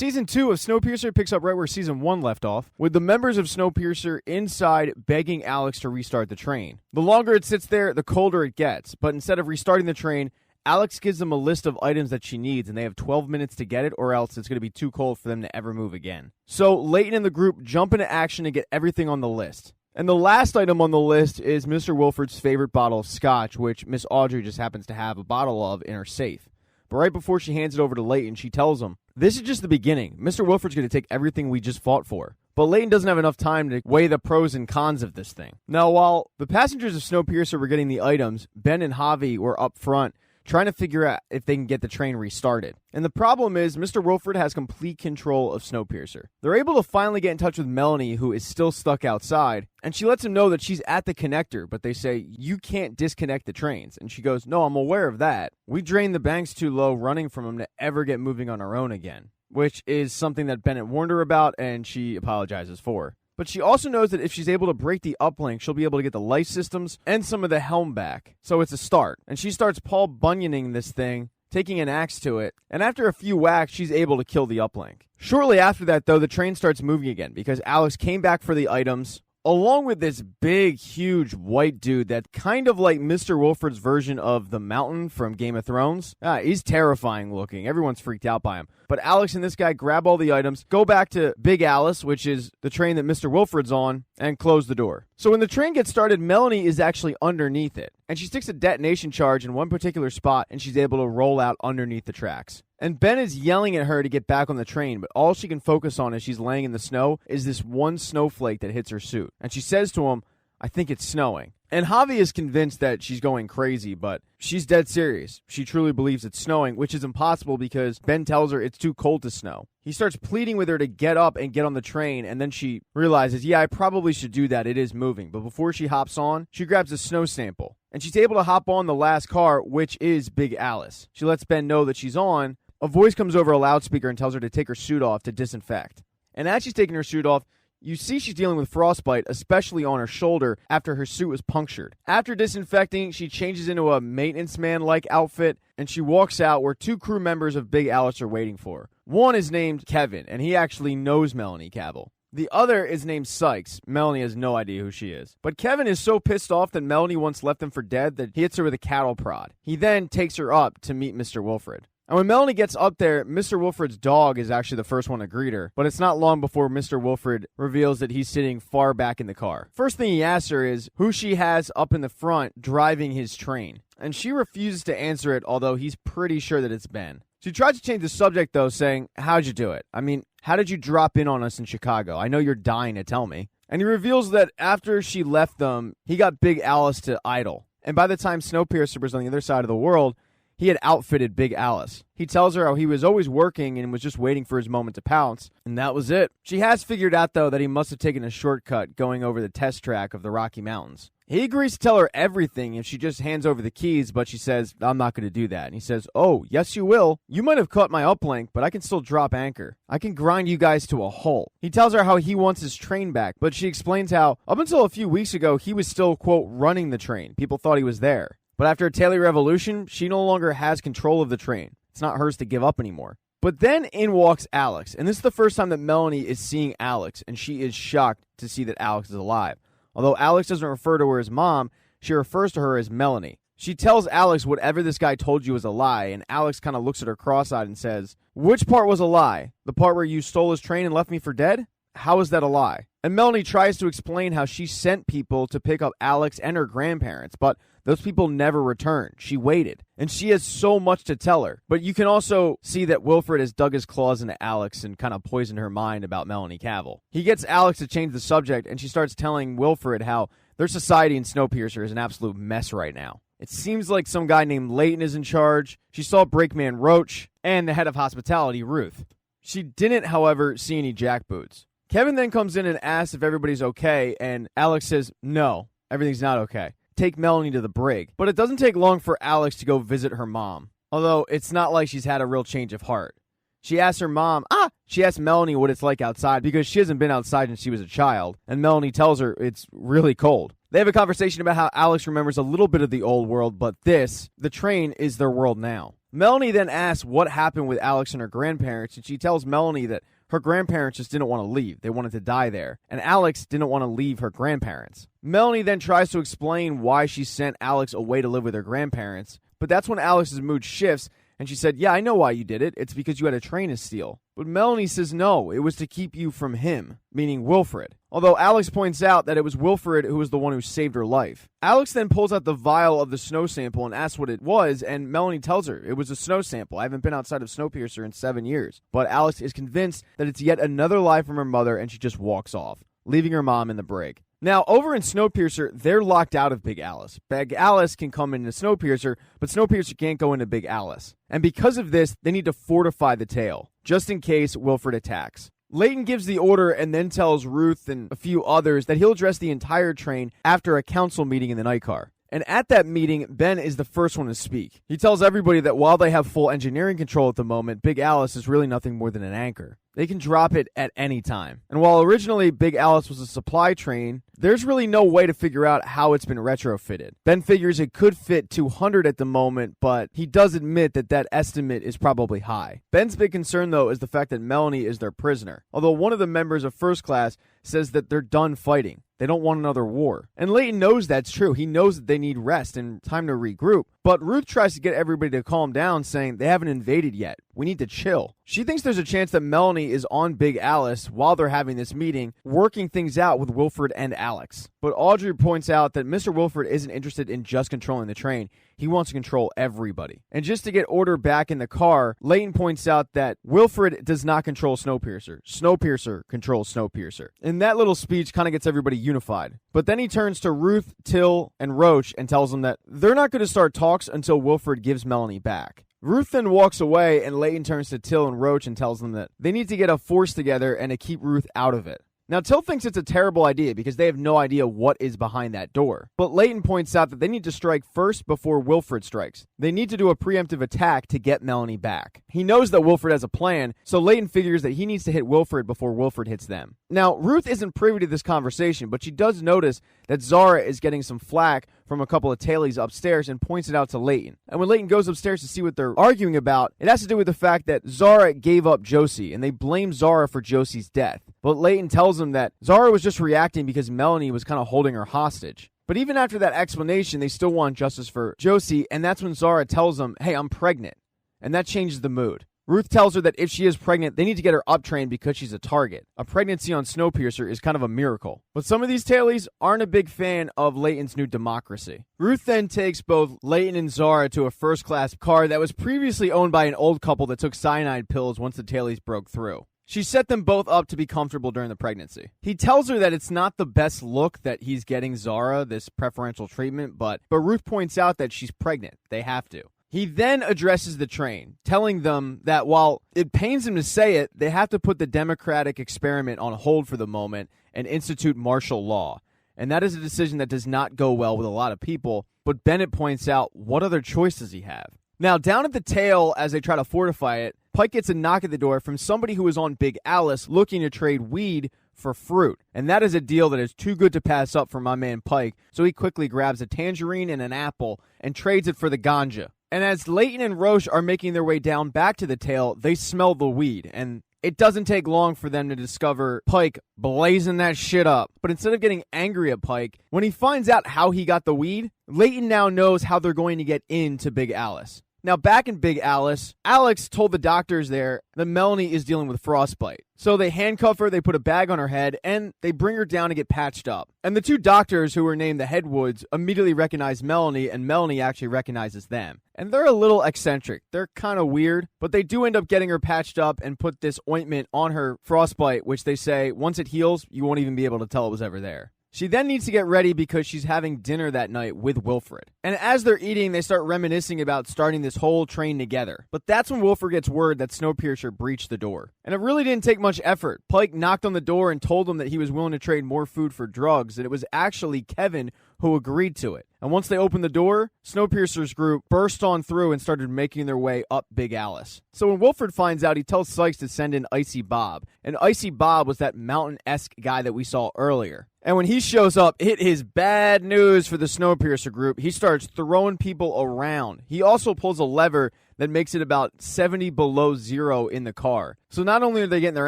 Season 2 of Snowpiercer picks up right where Season 1 left off, with the members of Snowpiercer inside begging Alex to restart the train. The longer it sits there, the colder it gets, but instead of restarting the train, Alex gives them a list of items that she needs, and they have 12 minutes to get it, or else it's going to be too cold for them to ever move again. So Leighton and the group jump into action to get everything on the list. And the last item on the list is Mr. Wilford's favorite bottle of scotch, which Miss Audrey just happens to have a bottle of in her safe. But right before she hands it over to Leighton, she tells him, "This is just the beginning. Mr. Wilford's going to take everything we just fought for." But Leighton doesn't have enough time to weigh the pros and cons of this thing. Now, while the passengers of Snowpiercer were getting the items, Ben and Javi were up front trying to figure out if they can get the train restarted. And the problem is, Mr. Wilford has complete control of Snowpiercer. They're able to finally get in touch with Melanie, who is still stuck outside, and she lets him know that she's at the connector, but they say, "You can't disconnect the trains." And she goes, "No, I'm aware of that. We drained the banks too low running from them to ever get moving on our own again," which is something that Bennett warned her about, and she apologizes for. But she also knows that if she's able to break the uplink, she'll be able to get the life systems and some of the helm back. So it's a start. And she starts Paul Bunyaning this thing, taking an axe to it. And after a few whacks, she's able to kill the uplink. Shortly after that, though, the train starts moving again because Alex came back for the items, along with this big, huge white dude that's kind of like Mr. Wilford's version of the Mountain from Game of Thrones. He's terrifying looking. Everyone's freaked out by him. But Alex and this guy grab all the items, go back to Big Alice, which is the train that Mr. Wilford's on, and close the door. So when the train gets started, Melanie is actually underneath it. And she sticks a detonation charge in one particular spot, and she's able to roll out underneath the tracks. And Ben is yelling at her to get back on the train, but all she can focus on as she's laying in the snow is this one snowflake that hits her suit. And she says to him, "I think it's snowing." And Javi is convinced that she's going crazy, but she's dead serious. She truly believes it's snowing, which is impossible because Ben tells her it's too cold to snow. He starts pleading with her to get up and get on the train, and then she realizes, yeah, I probably should do that. It is moving. But before she hops on, she grabs a snow sample, and she's able to hop on the last car, which is Big Alice. She lets Ben know that she's on. A voice comes over a loudspeaker and tells her to take her suit off to disinfect. And as she's taking her suit off, you see she's dealing with frostbite, especially on her shoulder, after her suit was punctured. After disinfecting, she changes into a maintenance man-like outfit, and she walks out where two crew members of Big Alice are waiting for her. One is named Kevin, and he actually knows Melanie Cavill. The other is named Sykes. Melanie has no idea who she is. But Kevin is so pissed off that Melanie once left him for dead that he hits her with a cattle prod. He then takes her up to meet Mr. Wilford. And when Melanie gets up there, Mr. Wilford's dog is actually the first one to greet her. But it's not long before Mr. Wilford reveals that he's sitting far back in the car. First thing he asks her is who she has up in the front driving his train. And she refuses to answer it, although he's pretty sure that it's Ben. She tries to change the subject, though, saying, "How'd you do it? I mean, how did you drop in on us in Chicago? I know you're dying to tell me." And he reveals that after she left them, he got Big Alice to idle. And by the time Snowpiercer was on the other side of the world, he had outfitted Big Alice. He tells her how he was always working and was just waiting for his moment to pounce, and that was it. She has figured out, though, that he must have taken a shortcut going over the test track of the Rocky Mountains. He agrees to tell her everything if she just hands over the keys, but she says, "I'm not going to do that." And he says, "Oh, yes you will. You might have caught my uplink, but I can still drop anchor. I can grind you guys to a halt." He tells her how he wants his train back, but she explains how, up until a few weeks ago, he was still, quote, running the train. People thought he was there. But after a Taylor revolution, she no longer has control of the train. It's not hers to give up anymore. But then in walks Alex, and this is the first time that Melanie is seeing Alex, and she is shocked to see that Alex is alive. Although Alex doesn't refer to her as Mom, she refers to her as Melanie. She tells Alex whatever this guy told you was a lie, and Alex kind of looks at her cross-eyed and says, "Which part was a lie? The part where you stole his train and left me for dead? How is that a lie?" And Melanie tries to explain how she sent people to pick up Alex and her grandparents, but those people never returned. She waited. And she has so much to tell her. But you can also see that Wilford has dug his claws into Alex and kind of poisoned her mind about Melanie Cavill. He gets Alex to change the subject, and she starts telling Wilford how their society in Snowpiercer is an absolute mess right now. It seems like some guy named Leighton is in charge. She saw Brakeman Roach and the head of hospitality, Ruth. She didn't, however, see any jackboots. Kevin then comes in and asks if everybody's okay, and Alex says, "No, everything's not okay. Take Melanie to the brig." But it doesn't take long for Alex to go visit her mom, although it's not like she's had a real change of heart. She asks her mom, she asks Melanie what it's like outside because she hasn't been outside since she was a child, and Melanie tells her it's really cold. They have a conversation about how Alex remembers a little bit of the old world, but the train is their world now. Melanie then asks what happened with Alex and her grandparents, and she tells Melanie that her grandparents just didn't want to leave. They wanted to die there. And Alex didn't want to leave her grandparents. Melanie then tries to explain why she sent Alex away to live with her grandparents, but that's when Alex's mood shifts, and she said, yeah, I know why you did it. It's because you had a train to steal. But Melanie says no, it was to keep you from him, meaning Wilfred. Although Alex points out that it was Wilfred who was the one who saved her life. Alex then pulls out the vial of the snow sample and asks what it was, and Melanie tells her it was a snow sample. I haven't been outside of Snowpiercer in 7 years. But Alex is convinced that it's yet another lie from her mother, and she just walks off, leaving her mom in the brig. Now, over in Snowpiercer, they're locked out of Big Alice. Big Alice can come into Snowpiercer, but Snowpiercer can't go into Big Alice. And because of this, they need to fortify the tail, just in case Wilfred attacks. Layton gives the order and then tells Ruth and a few others that he'll address the entire train after a council meeting in the night car. And at that meeting, Ben is the first one to speak. He tells everybody that while they have full engineering control at the moment, Big Alice is really nothing more than an anchor. They can drop it at any time. And while originally Big Alice was a supply train, there's really no way to figure out how it's been retrofitted. Ben figures it could fit 200 at the moment, but he does admit that that estimate is probably high. Ben's big concern, though, is the fact that Melanie is their prisoner. Although one of the members of First Class says that they're done fighting. They don't want another war. And Layton knows that's true. He knows that they need rest and time to regroup. But Ruth tries to get everybody to calm down, saying they haven't invaded yet. We need to chill. She thinks there's a chance that Melanie is on Big Alice while they're having this meeting, working things out with Wilfred and Alex. But Audrey points out that Mr. Wilfred isn't interested in just controlling the train. He wants to control everybody. And just to get order back in the car, Layton points out that Wilfred does not control Snowpiercer. Snowpiercer controls Snowpiercer. And that little speech kind of gets everybody unified. But then he turns to Ruth, Till, and Roach and tells them that they're not going to start talks until Wilfred gives Melanie back. Ruth then walks away, and Layton turns to Till and Roach and tells them that they need to get a force together and to keep Ruth out of it. Now, Till thinks it's a terrible idea because they have no idea what is behind that door. But Layton points out that they need to strike first before Wilfred strikes. They need to do a preemptive attack to get Melanie back. He knows that Wilfred has a plan, so Layton figures that he needs to hit Wilfred before Wilfred hits them. Now, Ruth isn't privy to this conversation, but she does notice that Zara is getting some flack from a couple of tailies upstairs and points it out to Layton. And when Layton goes upstairs to see what they're arguing about, it has to do with the fact that Zara gave up Josie, and they blame Zara for Josie's death. But Layton tells him that Zara was just reacting because Melanie was kind of holding her hostage. But even after that explanation, they still want justice for Josie, and that's when Zara tells them, hey, I'm pregnant. And that changes the mood. Ruth tells her that if she is pregnant, they need to get her uptrained because she's a target. A pregnancy on Snowpiercer is kind of a miracle. But some of these tailies aren't a big fan of Layton's new democracy. Ruth then takes both Layton and Zara to a first-class car that was previously owned by an old couple that took cyanide pills once the tailies broke through. She set them both up to be comfortable during the pregnancy. He tells her that it's not the best look that he's getting Zara this preferential treatment, but Ruth points out that she's pregnant. They have to. He then addresses the train, telling them that while it pains him to say it, they have to put the democratic experiment on hold for the moment and institute martial law. And that is a decision that does not go well with a lot of people, but Bennett points out what other choice does he have? Now, down at the tail, as they try to fortify it, Pike gets a knock at the door from somebody who is on Big Alice looking to trade weed for fruit. And that is a deal that is too good to pass up for my man Pike, so he quickly grabs a tangerine and an apple and trades it for the ganja. And as Layton and Roche are making their way down back to the tail, they smell the weed, and it doesn't take long for them to discover Pike blazing that shit up. But instead of getting angry at Pike, when he finds out how he got the weed, Layton now knows how they're going to get into Big Alice. Now, back in Big Alice, Alex told the doctors there that Melanie is dealing with frostbite. So they handcuff her, they put a bag on her head, and they bring her down to get patched up. And the two doctors, who were named the Headwoods, immediately recognize Melanie, and Melanie actually recognizes them. And they're a little eccentric. They're kind of weird, but they do end up getting her patched up and put this ointment on her frostbite, which they say, once it heals, you won't even be able to tell it was ever there. She then needs to get ready because she's having dinner that night with Wilfred. And as they're eating, they start reminiscing about starting this whole train together. But that's when Wilfred gets word that Snowpiercer breached the door. And it really didn't take much effort. Pike knocked on the door and told him that he was willing to trade more food for drugs, and it was actually Kevin who agreed to it. And once they opened the door, Snowpiercer's group burst on through and started making their way up Big Alice. So when Wilfred finds out, he tells Sykes to send in Icy Bob. And Icy Bob was that mountain-esque guy that we saw earlier. And when he shows up, it is bad news for the Snowpiercer group. He starts throwing people around. He also pulls a lever that makes it about 70 below zero in the car. So not only are they getting their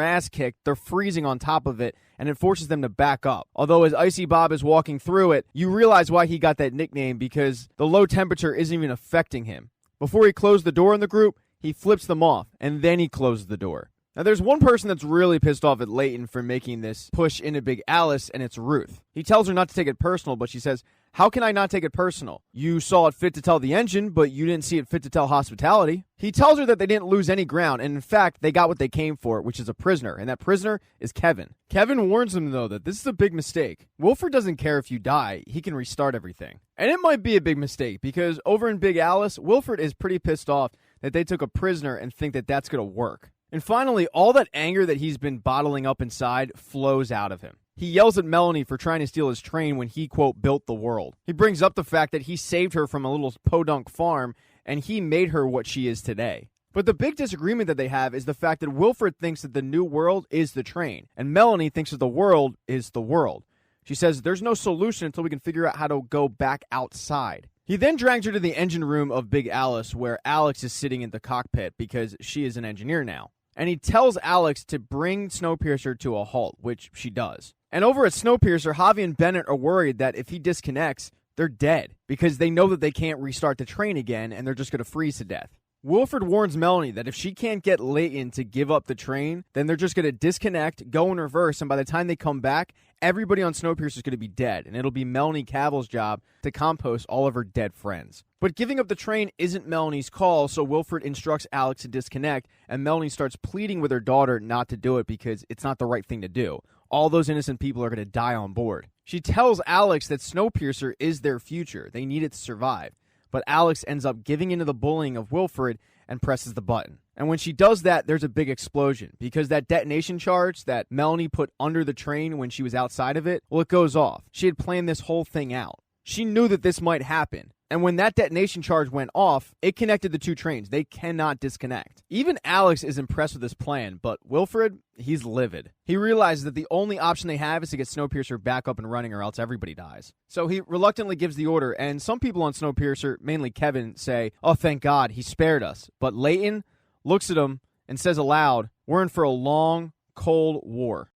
ass kicked, they're freezing on top of it, and it forces them to back up. Although as Icy Bob is walking through it, you realize why he got that nickname, because the low temperature isn't even affecting him. Before he closed the door in the group, he flips them off, and then he closes the door. Now, there's one person that's really pissed off at Leighton for making this push into Big Alice, and it's Ruth. He tells her not to take it personal, but she says, "How can I not take it personal? You saw it fit to tell the engine, but you didn't see it fit to tell hospitality." He tells her that they didn't lose any ground, and in fact, they got what they came for, which is a prisoner, and that prisoner is Kevin. Kevin warns them, though, that this is a big mistake. Wilford doesn't care if you die. He can restart everything. And it might be a big mistake, because over in Big Alice, Wilford is pretty pissed off that they took a prisoner and think that that's going to work. And finally, all that anger that he's been bottling up inside flows out of him. He yells at Melanie for trying to steal his train when he, quote, built the world. He brings up the fact that he saved her from a little podunk farm, and he made her what she is today. But the big disagreement that they have is the fact that Wilford thinks that the new world is the train, and Melanie thinks that the world is the world. She says there's no solution until we can figure out how to go back outside. He then drags her to the engine room of Big Alice, where Alex is sitting in the cockpit because she is an engineer now. And he tells Alex to bring Snowpiercer to a halt, which she does. And over at Snowpiercer, Javi and Bennett are worried that if he disconnects, they're dead, because they know that they can't restart the train again, and they're just going to freeze to death. Wilford warns Melanie that if she can't get Leighton to give up the train, then they're just going to disconnect, go in reverse, and by the time they come back, everybody on Snowpiercer is going to be dead, and it'll be Melanie Cavill's job to compost all of her dead friends. But giving up the train isn't Melanie's call, so Wilford instructs Alex to disconnect, and Melanie starts pleading with her daughter not to do it because it's not the right thing to do. All those innocent people are going to die on board. She tells Alex that Snowpiercer is their future. They need it to survive. But Alex ends up giving into the bullying of Wilford and presses the button. And when she does that, there's a big explosion, because that detonation charge that Melanie put under the train when she was outside of it, well, it goes off. She had planned this whole thing out. She knew that this might happen. And when that detonation charge went off, it connected the two trains. They cannot disconnect. Even Alex is impressed with this plan, but Wilfred, he's livid. He realizes that the only option they have is to get Snowpiercer back up and running, or else everybody dies. So he reluctantly gives the order, and some people on Snowpiercer, mainly Kevin, say, "Oh, thank God, he spared us." But Leighton looks at him and says aloud, "We're in for a long, cold war."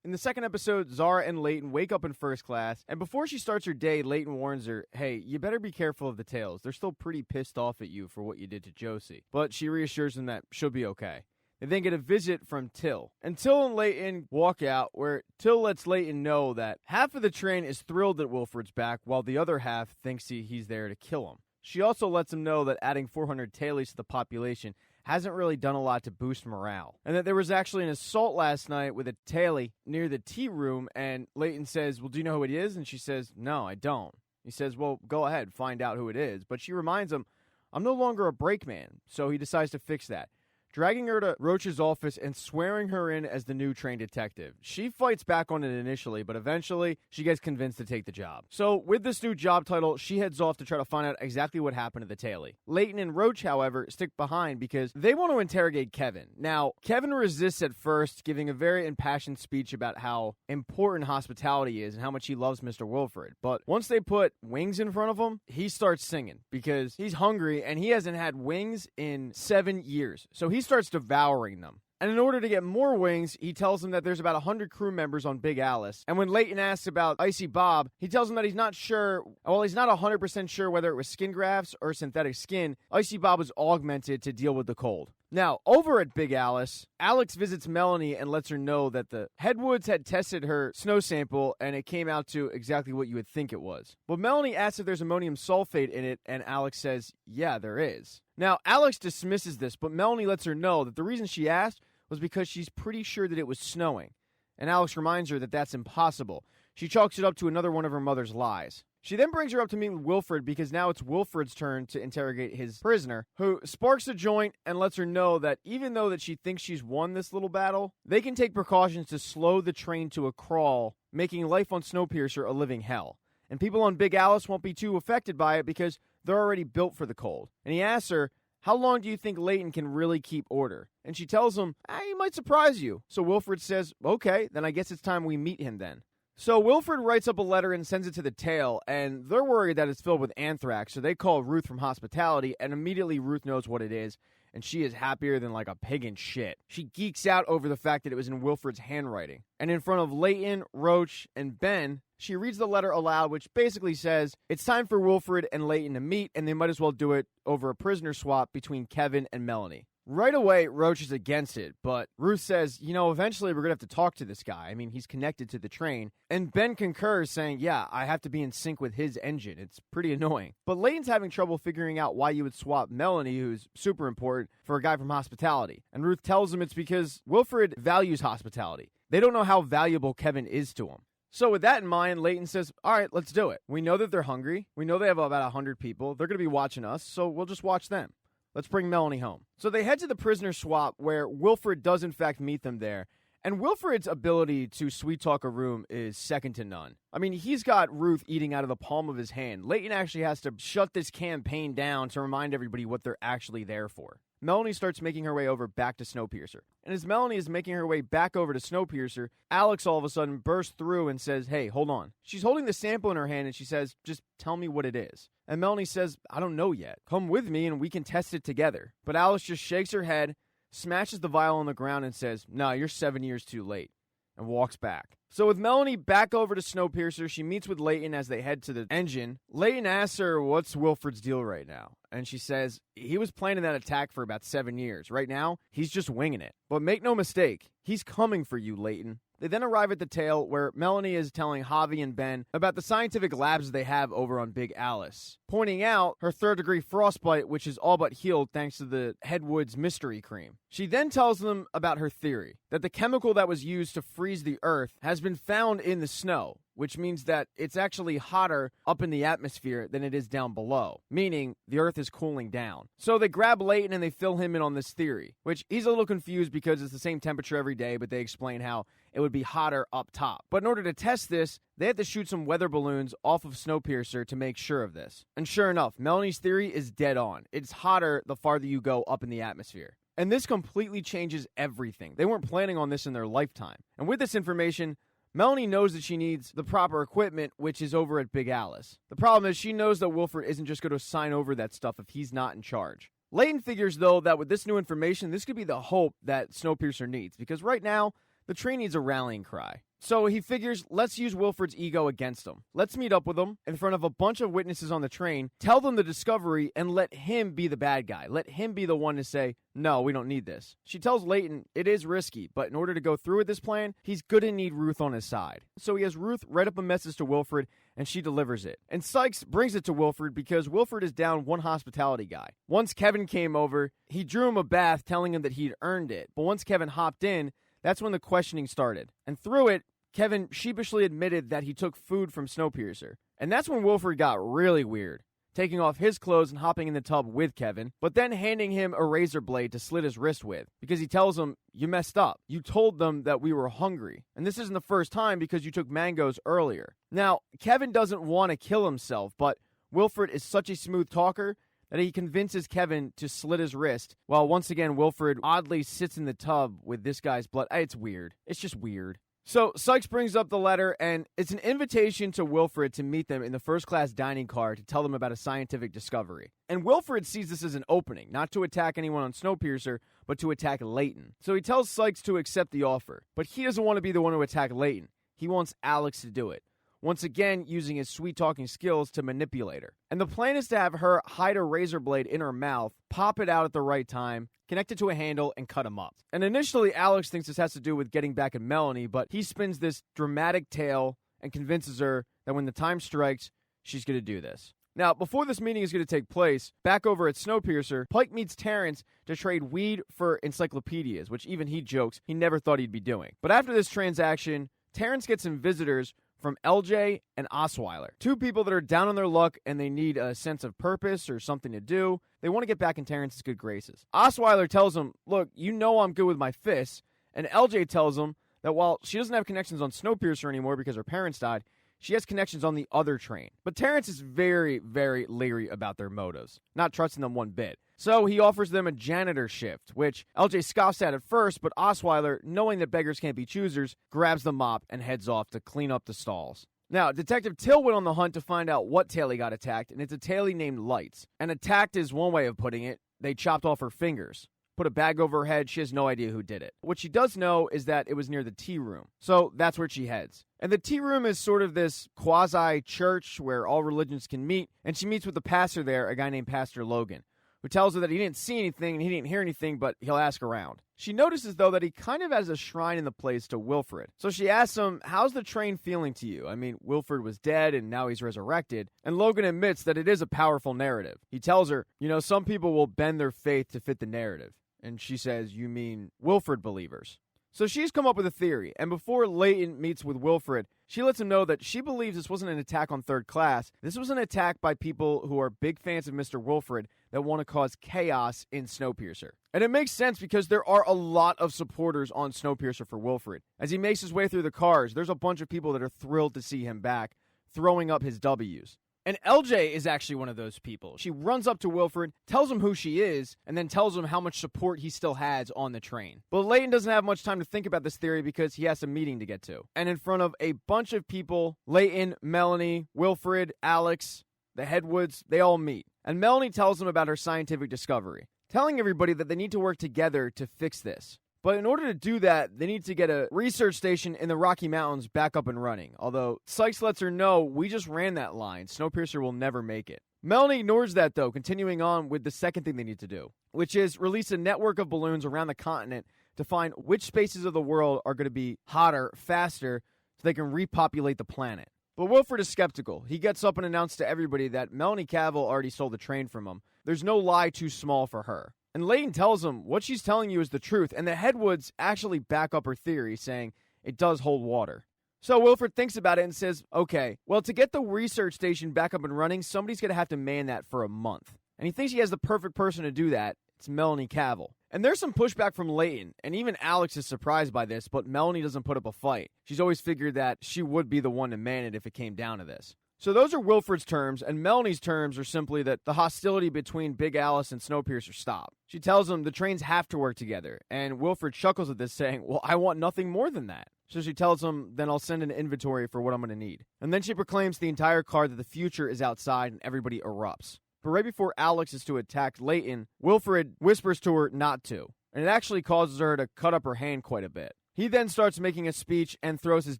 In the second episode, Zara and Leighton wake up in first class, and before she starts her day, Leighton warns her, "Hey, you better be careful of the tails. They're still pretty pissed off at you for what you did to Josie." But she reassures them that she'll be okay. They then get a visit from Till. And Till and Leighton walk out, where Till lets Leighton know that half of the train is thrilled that Wilford's back, while the other half thinks he's there to kill him. She also lets him know that adding 400 tailies to the population hasn't really done a lot to boost morale. And that there was actually an assault last night with a tailie near the tea room, and Leighton says, "Well, do you know who it is?" And she says, "No, I don't." He says, "Well, go ahead, find out who it is." But she reminds him, "I'm no longer a brakeman," so he decides to fix that, dragging her to Roach's office and swearing her in as the new train detective. She fights back on it initially, but eventually she gets convinced to take the job. So with this new job title, she heads off to try to find out exactly what happened to the tailie. Leighton and Roach, however, stick behind because they want to interrogate Kevin. Now, Kevin resists at first, giving a very impassioned speech about how important hospitality is and how much he loves Mr. Wilford. But once they put wings in front of him, he starts singing because he's hungry and he hasn't had wings in 7 years. So he starts devouring them. And in order to get more wings, he tells them that there's about 100 crew members on Big Alice. And when Leighton asks about Icy Bob, he tells him that he's not sure, well, he's not 100% sure whether it was skin grafts or synthetic skin. Icy Bob was augmented to deal with the cold. Now, over at Big Alice, Alex visits Melanie and lets her know that the Headwoods had tested her snow sample and it came out to exactly what you would think it was. But Melanie asks if there's ammonium sulfate in it, and Alex says, yeah, there is. Now, Alex dismisses this, but Melanie lets her know that the reason she asked was because she's pretty sure that it was snowing. And Alex reminds her that that's impossible. She chalks it up to another one of her mother's lies. She then brings her up to meet with Wilford because now it's Wilford's turn to interrogate his prisoner, who sparks a joint and lets her know that even though that she thinks she's won this little battle, they can take precautions to slow the train to a crawl, making life on Snowpiercer a living hell. And people on Big Alice won't be too affected by it because they're already built for the cold. And he asks her, how long do you think Leighton can really keep order? And she tells him, he might surprise you. So Wilford says, okay, then I guess it's time we meet him then. So Wilfred writes up a letter and sends it to the tail, and they're worried that it's filled with anthrax, so they call Ruth from hospitality, and immediately Ruth knows what it is, and she is happier than like a pig in shit. She geeks out over the fact that it was in Wilfred's handwriting. And in front of Leighton, Roach, and Ben, she reads the letter aloud, which basically says it's time for Wilfred and Leighton to meet, and they might as well do it over a prisoner swap between Kevin and Melanie. Right away, Roach is against it, but Ruth says, eventually we're going to have to talk to this guy. I mean, he's connected to the train. And Ben concurs, saying, yeah, I have to be in sync with his engine. It's pretty annoying. But Leighton's having trouble figuring out why you would swap Melanie, who's super important, for a guy from hospitality. And Ruth tells him it's because Wilfred values hospitality. They don't know how valuable Kevin is to him. So with that in mind, Leighton says, all right, let's do it. We know that they're hungry. We know they have about 100 people. They're going to be watching us, so we'll just watch them. Let's bring Melanie home. So they head to the prisoner swap where Wilfred does in fact meet them there. And Wilfred's ability to sweet-talk a room is second to none. I mean, he's got Ruth eating out of the palm of his hand. Leighton actually has to shut this campaign down to remind everybody what they're actually there for. Melanie starts making her way over back to Snowpiercer. And as Melanie is making her way back over to Snowpiercer, Alex all of a sudden bursts through and says, hey, hold on. She's holding the sample in her hand and she says, just tell me what it is. And Melanie says, I don't know yet. Come with me and we can test it together. But Alex just shakes her head, smashes the vial on the ground and says, no, you're 7 years too late, and walks back. So with Melanie back over to Snowpiercer, she meets with Leighton as they head to the engine. Leighton asks her, what's Wilfred's deal right now? And she says, he was planning that attack for about 7 years. Right now, he's just winging it. But make no mistake, he's coming for you, Leighton. They then arrive at the tail where Melanie is telling Javi and Ben about the scientific labs they have over on Big Alice, pointing out her third-degree frostbite, which is all but healed thanks to the Headwoods mystery cream. She then tells them about her theory, that the chemical that was used to freeze the Earth has been found in the snow, which means that it's actually hotter up in the atmosphere than it is down below, meaning the Earth is cooling down. So they grab Leighton and they fill him in on this theory, which he's a little confused because it's the same temperature every day, but they explain how it would be hotter up top. But in order to test this, they had to shoot some weather balloons off of Snowpiercer to make sure of this. And sure enough, Melanie's theory is dead on. It's hotter the farther you go up in the atmosphere. And this completely changes everything. They weren't planning on this in their lifetime. And with this information, Melanie knows that she needs the proper equipment, which is over at Big Alice. The problem is she knows that Wilfred isn't just going to sign over that stuff if he's not in charge. Leighton figures, though, that with this new information, this could be the hope that Snowpiercer needs, because right now, the train needs a rallying cry. So he figures, let's use Wilfred's ego against him. Let's meet up with him in front of a bunch of witnesses on the train, tell them the discovery, and let him be the bad guy. Let him be the one to say, no, we don't need this. She tells Leighton it is risky, but in order to go through with this plan, he's going to need Ruth on his side. So he has Ruth write up a message to Wilfred, and she delivers it. And Sykes brings it to Wilfred because Wilfred is down one hospitality guy. Once Kevin came over, he drew him a bath telling him that he'd earned it. But once Kevin hopped in, that's when the questioning started. And through it, Kevin sheepishly admitted that he took food from Snowpiercer. And that's when Wilfred got really weird, taking off his clothes and hopping in the tub with Kevin, but then handing him a razor blade to slit his wrist with, because he tells him, you messed up. You told them that we were hungry. And this isn't the first time because you took mangoes earlier. Now, Kevin doesn't want to kill himself, but Wilfred is such a smooth talker that he convinces Kevin to slit his wrist, while once again Wilfred oddly sits in the tub with this guy's blood. It's weird. It's just weird. So Sykes brings up the letter, and it's an invitation to Wilfred to meet them in the first-class dining car to tell them about a scientific discovery. And Wilfred sees this as an opening, not to attack anyone on Snowpiercer, but to attack Leighton. So he tells Sykes to accept the offer, but he doesn't want to be the one to attack Leighton. He wants Alex to do it, once again using his sweet-talking skills to manipulate her. And the plan is to have her hide a razor blade in her mouth, pop it out at the right time, connect it to a handle, and cut him up. And initially, Alex thinks this has to do with getting back at Melanie, but he spins this dramatic tale and convinces her that when the time strikes, she's going to do this. Now, before this meeting is going to take place, back over at Snowpiercer, Pike meets Terrence to trade weed for encyclopedias, which even he jokes he never thought he'd be doing. But after this transaction, Terrence gets some visitors from LJ and Osweiler. Two people that are down on their luck and they need a sense of purpose or something to do. They want to get back in Terrence's good graces. Osweiler tells him, look, you know I'm good with my fists. And LJ tells him that while she doesn't have connections on Snowpiercer anymore because her parents died, she has connections on the other train. But Terrence is very, very leery about their motives, not trusting them one bit. So he offers them a janitor shift, which LJ scoffs at first, but Osweiler, knowing that beggars can't be choosers, grabs the mop and heads off to clean up the stalls. Now, Detective Till went on the hunt to find out what tailie got attacked, and it's a tailie named Lights. And attacked is one way of putting it. They chopped off her fingers. Put a bag over her head. She has no idea who did it. What she does know is that it was near the tea room. So that's where she heads. And the tea room is sort of this quasi-church where all religions can meet. And she meets with the pastor there, a guy named Pastor Logan, who tells her that he didn't see anything and he didn't hear anything, but he'll ask around. She notices, though, that he kind of has a shrine in the place to Wilfred. So she asks him, how's the train feeling to you? I mean, Wilfred was dead and now he's resurrected. And Logan admits that it is a powerful narrative. He tells her, some people will bend their faith to fit the narrative. And she says, you mean Wilfred believers? So she's come up with a theory, and before Layton meets with Wilfred, she lets him know that she believes this wasn't an attack on third class. This was an attack by people who are big fans of Mr. Wilfred that want to cause chaos in Snowpiercer. And it makes sense because there are a lot of supporters on Snowpiercer for Wilfred. As he makes his way through the cars, there's a bunch of people that are thrilled to see him back, throwing up his W's. And LJ is actually one of those people. She runs up to Wilfred, tells him who she is, and then tells him how much support he still has on the train. But Layton doesn't have much time to think about this theory because he has a meeting to get to. And in front of a bunch of people, Layton, Melanie, Wilfred, Alex, the Headwoods, they all meet. And Melanie tells them about her scientific discovery, telling everybody that they need to work together to fix this. But in order to do that, they need to get a research station in the Rocky Mountains back up and running. Although Sykes lets her know, we just ran that line. Snowpiercer will never make it. Melanie ignores that, though, continuing on with the second thing they need to do, which is release a network of balloons around the continent to find which spaces of the world are going to be hotter, faster, so they can repopulate the planet. But Wilfred is skeptical. He gets up and announces to everybody that Melanie Cavill already stole the train from him. There's no lie too small for her. And Layton tells him, what she's telling you is the truth, and the Headwoods actually back up her theory, saying it does hold water. So Wilfred thinks about it and says, okay, well, to get the research station back up and running, somebody's going to have to man that for a month. And he thinks he has the perfect person to do that. It's Melanie Cavill. And there's some pushback from Layton, and even Alex is surprised by this, but Melanie doesn't put up a fight. She's always figured that she would be the one to man it if it came down to this. So those are Wilfred's terms, and Melanie's terms are simply that the hostility between Big Alice and Snowpiercer stop. She tells him the trains have to work together, and Wilfred chuckles at this, saying, well, I want nothing more than that. So she tells him, then I'll send an inventory for what I'm going to need. And then she proclaims to the entire car that the future is outside, and everybody erupts. But right before Alex is to attack Layton, Wilfred whispers to her not to, and it actually causes her to cut up her hand quite a bit. He then starts making a speech and throws his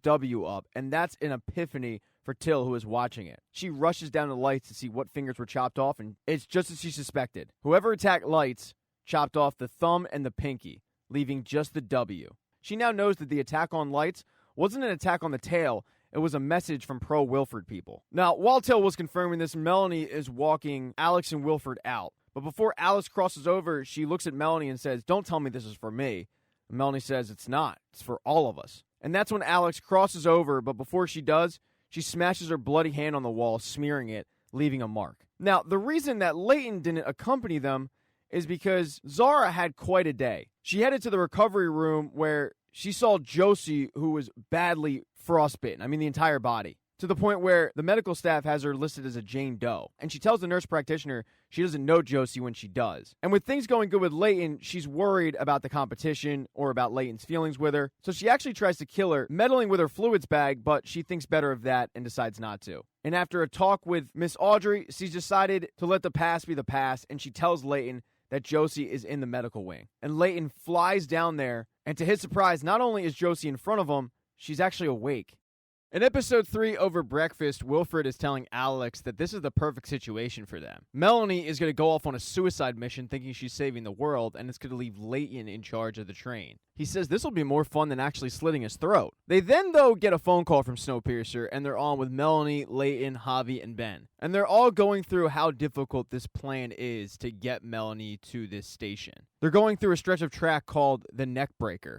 W up, and that's an epiphany for Till, who is watching it. She rushes down to Lights to see what fingers were chopped off, and it's just as she suspected. Whoever attacked Lights chopped off the thumb and the pinky, leaving just the W. She now knows that the attack on Lights wasn't an attack on the tail, it was a message from pro-Wilfred people. Now, while Till was confirming this, Melanie is walking Alex and Wilfred out. But before Alex crosses over, she looks at Melanie and says, don't tell me this is for me. And Melanie says, it's not. It's for all of us. And that's when Alex crosses over, but before she does, she smashes her bloody hand on the wall, smearing it, leaving a mark. Now, the reason that Layton didn't accompany them is because Zara had quite a day. She headed to the recovery room where she saw Josie, who was badly frostbitten. I mean, the entire body. To the point where the medical staff has her listed as a Jane Doe. And she tells the nurse practitioner she doesn't know Josie when she does. And with things going good with Layton, she's worried about the competition or about Layton's feelings with her. So she actually tries to kill her, meddling with her fluids bag, but she thinks better of that and decides not to. And after a talk with Miss Audrey, she's decided to let the past be the past, and she tells Layton that Josie is in the medical wing. And Layton flies down there, and to his surprise, not only is Josie in front of him, she's actually awake. In episode 3, over breakfast, Wilfred is telling Alex that this is the perfect situation for them. Melanie is going to go off on a suicide mission thinking she's saving the world, and it's going to leave Layton in charge of the train. He says this will be more fun than actually slitting his throat. They then, though, get a phone call from Snowpiercer, and they're on with Melanie, Layton, Javi, and Ben. And they're all going through how difficult this plan is to get Melanie to this station. They're going through a stretch of track called the Neckbreaker,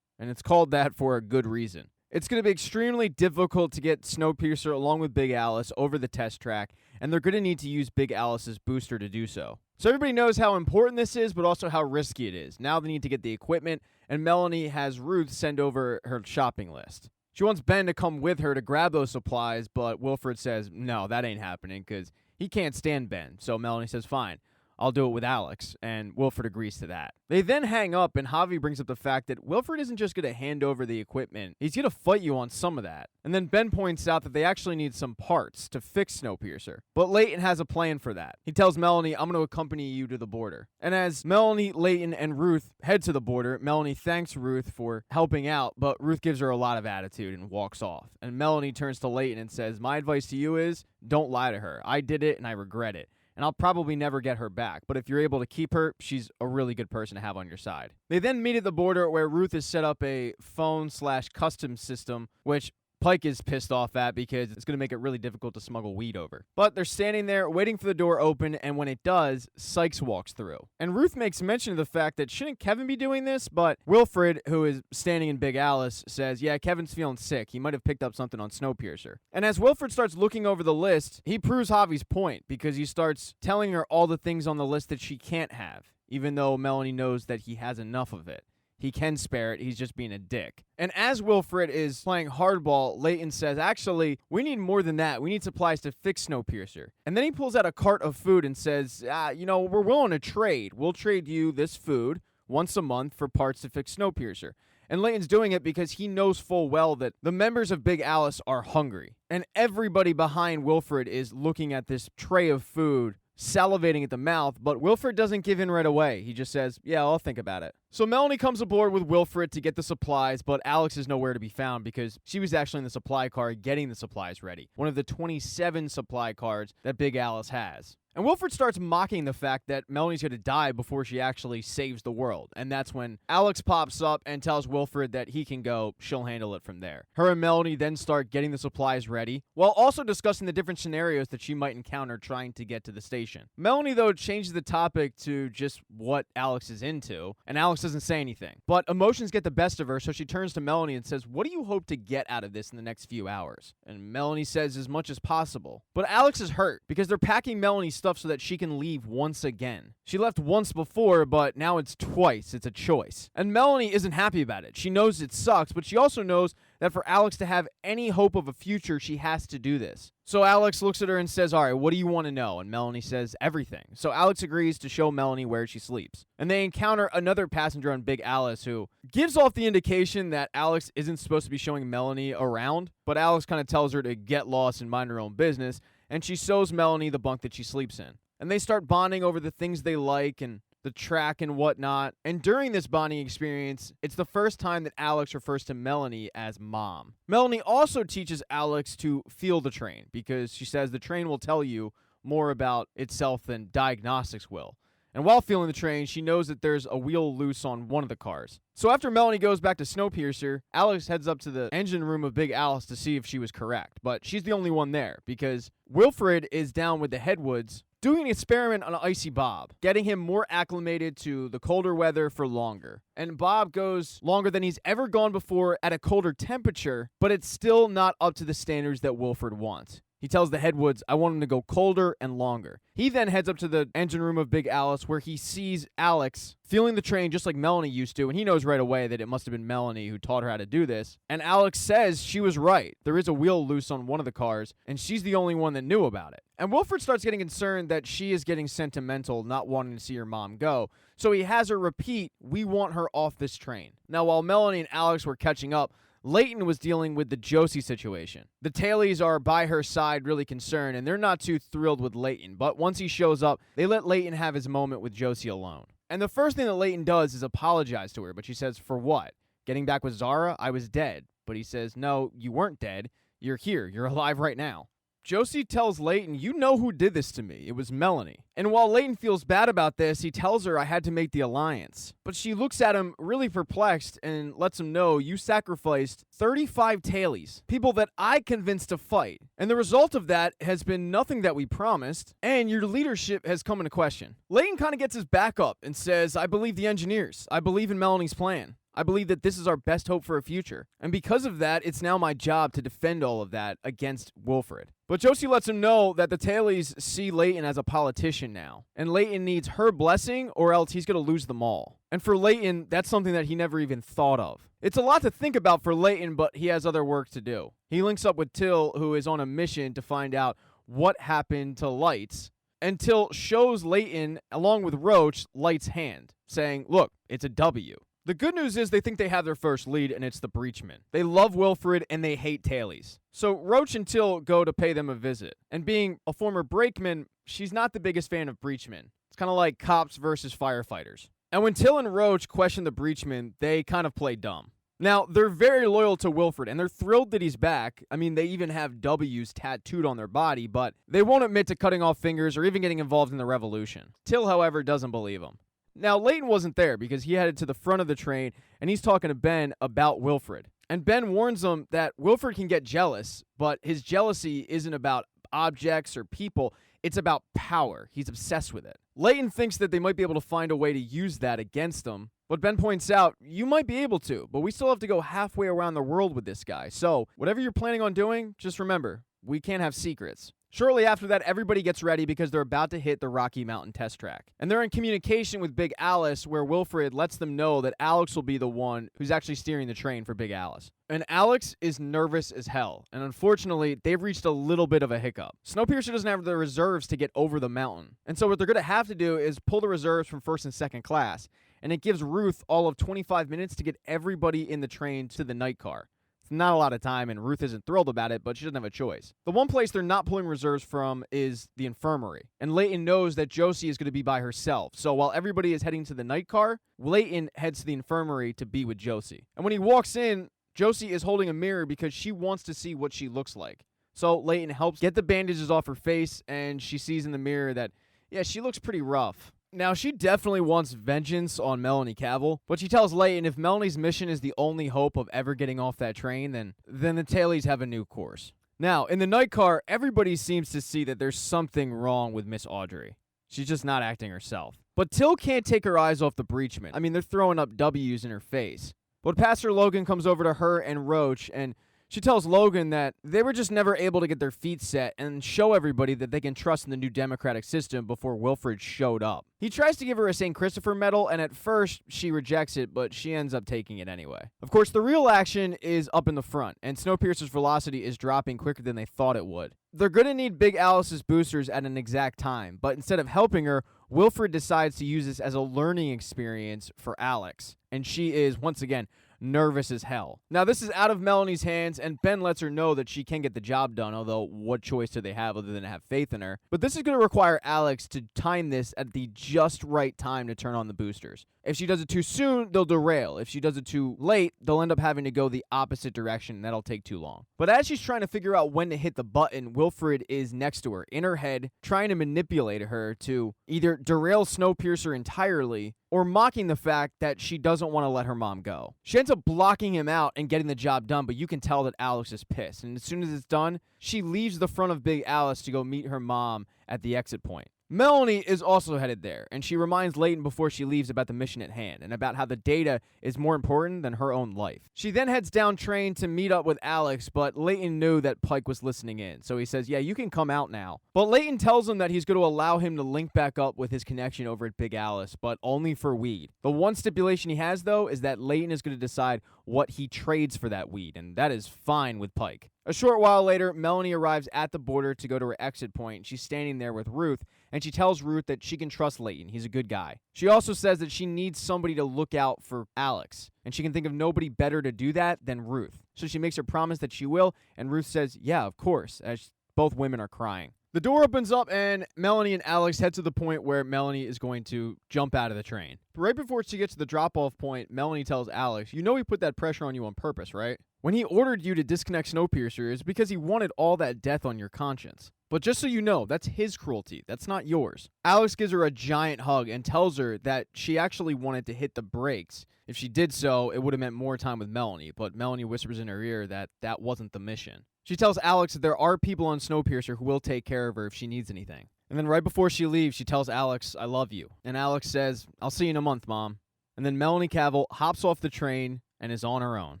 and it's called that for a good reason. It's going to be extremely difficult to get Snowpiercer along with Big Alice over the test track, and they're going to need to use Big Alice's booster to do so. So everybody knows how important this is, but also how risky it is. Now they need to get the equipment, and Melanie has Ruth send over her shopping list. She wants Ben to come with her to grab those supplies, but Wilfred says, no, that ain't happening, because he can't stand Ben. So Melanie says, fine, I'll do it with Alex, and Wilfred agrees to that. They then hang up, and Javi brings up the fact that Wilfred isn't just going to hand over the equipment. He's going to fight you on some of that. And then Ben points out that they actually need some parts to fix Snowpiercer. But Layton has a plan for that. He tells Melanie, I'm going to accompany you to the border. And as Melanie, Layton, and Ruth head to the border, Melanie thanks Ruth for helping out, but Ruth gives her a lot of attitude and walks off. And Melanie turns to Layton and says, my advice to you is, don't lie to her. I did it, and I regret it. And I'll probably never get her back. But if you're able to keep her, she's a really good person to have on your side. They then meet at the border where Ruth has set up a phone/custom system, which Pike is pissed off at because it's going to make it really difficult to smuggle weed over. But they're standing there waiting for the door open, and when it does, Sykes walks through. And Ruth makes mention of the fact that shouldn't Kevin be doing this? But Wilfred, who is standing in Big Alice, says, yeah, Kevin's feeling sick. He might have picked up something on Snowpiercer. And as Wilfred starts looking over the list, he proves Javi's point because he starts telling her all the things on the list that she can't have, even though Melanie knows that he has enough of it. He can spare it. He's just being a dick. And as Wilfred is playing hardball, Layton says, actually, we need more than that. We need supplies to fix Snowpiercer. And then he pulls out a cart of food and says, we're willing to trade. We'll trade you this food once a month for parts to fix Snowpiercer. And Layton's doing it because he knows full well that the members of Big Alice are hungry. And everybody behind Wilfred is looking at this tray of food, salivating at the mouth, but Wilfred doesn't give in right away. He just says, yeah, I'll think about it. So Melanie comes aboard with Wilfred to get the supplies, but Alex is nowhere to be found because she was actually in the supply car getting the supplies ready. One of the 27 supply cars that Big Alice has. And Wilfred starts mocking the fact that Melanie's going to die before she actually saves the world. And that's when Alex pops up and tells Wilfred that he can go, she'll handle it from there. Her and Melanie then start getting the supplies ready, while also discussing the different scenarios that she might encounter trying to get to the station. Melanie, though, changes the topic to just what Alex is into, and Alex doesn't say anything. But emotions get the best of her, so she turns to Melanie and says, what do you hope to get out of this in the next few hours? And Melanie says, as much as possible. But Alex is hurt because they're packing Melanie's stuff so that she can leave once again. She left once before, but now it's twice. It's a choice. And Melanie isn't happy about it. She knows it sucks, but she also knows that for Alex to have any hope of a future, she has to do this. So Alex looks at her and says, all right, what do you want to know? And Melanie says, everything. So Alex agrees to show Melanie where she sleeps. And they encounter another passenger on Big Alice who gives off the indication that Alex isn't supposed to be showing Melanie around, but Alex kind of tells her to get lost and mind her own business, and she shows Melanie the bunk that she sleeps in. And they start bonding over the things they like and the track and whatnot. And during this bonding experience, it's the first time that Alex refers to Melanie as Mom. Melanie also teaches Alex to feel the train because she says the train will tell you more about itself than diagnostics will. And while feeling the train, she knows that there's a wheel loose on one of the cars. So after Melanie goes back to Snowpiercer, Alex heads up to the engine room of Big Alice to see if she was correct. But she's the only one there because Wilfred is down with the Headwoods doing an experiment on Icy Bob, getting him more acclimated to the colder weather for longer. And Bob goes longer than he's ever gone before at a colder temperature, but it's still not up to the standards that Wilfred wants. He tells the Headwoods, I want him to go colder and longer. He then heads up to the engine room of Big Alice where he sees Alex feeling the train just like Melanie used to, and he knows right away that it must have been Melanie who taught her how to do this. And Alex says she was right. There is a wheel loose on one of the cars, and she's the only one that knew about it. And Wilfred starts getting concerned that she is getting sentimental, not wanting to see her mom go. So he has her repeat, we want her off this train. Now, while Melanie and Alex were catching up, Layton was dealing with the Josie situation. The Tailies are by her side really concerned, and they're not too thrilled with Layton. But once he shows up, they let Layton have his moment with Josie alone. And the first thing that Layton does is apologize to her, but she says, for what? Getting back with Zara? I was dead. But he says, no, you weren't dead. You're here. You're alive right now. Josie tells Layton, you know who did this to me. It was Melanie. And while Layton feels bad about this, he tells her I had to make the alliance. But she looks at him really perplexed and lets him know you sacrificed 35 Tailies, people that I convinced to fight. And the result of that has been nothing that we promised, and your leadership has come into question. Layton kind of gets his back up and says, I believe the engineers. I believe in Melanie's plan. I believe that this is our best hope for a future. And because of that, it's now my job to defend all of that against Wilfred. But Josie lets him know that the Tailies see Layton as a politician now. And Layton needs her blessing or else he's going to lose them all. And for Layton, that's something that he never even thought of. It's a lot to think about for Layton, but he has other work to do. He links up with Till, who is on a mission to find out what happened to Lights, until shows Layton, along with Roach, Light's hand, saying, look, it's a W. The good news is they think they have their first lead, and it's the Breachmen. They love Wilfred, and they hate Tailies. So Roach and Till go to pay them a visit. And being a former brakeman, she's not the biggest fan of Breachmen. It's kind of like cops versus firefighters. And when Till and Roach question the Breachmen, they kind of play dumb. Now, they're very loyal to Wilfred, and they're thrilled that he's back. I mean, they even have W's tattooed on their body, but they won't admit to cutting off fingers or even getting involved in the revolution. Till, however, doesn't believe him. Now, Layton wasn't there because he headed to the front of the train, and he's talking to Ben about Wilfred. And Ben warns him that Wilfred can get jealous, but his jealousy isn't about objects or people. It's about power. He's obsessed with it. Layton thinks that they might be able to find a way to use that against him, but Ben points out, you might be able to, but we still have to go halfway around the world with this guy. So, whatever you're planning on doing, just remember, we can't have secrets. Shortly after that, everybody gets ready because they're about to hit the Rocky Mountain test track. And they're in communication with Big Alice, where Wilfred lets them know that Alex will be the one who's actually steering the train for Big Alice. And Alex is nervous as hell. And unfortunately, they've reached a little bit of a hiccup. Snowpiercer doesn't have the reserves to get over the mountain. And so what they're going to have to do is pull the reserves from first and second class. And it gives Ruth all of 25 minutes to get everybody in the train to the night car. Not a lot of time, and Ruth isn't thrilled about it, but she doesn't have a choice. The one place they're not pulling reserves from is the infirmary, and Layton knows that Josie is going to be by herself. So while everybody is heading to the night car, Layton heads to the infirmary to be with Josie. And when he walks in, Josie is holding a mirror because she wants to see what she looks like. So Layton helps get the bandages off her face, and she sees in the mirror that, yeah, she looks pretty rough. Now, she definitely wants vengeance on Melanie Cavill, but she tells Layton if Melanie's mission is the only hope of ever getting off that train, then the Tailies have a new course. Now, in the night car, everybody seems to see that there's something wrong with Miss Audrey. She's just not acting herself. But Till can't take her eyes off the Breachmen. I mean, they're throwing up W's in her face. But Pastor Logan comes over to her and Roach, and she tells Logan that they were just never able to get their feet set and show everybody that they can trust in the new democratic system before Wilfred showed up. He tries to give her a St. Christopher medal, and at first she rejects it, but she ends up taking it anyway. Of course, the real action is up in the front, and Snowpiercer's velocity is dropping quicker than they thought it would. They're going to need Big Alice's boosters at an exact time, but instead of helping her, Wilfred decides to use this as a learning experience for Alex, and she is, once again, nervous as hell. Now, this is out of Melanie's hands, and Ben lets her know that she can get the job done, although what choice do they have other than to have faith in her? But this is going to require Alex to time this at the just right time to turn on the boosters. If she does it too soon, they'll derail. If she does it too late, they'll end up having to go the opposite direction, and that'll take too long. But as she's trying to figure out when to hit the button, Wilfred is next to her, in her head, trying to manipulate her to either derail Snowpiercer entirely or mocking the fact that she doesn't want to let her mom go. She ends up blocking him out and getting the job done, but you can tell that Alex is pissed. And as soon as it's done, she leaves the front of Big Alice to go meet her mom at the exit point. Melanie is also headed there, and she reminds Layton before she leaves about the mission at hand and about how the data is more important than her own life. She then heads down train to meet up with Alex, but Layton knew that Pike was listening in, so he says, yeah, you can come out now. But Layton tells him that he's going to allow him to link back up with his connection over at Big Alice, but only for weed. The one stipulation he has, though, is that Layton is going to decide what he trades for that weed, and that is fine with Pike. A short while later, Melanie arrives at the border to go to her exit point. She's standing there with Ruth, and she tells Ruth that she can trust Layton. He's a good guy. She also says that she needs somebody to look out for Alex, and she can think of nobody better to do that than Ruth. So she makes her promise that she will, and Ruth says, yeah, of course, as both women are crying. The door opens up, and Melanie and Alex head to the point where Melanie is going to jump out of the train. Right before she gets to the drop-off point, Melanie tells Alex, you know he put that pressure on you on purpose, right? When he ordered you to disconnect Snowpiercer, it's because he wanted all that death on your conscience. But just so you know, that's his cruelty. That's not yours. Alex gives her a giant hug and tells her that she actually wanted to hit the brakes. If she did so, it would have meant more time with Melanie, but Melanie whispers in her ear that that wasn't the mission. She tells Alex that there are people on Snowpiercer who will take care of her if she needs anything. And then right before she leaves, she tells Alex, I love you. And Alex says, I'll see you in a month, Mom. And then Melanie Cavill hops off the train and is on her own.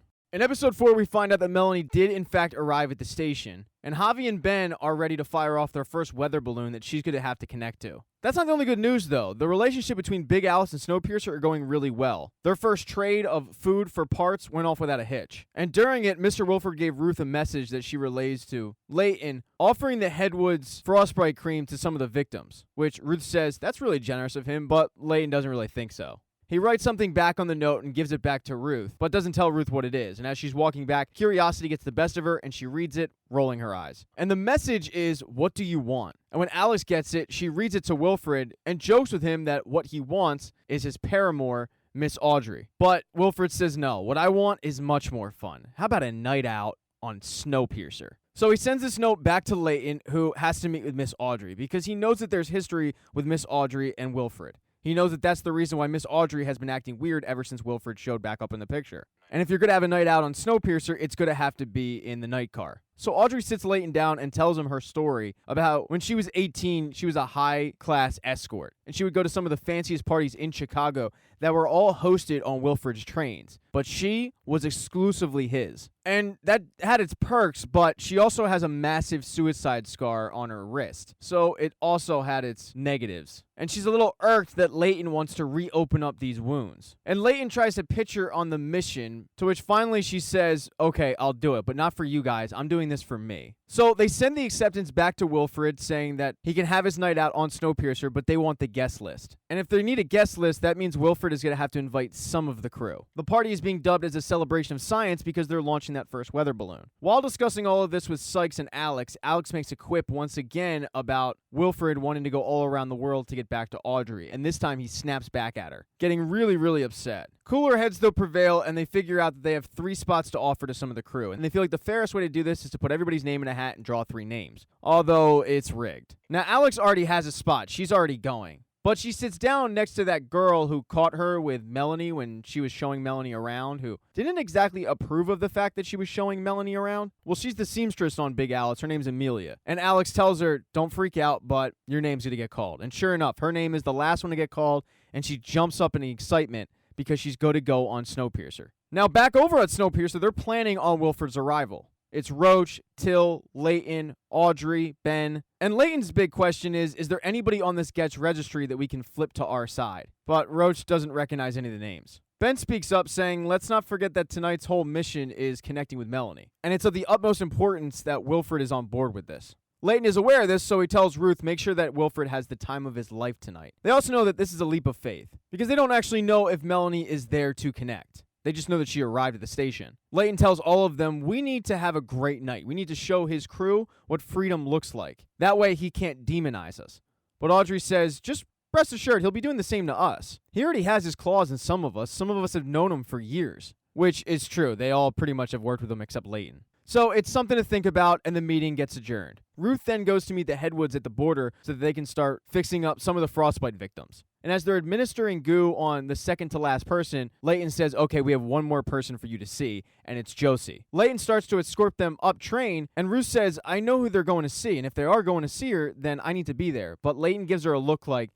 In episode 4, we find out that Melanie did in fact arrive at the station, and Javi and Ben are ready to fire off their first weather balloon that she's going to have to connect to. That's not the only good news, though. The relationship between Big Alice and Snowpiercer are going really well. Their first trade of food for parts went off without a hitch. And during it, Mr. Wilfred gave Ruth a message that she relays to Layton, offering the Headwoods frostbite cream to some of the victims, which Ruth says that's really generous of him, but Layton doesn't really think so. He writes something back on the note and gives it back to Ruth, but doesn't tell Ruth what it is. And as she's walking back, curiosity gets the best of her, and she reads it, rolling her eyes. And the message is, what do you want? And when Alex gets it, she reads it to Wilfred and jokes with him that what he wants is his paramour, Miss Audrey. But Wilfred says, no, what I want is much more fun. How about a night out on Snowpiercer? So he sends this note back to Layton, who has to meet with Miss Audrey, because he knows that there's history with Miss Audrey and Wilfred. He knows that that's the reason why Miss Audrey has been acting weird ever since Wilfred showed back up in the picture. And if you're going to have a night out on Snowpiercer, it's going to have to be in the night car. So Audrey sits Layton down and tells him her story about how when she was 18, she was a high-class escort. And she would go to some of the fanciest parties in Chicago that were all hosted on Wilfred's trains. But she was exclusively his. And that had its perks, but she also has a massive suicide scar on her wrist. So it also had its negatives. And she's a little irked that Layton wants to reopen up these wounds. And Layton tries to pitch her on the mission, to which finally she says, okay, I'll do it, but not for you guys. I'm doing this for me. So they send the acceptance back to Wilfred, saying that he can have his night out on Snowpiercer, but they want the guest list. And if they need a guest list, that means Wilfred is going to have to invite some of the crew. The party is being dubbed as a celebration of science because they're launching that first weather balloon. While discussing all of this with Sykes and Alex makes a quip once again about Wilfred wanting to go all around the world to get back to Audrey, and this time he snaps back at her, getting really, really upset. Cooler heads, though, prevail, and they figure out that they have 3 spots to offer to some of the crew, and they feel like the fairest way to do this is to put everybody's name in a hat and draw 3 names, although it's rigged. Now, Alex already has a spot. She's already going. But she sits down next to that girl who caught her with Melanie when she was showing Melanie around, who didn't exactly approve of the fact that she was showing Melanie around. Well, she's the seamstress on Big Alice. Her name's Amelia. And Alex tells her, don't freak out, but your name's going to get called. And sure enough, her name is the last one to get called, and she jumps up in excitement because she's going to go on Snowpiercer. Now, back over at Snowpiercer, they're planning on Wilfred's arrival. It's Roach, Till, Layton, Audrey, Ben. And Layton's big question is there anybody on this Getch registry that we can flip to our side? But Roach doesn't recognize any of the names. Ben speaks up saying, let's not forget that tonight's whole mission is connecting with Melanie. And it's of the utmost importance that Wilfred is on board with this. Layton is aware of this, so he tells Ruth, make sure that Wilfred has the time of his life tonight. They also know that this is a leap of faith, because they don't actually know if Melanie is there to connect. They just know that she arrived at the station. Layton tells all of them, we need to have a great night. We need to show his crew what freedom looks like. That way he can't demonize us. But Audrey says, just rest assured, he'll be doing the same to us. He already has his claws in some of us. Some of us have known him for years. Which is true. They all pretty much have worked with him except Layton. So it's something to think about, and the meeting gets adjourned. Ruth then goes to meet the Headwoods at the border so that they can start fixing up some of the frostbite victims. And as they're administering goo on the second to last person, Layton says, okay, we have one more person for you to see, and it's Josie. Layton starts to escort them up train, and Ruth says, I know who they're going to see, and if they are going to see her, then I need to be there. But Layton gives her a look like,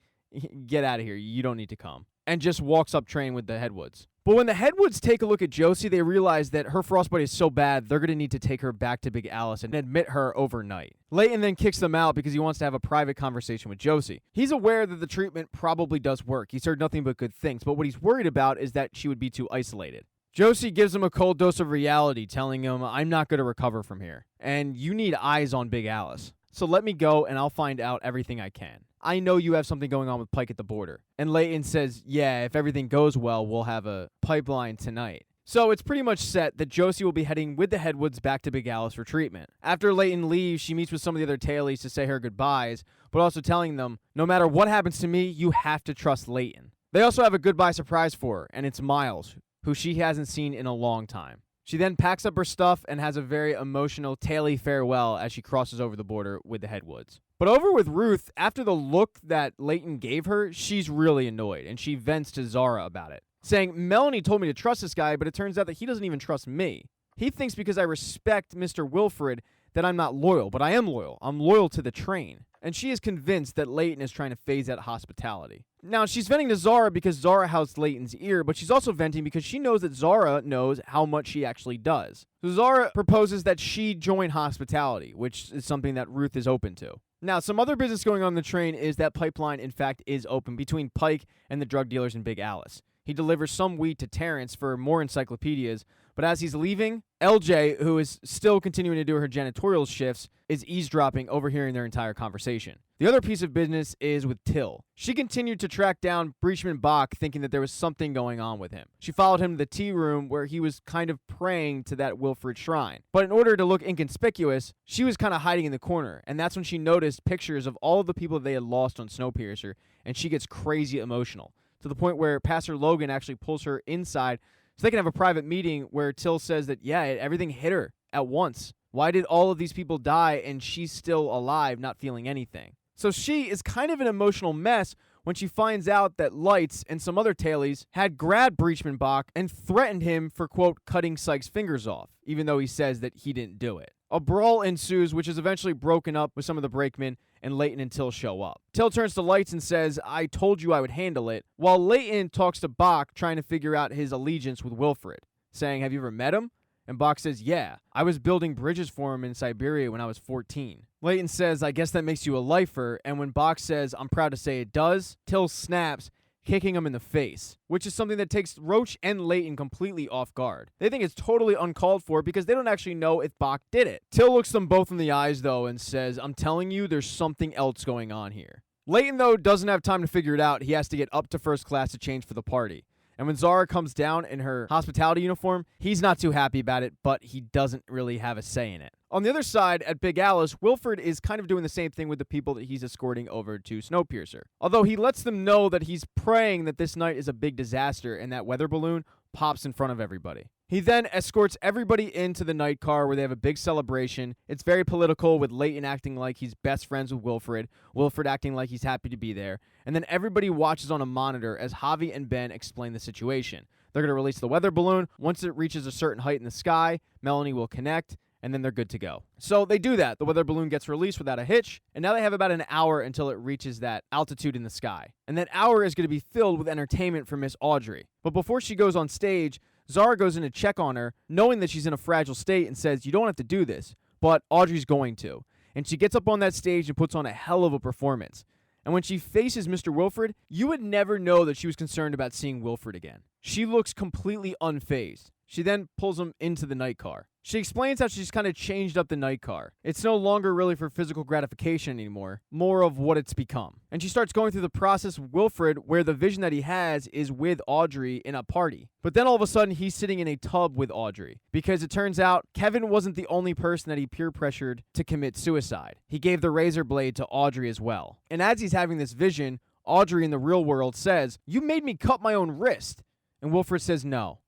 get out of here, you don't need to come, and just walks up train with the Headwoods. But when the Headwoods take a look at Josie, they realize that her frostbite is so bad, they're going to need to take her back to Big Alice and admit her overnight. Layton then kicks them out because he wants to have a private conversation with Josie. He's aware that the treatment probably does work. He's heard nothing but good things, but what he's worried about is that she would be too isolated. Josie gives him a cold dose of reality, telling him, I'm not going to recover from here, and you need eyes on Big Alice. So let me go, and I'll find out everything I can. I know you have something going on with Pike at the border. And Layton says, yeah, if everything goes well, we'll have a pipeline tonight. So it's pretty much set that Josie will be heading with the Headwoods back to Big Alice for treatment. After Layton leaves, she meets with some of the other tailies to say her goodbyes, but also telling them, no matter what happens to me, you have to trust Layton. They also have a goodbye surprise for her, and it's Miles, who she hasn't seen in a long time. She then packs up her stuff and has a very emotional tailie farewell as she crosses over the border with the Headwoods. But over with Ruth, after the look that Layton gave her, she's really annoyed, and she vents to Zara about it, saying, Melanie told me to trust this guy, but it turns out that he doesn't even trust me. He thinks because I respect Mr. Wilfred that I'm not loyal, but I am loyal. I'm loyal to the train. And she is convinced that Layton is trying to phase out hospitality. Now, she's venting to Zara because Zara housed Layton's ear, but she's also venting because she knows that Zara knows how much she actually does. So Zara proposes that she join hospitality, which is something that Ruth is open to. Now, some other business going on the train is that pipeline, in fact, is open between Pike and the drug dealers in Big Alice. He delivers some wheat to Terrence for more encyclopedias, but as he's leaving, LJ, who is still continuing to do her janitorial shifts, is eavesdropping, overhearing their entire conversation. The other piece of business is with Till. She continued to track down Breachman Bach, thinking that there was something going on with him. She followed him to the tea room where he was kind of praying to that Wilfred shrine. But in order to look inconspicuous, she was kind of hiding in the corner, and that's when she noticed pictures of all of the people they had lost on Snowpiercer, and she gets crazy emotional, to the point where Pastor Logan actually pulls her inside so they can have a private meeting where Till says that, yeah, everything hit her at once. Why did all of these people die and she's still alive, not feeling anything? So she is kind of an emotional mess when she finds out that Lights and some other tailies had grabbed Breachman Bach and threatened him for, quote, cutting Sykes' fingers off, even though he says that he didn't do it. A brawl ensues, which is eventually broken up with some of the brakemen, and Leighton and Till show up. Till turns to Lights and says, I told you I would handle it, while Leighton talks to Bach, trying to figure out his allegiance with Wilfred, saying, have you ever met him? And Bach says, yeah, I was building bridges for him in Siberia when I was 14. Leighton says, I guess that makes you a lifer, and when Bach says, I'm proud to say it does, Till snaps, kicking him in the face, which is something that takes Roach and Leighton completely off guard. They think it's totally uncalled for because they don't actually know if Bach did it. Till looks them both in the eyes, though, and says, I'm telling you, there's something else going on here. Leighton, though, doesn't have time to figure it out. He has to get up to first class to change for the party. And when Zara comes down in her hospitality uniform, he's not too happy about it, but he doesn't really have a say in it. On the other side, at Big Alice, Wilfred is kind of doing the same thing with the people that he's escorting over to Snowpiercer. Although he lets them know that he's praying that this night is a big disaster and that weather balloon pops in front of everybody. He then escorts everybody into the night car where they have a big celebration. It's very political, with Leighton acting like he's best friends with Wilfred, Wilfred acting like he's happy to be there, and then everybody watches on a monitor as Javi and Ben explain the situation. They're going to release the weather balloon. Once it reaches a certain height in the sky, Melanie will connect, and then they're good to go. So they do that. The weather balloon gets released without a hitch, and now they have about an hour until it reaches that altitude in the sky. And that hour is going to be filled with entertainment for Miss Audrey. But before she goes on stage, Zara goes in to check on her, knowing that she's in a fragile state, and says, you don't have to do this, but Audrey's going to. And she gets up on that stage and puts on a hell of a performance. And when she faces Mr. Wilfred, you would never know that she was concerned about seeing Wilfred again. She looks completely unfazed. She then pulls him into the night car. She explains how she's kind of changed up the night car. It's no longer really for physical gratification anymore, more of what it's become. And she starts going through the process with Wilfred, where the vision that he has is with Audrey in a party. But then all of a sudden, he's sitting in a tub with Audrey, because it turns out Kevin wasn't the only person that he peer pressured to commit suicide. He gave the razor blade to Audrey as well. And as he's having this vision, Audrey in the real world says, you made me cut my own wrist. And Wilfred says, no,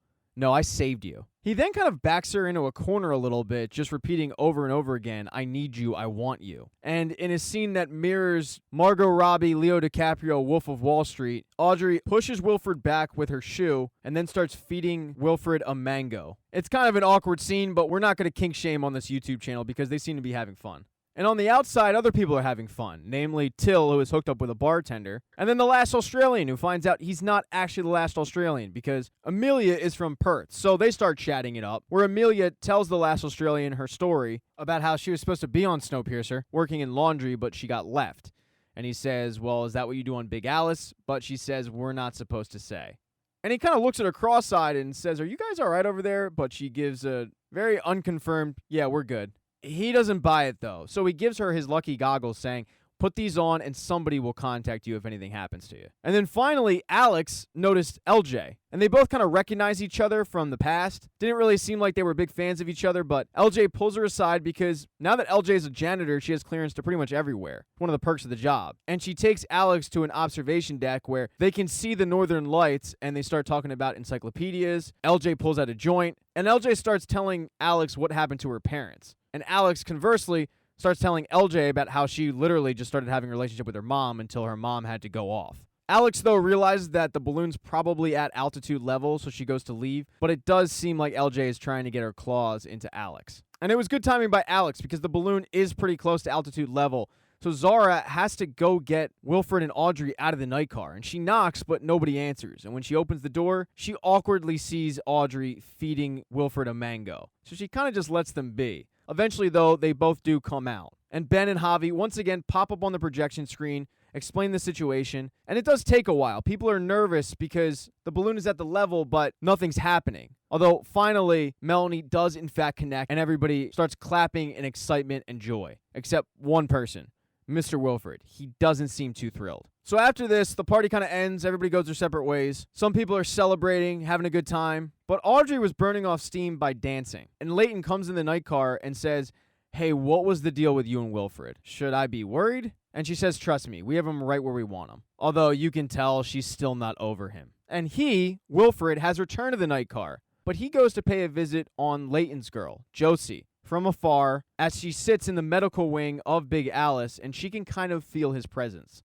I saved you. He then kind of backs her into a corner a little bit, just repeating over and over again, I need you, I want you. And in a scene that mirrors Margot Robbie, Leo DiCaprio, Wolf of Wall Street, Audrey pushes Wilfred back with her shoe and then starts feeding Wilfred a mango. It's kind of an awkward scene, but we're not going to kink shame on this YouTube channel because they seem to be having fun. And on the outside, other people are having fun, namely Till, who is hooked up with a bartender, and then the last Australian, who finds out he's not actually the last Australian because Amelia is from Perth. So they start chatting it up, where Amelia tells the last Australian her story about how she was supposed to be on Snowpiercer, working in laundry, but she got left. And he says, well, is that what you do on Big Alice? But she says, we're not supposed to say. And he kind of looks at her cross-eyed and says, are you guys all right over there? But she gives a very unconfirmed, yeah, we're good. He doesn't buy it, though, so he gives her his lucky goggles, saying, put these on and somebody will contact you if anything happens to you. And then finally, Alex noticed LJ, and they both kind of recognize each other from the past. Didn't really seem like they were big fans of each other, but LJ pulls her aside because now that LJ is a janitor, she has clearance to pretty much everywhere. One of the perks of the job. And she takes Alex to an observation deck where they can see the northern lights, and they start talking about encyclopedias. LJ pulls out a joint, and LJ starts telling Alex what happened to her parents. And Alex, conversely, starts telling LJ about how she literally just started having a relationship with her mom until her mom had to go off. Alex, though, realizes that the balloon's probably at altitude level, so she goes to leave, but it does seem like LJ is trying to get her claws into Alex. And it was good timing by Alex because the balloon is pretty close to altitude level, so Zara has to go get Wilfred and Audrey out of the night car, and she knocks, but nobody answers. And when she opens the door, she awkwardly sees Audrey feeding Wilfred a mango, so she kind of just lets them be. Eventually, though, they both do come out. And Ben and Javi once again pop up on the projection screen, explain the situation, and it does take a while. People are nervous because the balloon is at the level, but nothing's happening. Although, finally, Melanie does in fact connect, and everybody starts clapping in excitement and joy. Except one person, Mr. Wilfred. He doesn't seem too thrilled. So after this, the party kind of ends. Everybody goes their separate ways. Some people are celebrating, having a good time. But Audrey was burning off steam by dancing. And Leighton comes in the night car and says, "Hey, what was the deal with you and Wilfred? Should I be worried?" And she says, "Trust me, we have him right where we want him." Although you can tell she's still not over him. And he, Wilfred, has returned to the night car. But he goes to pay a visit on Leighton's girl, Josie, from afar as she sits in the medical wing of Big Alice, and she can kind of feel his presence.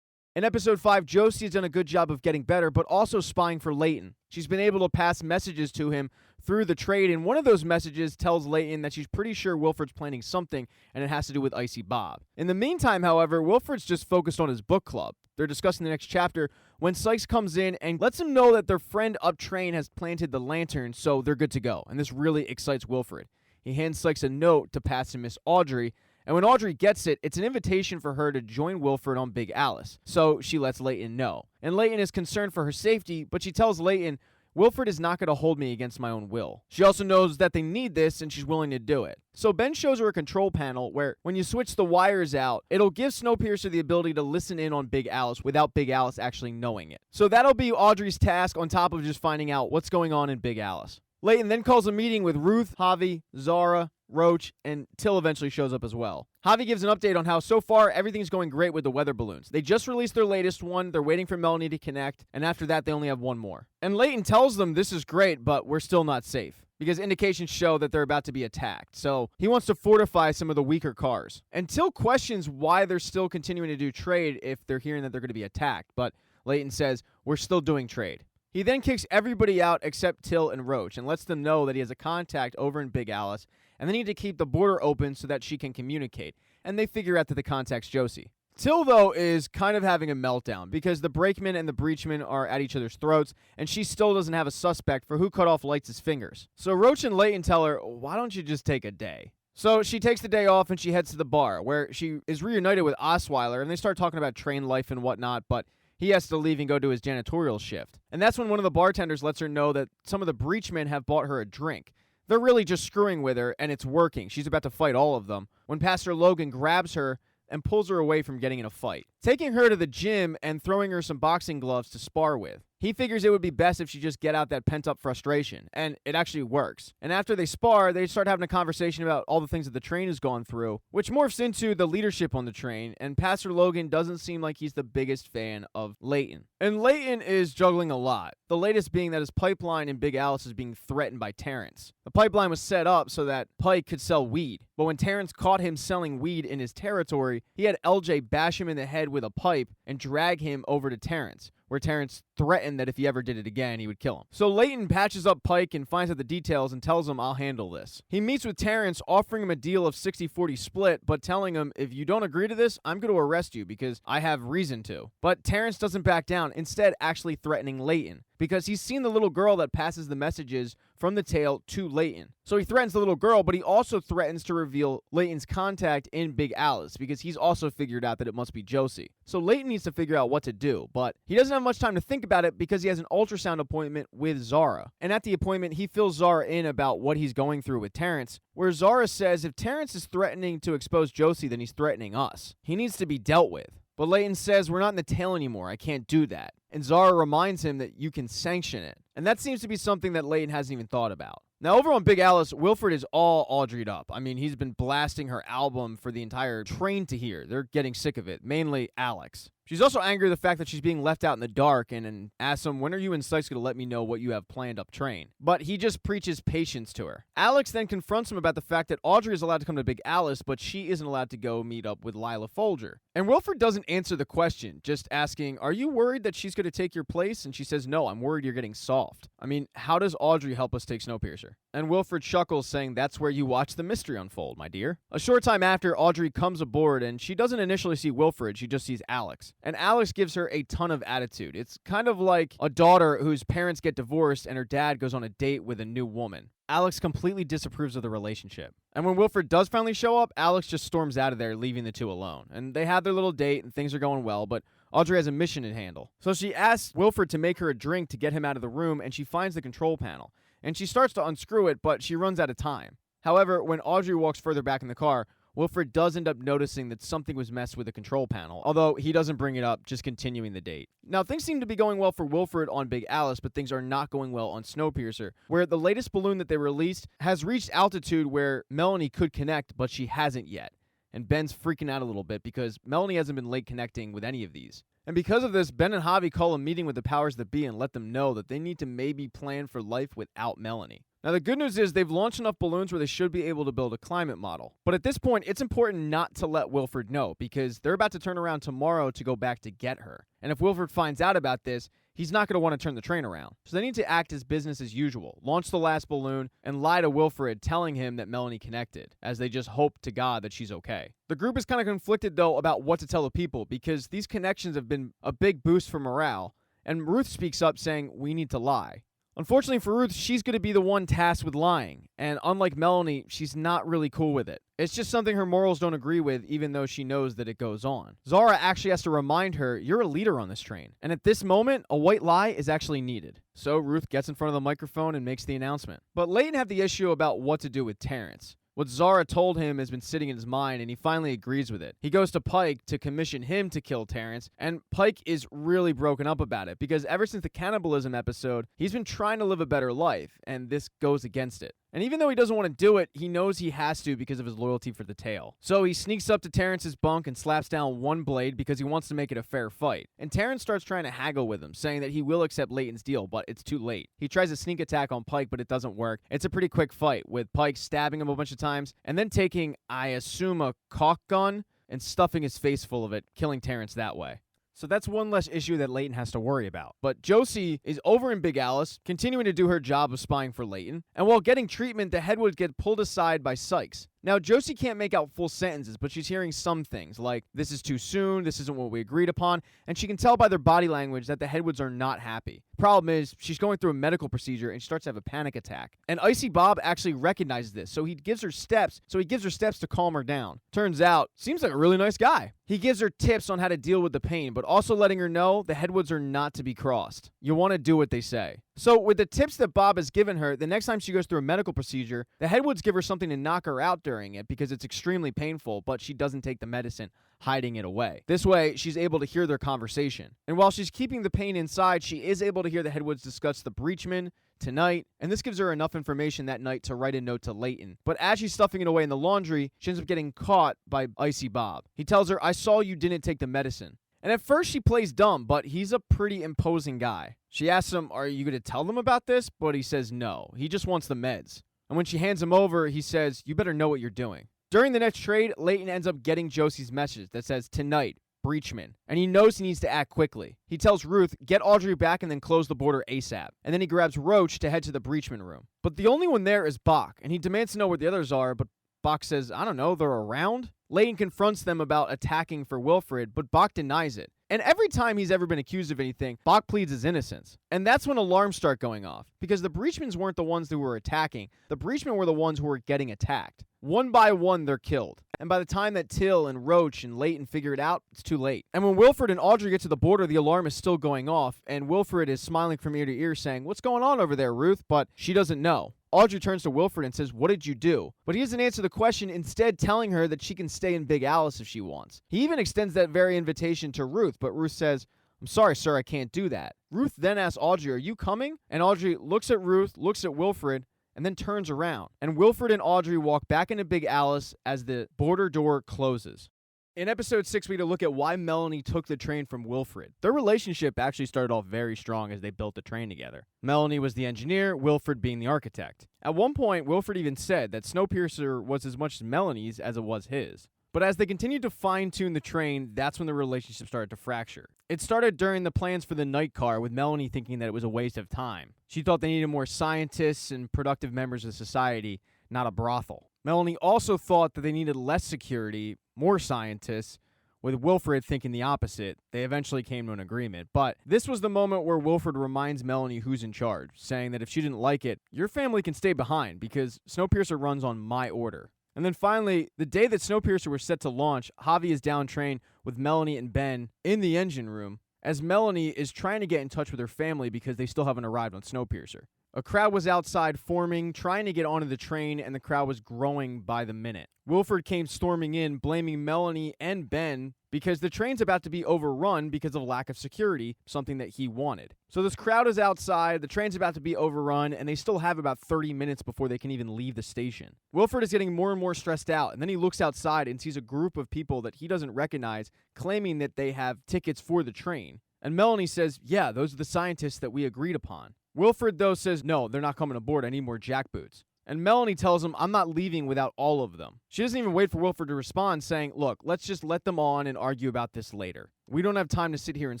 In episode 5, Josie has done a good job of getting better, but also spying for Leighton. She's been able to pass messages to him through the trade, and one of those messages tells Leighton that she's pretty sure Wilfred's planning something, and it has to do with Icy Bob. In the meantime, however, Wilfred's just focused on his book club. They're discussing the next chapter when Sykes comes in and lets him know that their friend up train has planted the lantern, so they're good to go, and this really excites Wilfred. He hands Sykes a note to pass to Miss Audrey, and when Audrey gets it, it's an invitation for her to join Wilfred on Big Alice, so she lets Leighton know. And Leighton is concerned for her safety, but she tells Leighton, "Wilfred is not going to hold me against my own will." She also knows that they need this, and she's willing to do it. So Ben shows her a control panel where, when you switch the wires out, it'll give Snowpiercer the ability to listen in on Big Alice without Big Alice actually knowing it. So that'll be Audrey's task on top of just finding out what's going on in Big Alice. Leighton then calls a meeting with Ruth, Javi, Zara, Roach, and Till eventually shows up as well. Javi gives an update on how so far everything's going great with the weather balloons. They just released their latest one, they're waiting for Melanie to connect, and after that they only have one more. And Leighton tells them this is great, but we're still not safe, because indications show that they're about to be attacked. So he wants to fortify some of the weaker cars. And Till questions why they're still continuing to do trade if they're hearing that they're going to be attacked, but Leighton says, "We're still doing trade." He then kicks everybody out except Till and Roach and lets them know that he has a contact over in Big Alice and they need to keep the border open so that she can communicate. And they figure out that the contact's Josie. Till, though, is kind of having a meltdown because the brakeman and the breachman are at each other's throats and she still doesn't have a suspect for who cut off Lights' fingers. So Roach and Leighton tell her, "Why don't you just take a day?" So she takes the day off and she heads to the bar where she is reunited with Osweiler and they start talking about train life and whatnot, but he has to leave and go to his janitorial shift. And that's when one of the bartenders lets her know that some of the breachmen have bought her a drink. They're really just screwing with her, and it's working. She's about to fight all of them when Pastor Logan grabs her and pulls her away from getting in a fight, taking her to the gym and throwing her some boxing gloves to spar with. He figures it would be best if she just get out that pent-up frustration, and it actually works. And after they spar, they start having a conversation about all the things that the train has gone through, which morphs into the leadership on the train, and Pastor Logan doesn't seem like he's the biggest fan of Leighton. And Leighton is juggling a lot, the latest being that his pipeline in Big Alice is being threatened by Terrence. The pipeline was set up so that Pike could sell weed, but when Terrence caught him selling weed in his territory, he had LJ bash him in the head with a pipe and drag him over to Terrence, where Terrence threatened that if he ever did it again, he would kill him. So Leighton patches up Pike and finds out the details and tells him, "I'll handle this." He meets with Terrence, offering him a deal of 60-40 split, but telling him, "If you don't agree to this, I'm going to arrest you because I have reason to." But Terrence doesn't back down, instead actually threatening Leighton, because he's seen the little girl that passes the messages from the tail to Leighton. So he threatens the little girl, but he also threatens to reveal Leighton's contact in Big Alice, because he's also figured out that it must be Josie. So Leighton needs to figure out what to do, but he doesn't have much time to think about it because he has an ultrasound appointment with Zara. And at the appointment, he fills Zara in about what he's going through with Terrence, where Zara says if Terrence is threatening to expose Josie, then he's threatening us. He needs to be dealt with. But Leighton says, "We're not in the tail anymore. I can't do that." And Zara reminds him that you can sanction it. And that seems to be something that Leighton hasn't even thought about. Now, over on Big Alice, Wilfred is all Audrey'd up. I mean, he's been blasting her album for the entire train to hear. They're getting sick of it, mainly Alex. She's also angry at the fact that she's being left out in the dark and asks him, "When are you and Sykes going to let me know what you have planned up train?" But he just preaches patience to her. Alex then confronts him about the fact that Audrey is allowed to come to Big Alice, but she isn't allowed to go meet up with Lila Folger. And Wilfred doesn't answer the question, just asking, "Are you worried that she's going to take your place?" And she says, "No, I'm worried you're getting soft." I mean, how does Audrey help us take Snowpiercer? And Wilfred chuckles, saying, "That's where you watch the mystery unfold, my dear." A short time after, Audrey comes aboard, and she doesn't initially see Wilfred, she just sees Alex. And Alex gives her a ton of attitude. It's kind of like a daughter whose parents get divorced and her dad goes on a date with a new woman. Alex completely disapproves of the relationship. And when Wilfred does finally show up, Alex just storms out of there, leaving the two alone. And they have their little date and things are going well, but Audrey has a mission to handle. So she asks Wilfred to make her a drink to get him out of the room, and she finds the control panel. And she starts to unscrew it, but she runs out of time. However, when Audrey walks further back in the car, Wilfred does end up noticing that something was messed with the control panel, although he doesn't bring it up, just continuing the date. Now, things seem to be going well for Wilfred on Big Alice, but things are not going well on Snowpiercer, where the latest balloon that they released has reached altitude where Melanie could connect, but she hasn't yet. And Ben's freaking out a little bit because Melanie hasn't been late connecting with any of these. And because of this, Ben and Javi call a meeting with the powers that be and let them know that they need to maybe plan for life without Melanie. Now, the good news is they've launched enough balloons where they should be able to build a climate model. But at this point, it's important not to let Wilfred know because they're about to turn around tomorrow to go back to get her. And if Wilfred finds out about this, he's not going to want to turn the train around. So they need to act as business as usual, launch the last balloon, and lie to Wilfred, telling him that Melanie connected, as they just hope to God that she's okay. The group is kind of conflicted, though, about what to tell the people because these connections have been a big boost for morale. And Ruth speaks up saying, we need to lie. Unfortunately for Ruth, she's going to be the one tasked with lying, and unlike Melanie, she's not really cool with it. It's just something her morals don't agree with, even though she knows that it goes on. Zara actually has to remind her, you're a leader on this train, and at this moment, a white lie is actually needed. So Ruth gets in front of the microphone and makes the announcement. But Layton had the issue about what to do with Terrence. What Zara told him has been sitting in his mind, and he finally agrees with it. He goes to Pike to commission him to kill Terrence, and Pike is really broken up about it, because ever since the cannibalism episode, he's been trying to live a better life, and this goes against it. And even though he doesn't want to do it, he knows he has to because of his loyalty for the tail. So he sneaks up to Terrence's bunk and slaps down one blade because he wants to make it a fair fight. And Terrence starts trying to haggle with him, saying that he will accept Layton's deal, but it's too late. He tries a sneak attack on Pike, but it doesn't work. It's a pretty quick fight, with Pike stabbing him a bunch of times, and then taking, I assume, a caulk gun and stuffing his face full of it, killing Terrence that way. So that's one less issue that Layton has to worry about. But Josie is over in Big Alice, continuing to do her job of spying for Layton. And while getting treatment, the Headwoods get pulled aside by Sykes. Now, Josie can't make out full sentences, but she's hearing some things, like, this is too soon, this isn't what we agreed upon, and she can tell by their body language that the Headwoods are not happy. Problem is, she's going through a medical procedure and she starts to have a panic attack. And Icy Bob actually recognizes this, so he gives her steps to calm her down. Turns out, seems like a really nice guy. He gives her tips on how to deal with the pain, but also letting her know the Headwoods are not to be crossed. You want to do what they say. So with the tips that Bob has given her, the next time she goes through a medical procedure, the Headwoods give her something to knock her out during it because it's extremely painful, but she doesn't take the medicine, hiding it away. This way, she's able to hear their conversation. And while she's keeping the pain inside, she is able to hear the Headwoods discuss the Breachman tonight, and this gives her enough information that night to write a note to Layton. But as she's stuffing it away in the laundry, she ends up getting caught by Icy Bob. He tells her, I saw you didn't take the medicine. And at first she plays dumb, but he's a pretty imposing guy. She asks him, are you going to tell them about this? But he says no. He just wants the meds. And when she hands him over, he says, you better know what you're doing. During the next trade, Layton ends up getting Josie's message that says, tonight, Breachman. And he knows he needs to act quickly. He tells Ruth, get Audrey back and then close the border ASAP. And then he grabs Roach to head to the Breachman room. But the only one there is Bach, and he demands to know where the others are, but Bach says, I don't know, they're around? Layton confronts them about attacking for Wilfred, but Bach denies it. And every time he's ever been accused of anything, Bach pleads his innocence. And that's when alarms start going off, because the Breachmans weren't the ones who were attacking. The Breachmen were the ones who were getting attacked. One by one, they're killed. And by the time that Till and Roach and Layton figure it out, it's too late. And when Wilfred and Audrey get to the border, the alarm is still going off, and Wilfred is smiling from ear to ear saying, what's going on over there, Ruth? But she doesn't know. Audrey turns to Wilfred and says, what did you do? But he doesn't answer the question, instead telling her that she can stay in Big Alice if she wants. He even extends that very invitation to Ruth, but Ruth says, I'm sorry, sir, I can't do that. Ruth then asks Audrey, are you coming? And Audrey looks at Ruth, looks at Wilfred, and then turns around. And Wilfred and Audrey walk back into Big Alice as the border door closes. In episode 6, we get a look at why Melanie took the train from Wilfred. Their relationship actually started off very strong as they built the train together. Melanie was the engineer, Wilfred being the architect. At one point, Wilfred even said that Snowpiercer was as much Melanie's as it was his. But as they continued to fine-tune the train, that's when the relationship started to fracture. It started during the plans for the night car, with Melanie thinking that it was a waste of time. She thought they needed more scientists and productive members of society, not a brothel. Melanie also thought that they needed less security, more scientists, with Wilfred thinking the opposite. They eventually came to an agreement. But this was the moment where Wilfred reminds Melanie who's in charge, saying that if she didn't like it, your family can stay behind because Snowpiercer runs on my order. And then finally, the day that Snowpiercer was set to launch, Javi is down train with Melanie and Ben in the engine room as Melanie is trying to get in touch with her family because they still haven't arrived on Snowpiercer. A crowd was outside forming, trying to get onto the train, and the crowd was growing by the minute. Wilfred came storming in, blaming Melanie and Ben because the train's about to be overrun because of lack of security, something that he wanted. So this crowd is outside, the train's about to be overrun, and they still have about 30 minutes before they can even leave the station. Wilfred is getting more and more stressed out, and then he looks outside and sees a group of people that he doesn't recognize claiming that they have tickets for the train. And Melanie says, yeah, those are the scientists that we agreed upon. Wilfred, though, says, no, they're not coming aboard. I need more jackboots. And Melanie tells him, I'm not leaving without all of them. She doesn't even wait for Wilfred to respond, saying, look, let's just let them on and argue about this later. We don't have time to sit here and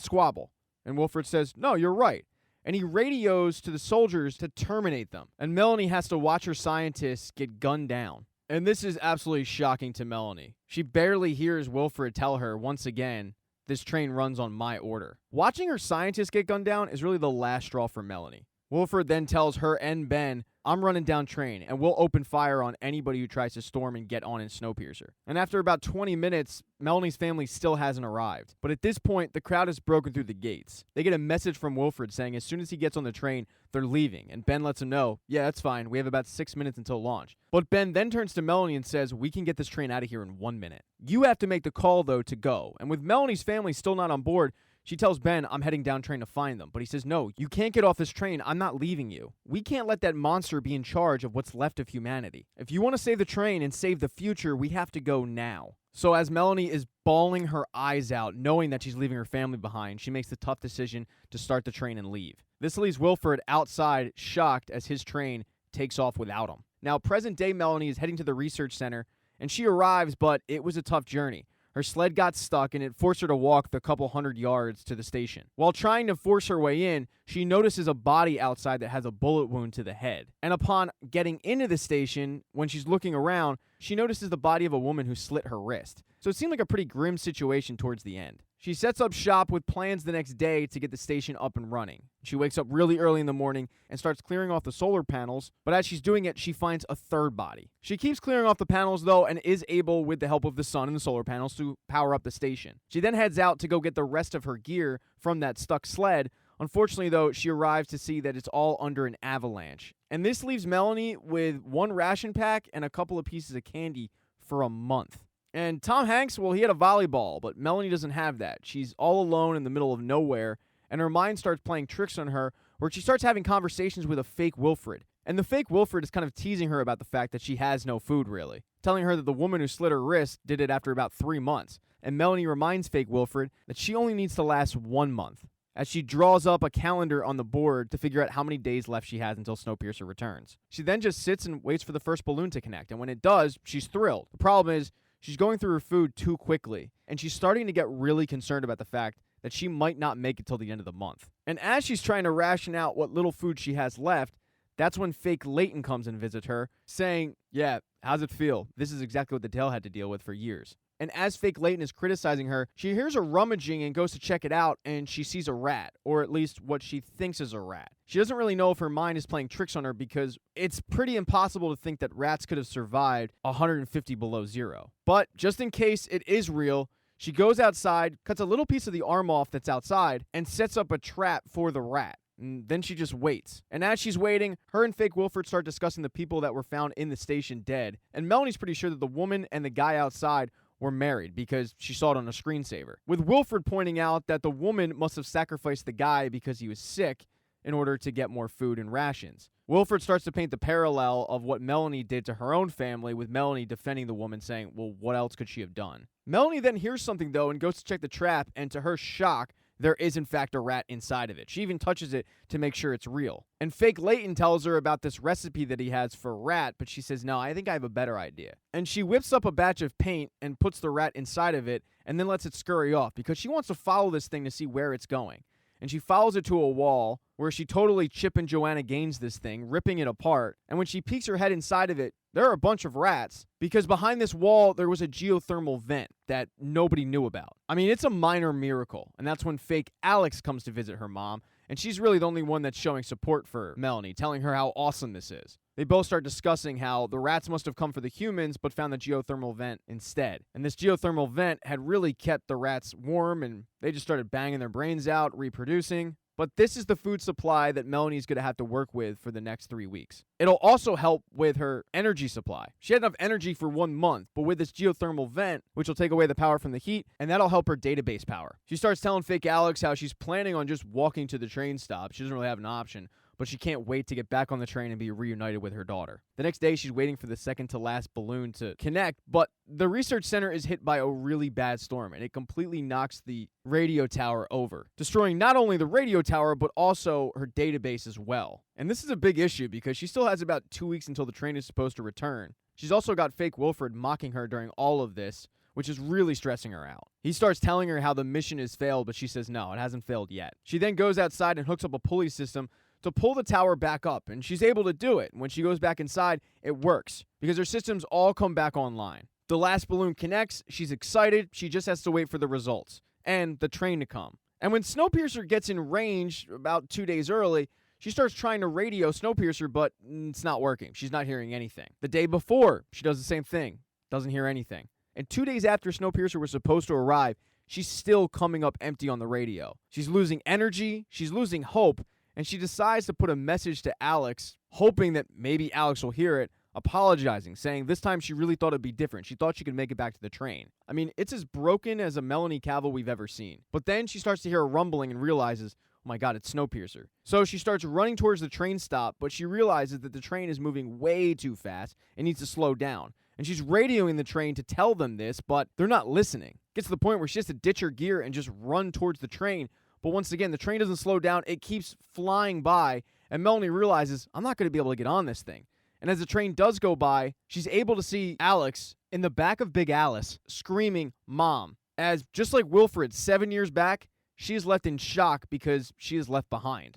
squabble. And Wilfred says, no, you're right. And he radios to the soldiers to terminate them. And Melanie has to watch her scientists get gunned down. And this is absolutely shocking to Melanie. She barely hears Wilfred tell her, once again, this train runs on my order. Watching her scientists get gunned down is really the last straw for Melanie. Wilfred then tells her and Ben, I'm running down train, and we'll open fire on anybody who tries to storm and get on in Snowpiercer. And after about 20 minutes, Melanie's family still hasn't arrived. But at this point, the crowd has broken through the gates. They get a message from Wilfred saying as soon as he gets on the train, they're leaving. And Ben lets him know, yeah, that's fine. We have about 6 minutes until launch. But Ben then turns to Melanie and says, we can get this train out of here in 1 minute. You have to make the call, though, to go. And with Melanie's family still not on board, she tells Ben, I'm heading down train to find them. But he says, no, you can't get off this train. I'm not leaving you. We can't let that monster be in charge of what's left of humanity. If you want to save the train and save the future, we have to go now. So as Melanie is bawling her eyes out, knowing that she's leaving her family behind, she makes the tough decision to start the train and leave. This leaves Wilfred outside, shocked as his train takes off without him. Now, present-day Melanie is heading to the research center, and she arrives, but it was a tough journey. Her sled got stuck, and it forced her to walk the couple 100 yards to the station. While trying to force her way in, she notices a body outside that has a bullet wound to the head. And upon getting into the station, when she's looking around, she notices the body of a woman who slit her wrist. So it seemed like a pretty grim situation towards the end. She sets up shop with plans the next day to get the station up and running. She wakes up really early in the morning and starts clearing off the solar panels, but as she's doing it, she finds a third body. She keeps clearing off the panels, though, and is able, with the help of the sun and the solar panels, to power up the station. She then heads out to go get the rest of her gear from that stuck sled. Unfortunately, though, she arrives to see that it's all under an avalanche. And this leaves Melanie with one ration pack and a couple of pieces of candy for a month. And Tom Hanks, well, he had a volleyball, but Melanie doesn't have that. She's all alone in the middle of nowhere, and her mind starts playing tricks on her, where she starts having conversations with a fake Wilfred. And the fake Wilfred is kind of teasing her about the fact that she has no food, really, telling her that the woman who slit her wrist did it after about 3 months. And Melanie reminds fake Wilfred that she only needs to last 1 month, as she draws up a calendar on the board to figure out how many days left she has until Snowpiercer returns. She then just sits and waits for the first balloon to connect, and when it does, she's thrilled. The problem is, she's going through her food too quickly, and she's starting to get really concerned about the fact that she might not make it till the end of the month. And as she's trying to ration out what little food she has left, that's when fake Leighton comes and visits her, saying, yeah, how's it feel? This is exactly what the tail had to deal with for years. And as fake Leighton is criticizing her, she hears a rummaging and goes to check it out, and she sees a rat, or at least what she thinks is a rat. She doesn't really know if her mind is playing tricks on her because it's pretty impossible to think that rats could have survived 150 below zero. But just in case it is real, she goes outside, cuts a little piece of the arm off that's outside, and sets up a trap for the rat. And then she just waits. And as she's waiting, her and fake Wilfred start discussing the people that were found in the station dead. And Melanie's pretty sure that the woman and the guy outside were married because she saw it on a screensaver. With Wilfred pointing out that the woman must have sacrificed the guy because he was sick in order to get more food and rations. Wilfred starts to paint the parallel of what Melanie did to her own family, with Melanie defending the woman, saying, well, what else could she have done? Melanie then hears something, though, and goes to check the trap, and to her shock, there is in fact a rat inside of it. She even touches it to make sure it's real. And fake Leighton tells her about this recipe that he has for rat, but she says, no, I think I have a better idea. And she whips up a batch of paint and puts the rat inside of it, and then lets it scurry off, because she wants to follow this thing to see where it's going. And she follows it to a wall, where she totally Chip and Joanna Gaines this thing, ripping it apart. And when she peeks her head inside of it, there are a bunch of rats because behind this wall there was a geothermal vent that nobody knew about. I mean, it's a minor miracle, and that's when fake Alex comes to visit her mom, and she's really the only one that's showing support for Melanie, telling her how awesome this is. They both start discussing how the rats must have come for the humans but found the geothermal vent instead. And this geothermal vent had really kept the rats warm, and they just started banging their brains out, reproducing. But this is the food supply that Melanie's going to have to work with for the next 3 weeks. It'll also help with her energy supply. She had enough energy for 1 month, but with this geothermal vent, which will take away the power from the heat, and that'll help her database power. She starts telling fake Alex how she's planning on just walking to the train stop. She doesn't really have an option, but she can't wait to get back on the train and be reunited with her daughter. The next day, she's waiting for the second to last balloon to connect, but the research center is hit by a really bad storm, and it completely knocks the radio tower over, destroying not only the radio tower, but also her database as well. And this is a big issue because she still has about 2 weeks until the train is supposed to return. She's also got fake Wilfred mocking her during all of this, which is really stressing her out. He starts telling her how the mission has failed, but she says no, it hasn't failed yet. She then goes outside and hooks up a pulley system to pull the tower back up, and she's able to do it. When she goes back inside, it works because her systems all come back online. The last balloon connects, she's excited, she just has to wait for the results and the train to come. And when Snowpiercer gets in range about 2 days early, she starts trying to radio Snowpiercer, but it's not working. She's not hearing anything. The day before, she does the same thing, doesn't hear anything. And 2 days after Snowpiercer was supposed to arrive, she's still coming up empty on the radio. She's losing energy, she's losing hope, and she decides to put a message to Alex, hoping that maybe Alex will hear it, apologizing, saying this time she really thought it'd be different. She thought she could make it back to the train. I mean, it's as broken as a Melanie Cavill we've ever seen. But then she starts to hear a rumbling and realizes, oh my God, it's Snowpiercer. So she starts running towards the train stop, but she realizes that the train is moving way too fast and needs to slow down. And she's radioing the train to tell them this, but they're not listening. Gets to the point where she has to ditch her gear and just run towards the train. But once again, the train doesn't slow down. It keeps flying by, and Melanie realizes, I'm not going to be able to get on this thing. And as the train does go by, she's able to see Alex in the back of Big Alice screaming, Mom. As just like Wilfred 7 years back, she is left in shock because she is left behind.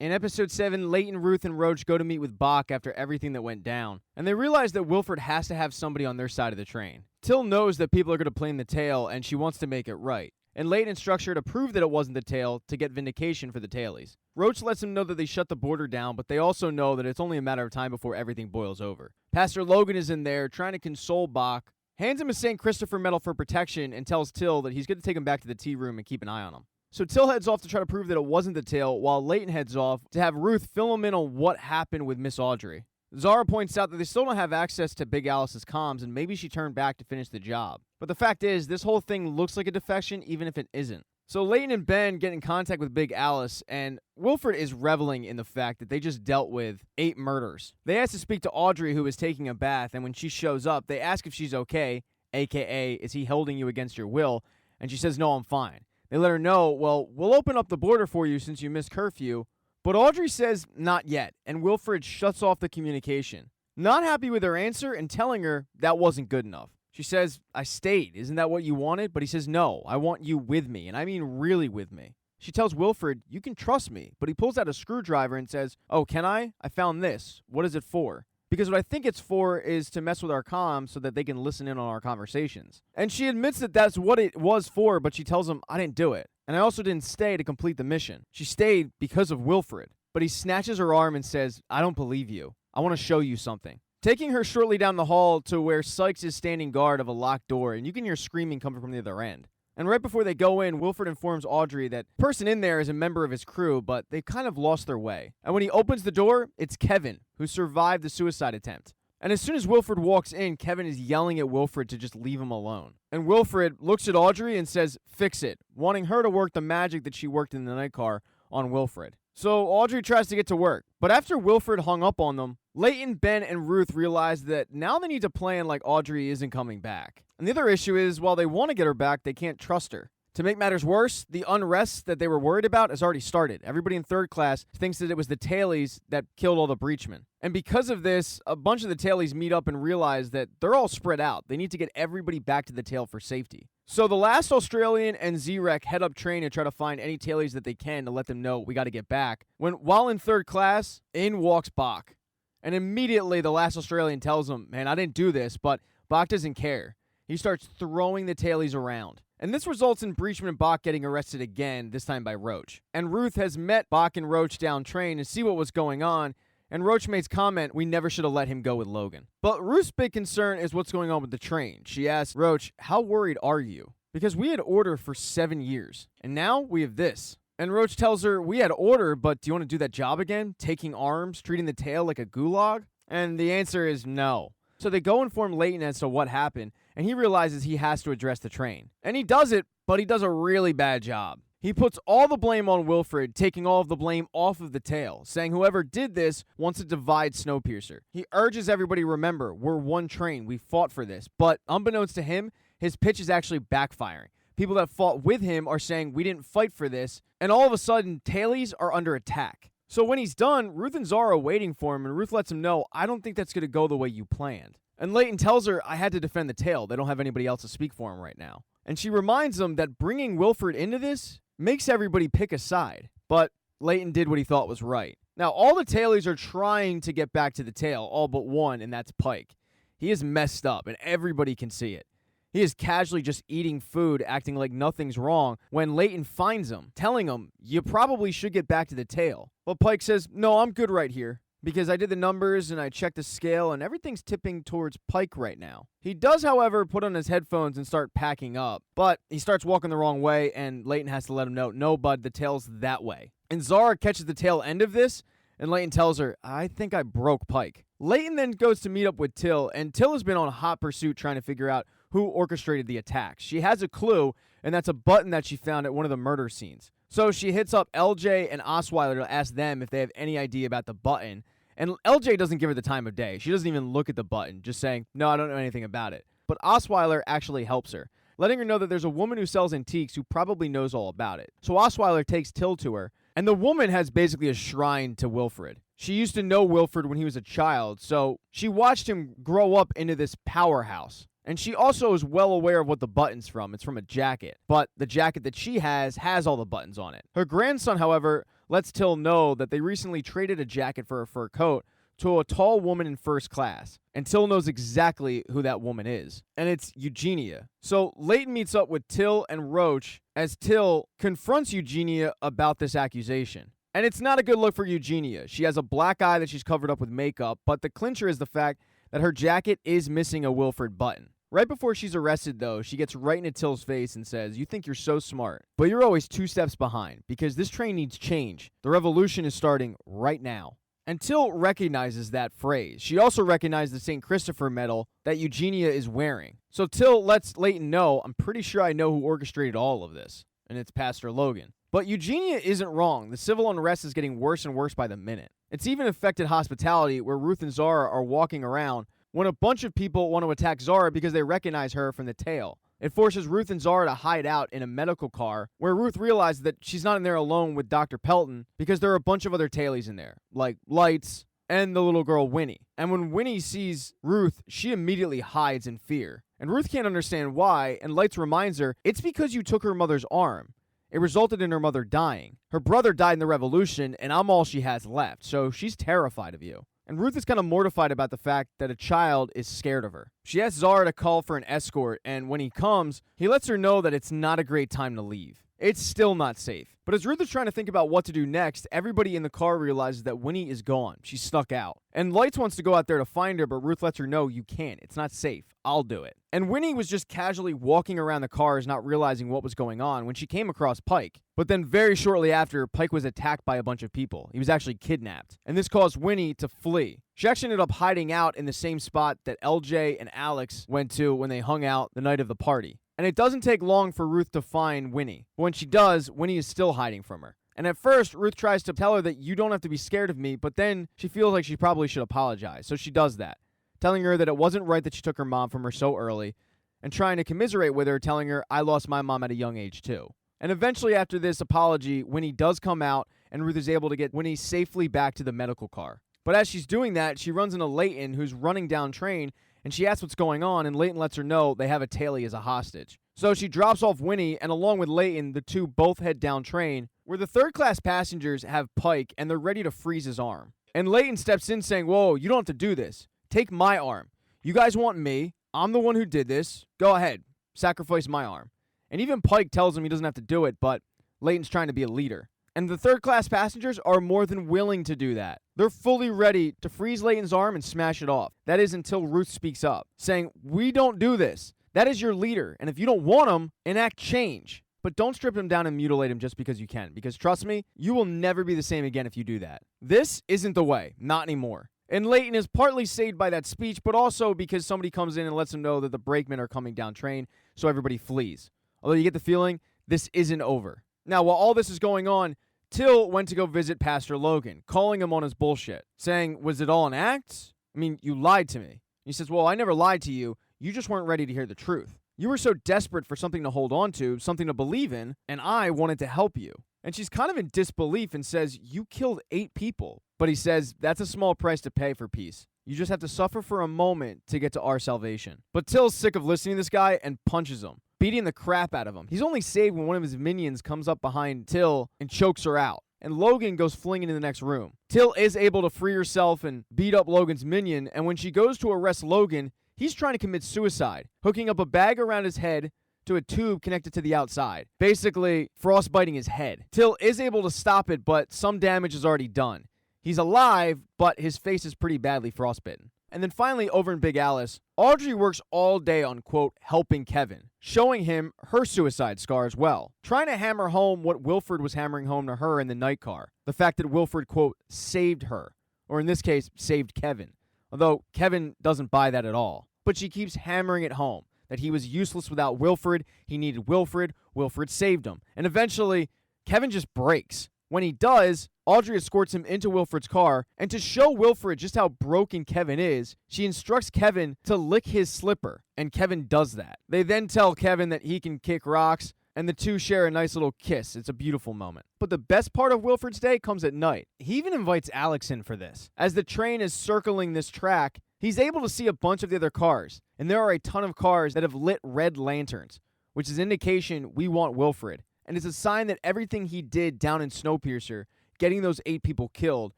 In episode 7, Leighton, Ruth, and Roach go to meet with Bach after everything that went down, and they realize that Wilfred has to have somebody on their side of the train. Till knows that people are going to blame the tail, and she wants to make it right. And Leighton instructs her to prove that it wasn't the tail to get vindication for the tailies. Roach lets him know that they shut the border down, but they also know that it's only a matter of time before everything boils over. Pastor Logan is in there trying to console Bach, hands him a St. Christopher medal for protection, and tells Till that he's going to take him back to the tea room and keep an eye on him. So Till heads off to try to prove that it wasn't the tail, while Leighton heads off to have Ruth fill him in on what happened with Miss Audrey. Zara points out that they still don't have access to Big Alice's comms, and maybe she turned back to finish the job. But the fact is, this whole thing looks like a defection, even if it isn't. So Leighton and Ben get in contact with Big Alice, and Wilfred is reveling in the fact that they just dealt with 8 murders. They ask to speak to Audrey, who is taking a bath, and when she shows up, they ask if she's okay, aka, is he holding you against your will? And she says, no, I'm fine. They let her know, well, we'll open up the border for you since you missed curfew. But Audrey says not yet, and Wilfred shuts off the communication. Not happy with her answer and telling her that wasn't good enough. She says, I stayed. Isn't that what you wanted? But he says, no, I want you with me, and I mean really with me. She tells Wilfred, you can trust me, but he pulls out a screwdriver and says, oh, can I? I found this. What is it for? Because what I think it's for is to mess with our comms so that they can listen in on our conversations. And she admits that that's what it was for, but she tells him, I didn't do it. And I also didn't stay to complete the mission. She stayed because of Wilfred. But he snatches her arm and says, I don't believe you. I want to show you something. Taking her shortly down the hall to where Sykes is standing guard of a locked door, and you can hear screaming coming from the other end. And right before they go in, Wilfred informs Audrey that the person in there is a member of his crew, but they've kind of lost their way. And when he opens the door, it's Kevin, who survived the suicide attempt. And as soon as Wilfred walks in, Kevin is yelling at Wilfred to just leave him alone. And Wilfred looks at Audrey and says, fix it, wanting her to work the magic that she worked in the night car on Wilfred. So Audrey tries to get to work. But after Wilfred hung up on them, Leighton, Ben, and Ruth realize that now they need to plan like Audrey isn't coming back. And the other issue is, while they want to get her back, they can't trust her. To make matters worse, the unrest that they were worried about has already started. Everybody in third class thinks that it was the tailies that killed all the breachmen. And because of this, a bunch of the tailies meet up and realize that they're all spread out. They need to get everybody back to the tail for safety. So the last Australian and Zrek head up train and try to find any tailies that they can to let them know we got to get back. While in third class, in walks Bach. And immediately the last Australian tells him, man, I didn't do this, but Bach doesn't care. He starts throwing the tailies around. And this results in Breachman and Bach getting arrested again, this time by Roach. And Ruth has met Bach and Roach down train to see what was going on, and Roach makes comment, we never should have let him go with Logan. But Ruth's big concern is what's going on with the train. She asks Roach, how worried are you? Because we had order for 7 years, and now we have this. And Roach tells her, we had order, but do you want to do that job again? Taking arms, treating the tail like a gulag? And the answer is no. So they go inform Layton as to what happened, and he realizes he has to address the train. And he does it, but he does a really bad job. He puts all the blame on Wilfred, taking all of the blame off of the tail, saying whoever did this wants to divide Snowpiercer. He urges everybody, remember, we're one train, we fought for this. But unbeknownst to him, his pitch is actually backfiring. People that fought with him are saying we didn't fight for this, and all of a sudden, tailies are under attack. So when he's done, Ruth and Zara are waiting for him, and Ruth lets him know, I don't think that's going to go the way you planned. And Layton tells her, I had to defend the tail. They don't have anybody else to speak for him right now. And she reminds him that bringing Wilfred into this makes everybody pick a side. But Layton did what he thought was right. Now, all the tailies are trying to get back to the tail, all but one, and that's Pike. He is messed up, and everybody can see it. He is casually just eating food, acting like nothing's wrong, when Layton finds him, telling him, you probably should get back to the tail. But Pike says, no, I'm good right here, because I did the numbers and I checked the scale, and everything's tipping towards Pike right now. He does, however, put on his headphones and start packing up, but he starts walking the wrong way, and Layton has to let him know, no, bud, the tail's that way. And Zara catches the tail end of this, and Layton tells her, I think I broke Pike. Layton then goes to meet up with Till, and Till has been on a hot pursuit trying to figure out who orchestrated the attack. She has a clue, and that's a button that she found at one of the murder scenes. So she hits up LJ and Osweiler to ask them if they have any idea about the button, and LJ doesn't give her the time of day. She doesn't even look at the button, just saying, no, I don't know anything about it. But Osweiler actually helps her, letting her know that there's a woman who sells antiques who probably knows all about it. So Osweiler takes Till to her, and the woman has basically a shrine to Wilfred. She used to know Wilfred when he was a child, so she watched him grow up into this powerhouse. And she also is well aware of what the button's from. It's from a jacket. But the jacket that she has all the buttons on it. Her grandson, however, lets Till know that they recently traded a jacket for a fur coat to a tall woman in first class. And Till knows exactly who that woman is. And it's Eugenia. So Layton meets up with Till and Roach as Till confronts Eugenia about this accusation. And it's not a good look for Eugenia. She has a black eye that she's covered up with makeup, but the clincher is the fact that her jacket is missing a Wilfred button. Right before she's arrested, though, she gets right into Till's face and says, you think you're so smart, but you're always 2 steps behind, because this train needs change. The revolution is starting right now. And Till recognizes that phrase. She also recognized the St. Christopher medal that Eugenia is wearing. So Till lets Layton know, I'm pretty sure I know who orchestrated all of this, and it's Pastor Logan. But Eugenia isn't wrong. The civil unrest is getting worse and worse by the minute. It's even affected hospitality, where Ruth and Zara are walking around when a bunch of people want to attack Zara because they recognize her from the tail. It forces Ruth and Zara to hide out in a medical car, where Ruth realizes that she's not in there alone with Dr. Pelton because there are a bunch of other tailies in there, like Lights and the little girl Winnie. And when Winnie sees Ruth, she immediately hides in fear. And Ruth can't understand why, and Lights reminds her, it's because you took her mother's arm. It resulted in her mother dying. Her brother died in the revolution, and I'm all she has left, so she's terrified of you. And Ruth is kind of mortified about the fact that a child is scared of her. She asks Zara to call for an escort, and when he comes, he lets her know that it's not a great time to leave. It's still not safe. But as Ruth is trying to think about what to do next, everybody in the car realizes that Winnie is gone. She's stuck out. And Lights wants to go out there to find her, but Ruth lets her know, you can't. It's not safe. I'll do it. And Winnie was just casually walking around the cars, not realizing what was going on, when she came across Pike. But then very shortly after, Pike was attacked by a bunch of people. He was actually kidnapped. And this caused Winnie to flee. She actually ended up hiding out in the same spot that LJ and Alex went to when they hung out the night of the party. And it doesn't take long for Ruth to find Winnie. But when she does, Winnie is still hiding from her. And at first, Ruth tries to tell her that you don't have to be scared of me, but then she feels like she probably should apologize. So she does that, telling her that it wasn't right that she took her mom from her so early, and trying to commiserate with her, telling her, I lost my mom at a young age too. And eventually after this apology, Winnie does come out, and Ruth is able to get Winnie safely back to the medical car. But as she's doing that, she runs into Layton, who's running down train, and she asks what's going on, and Layton lets her know they have a tailie as a hostage. So she drops off Winnie, and along with Layton, the two both head down train, where the third-class passengers have Pike, and they're ready to freeze his arm. And Leighton steps in saying, whoa, you don't have to do this. Take my arm. You guys want me. I'm the one who did this. Go ahead. Sacrifice my arm. And even Pike tells him he doesn't have to do it, but Leighton's trying to be a leader. And the third-class passengers are more than willing to do that. They're fully ready to freeze Leighton's arm and smash it off. That is until Ruth speaks up, saying, we don't do this. That is your leader, and if you don't want him, enact change. But don't strip him down and mutilate him just because you can, because trust me, you will never be the same again if you do that. This isn't the way. Not anymore. And Leighton is partly saved by that speech, but also because somebody comes in and lets him know that the brakemen are coming down train, so everybody flees. Although you get the feeling this isn't over. Now, while all this is going on, Till went to go visit Pastor Logan, calling him on his bullshit, saying, was it all an act? I mean, you lied to me. He says, well, I never lied to you. You just weren't ready to hear the truth. You were so desperate for something to hold on to, something to believe in, and I wanted to help you. And she's kind of in disbelief and says, you killed 8 people. But he says, that's a small price to pay for peace. You just have to suffer for a moment to get to our salvation. But Till's sick of listening to this guy and punches him, beating the crap out of him. He's only saved when one of his minions comes up behind Till and chokes her out. And Logan goes flinging in the next room. Till is able to free herself and beat up Logan's minion, and when she goes to arrest Logan, he's trying to commit suicide, hooking up a bag around his head to a tube connected to the outside, basically frostbiting his head. Till is able to stop it, but some damage is already done. He's alive, but his face is pretty badly frostbitten. And then finally, over in Big Alice, Audrey works all day on, quote, helping Kevin, showing him her suicide scar as well, trying to hammer home what Wilfred was hammering home to her in the night car. The fact that Wilfred, quote, saved her, or in this case, saved Kevin. Although Kevin doesn't buy that at all. But she keeps hammering it home, that he was useless without Wilfred, he needed Wilfred, Wilfred saved him. And eventually, Kevin just breaks. When he does, Audrey escorts him into Wilfred's car, and to show Wilfred just how broken Kevin is, she instructs Kevin to lick his slipper, and Kevin does that. They then tell Kevin that he can kick rocks, and the two share a nice little kiss. It's a beautiful moment. But the best part of Wilfred's day comes at night. He even invites Alex in for this. As the train is circling this track, he's able to see a bunch of the other cars, and there are a ton of cars that have lit red lanterns, which is indication we want Wilfred. And it's a sign that everything he did down in Snowpiercer, getting those 8 people killed,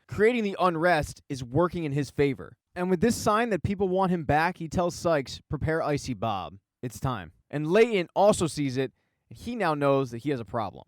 creating the unrest, is working in his favor. And with this sign that people want him back, he tells Sykes, prepare Icy Bob. It's time. And Leighton also sees it, and he now knows that he has a problem.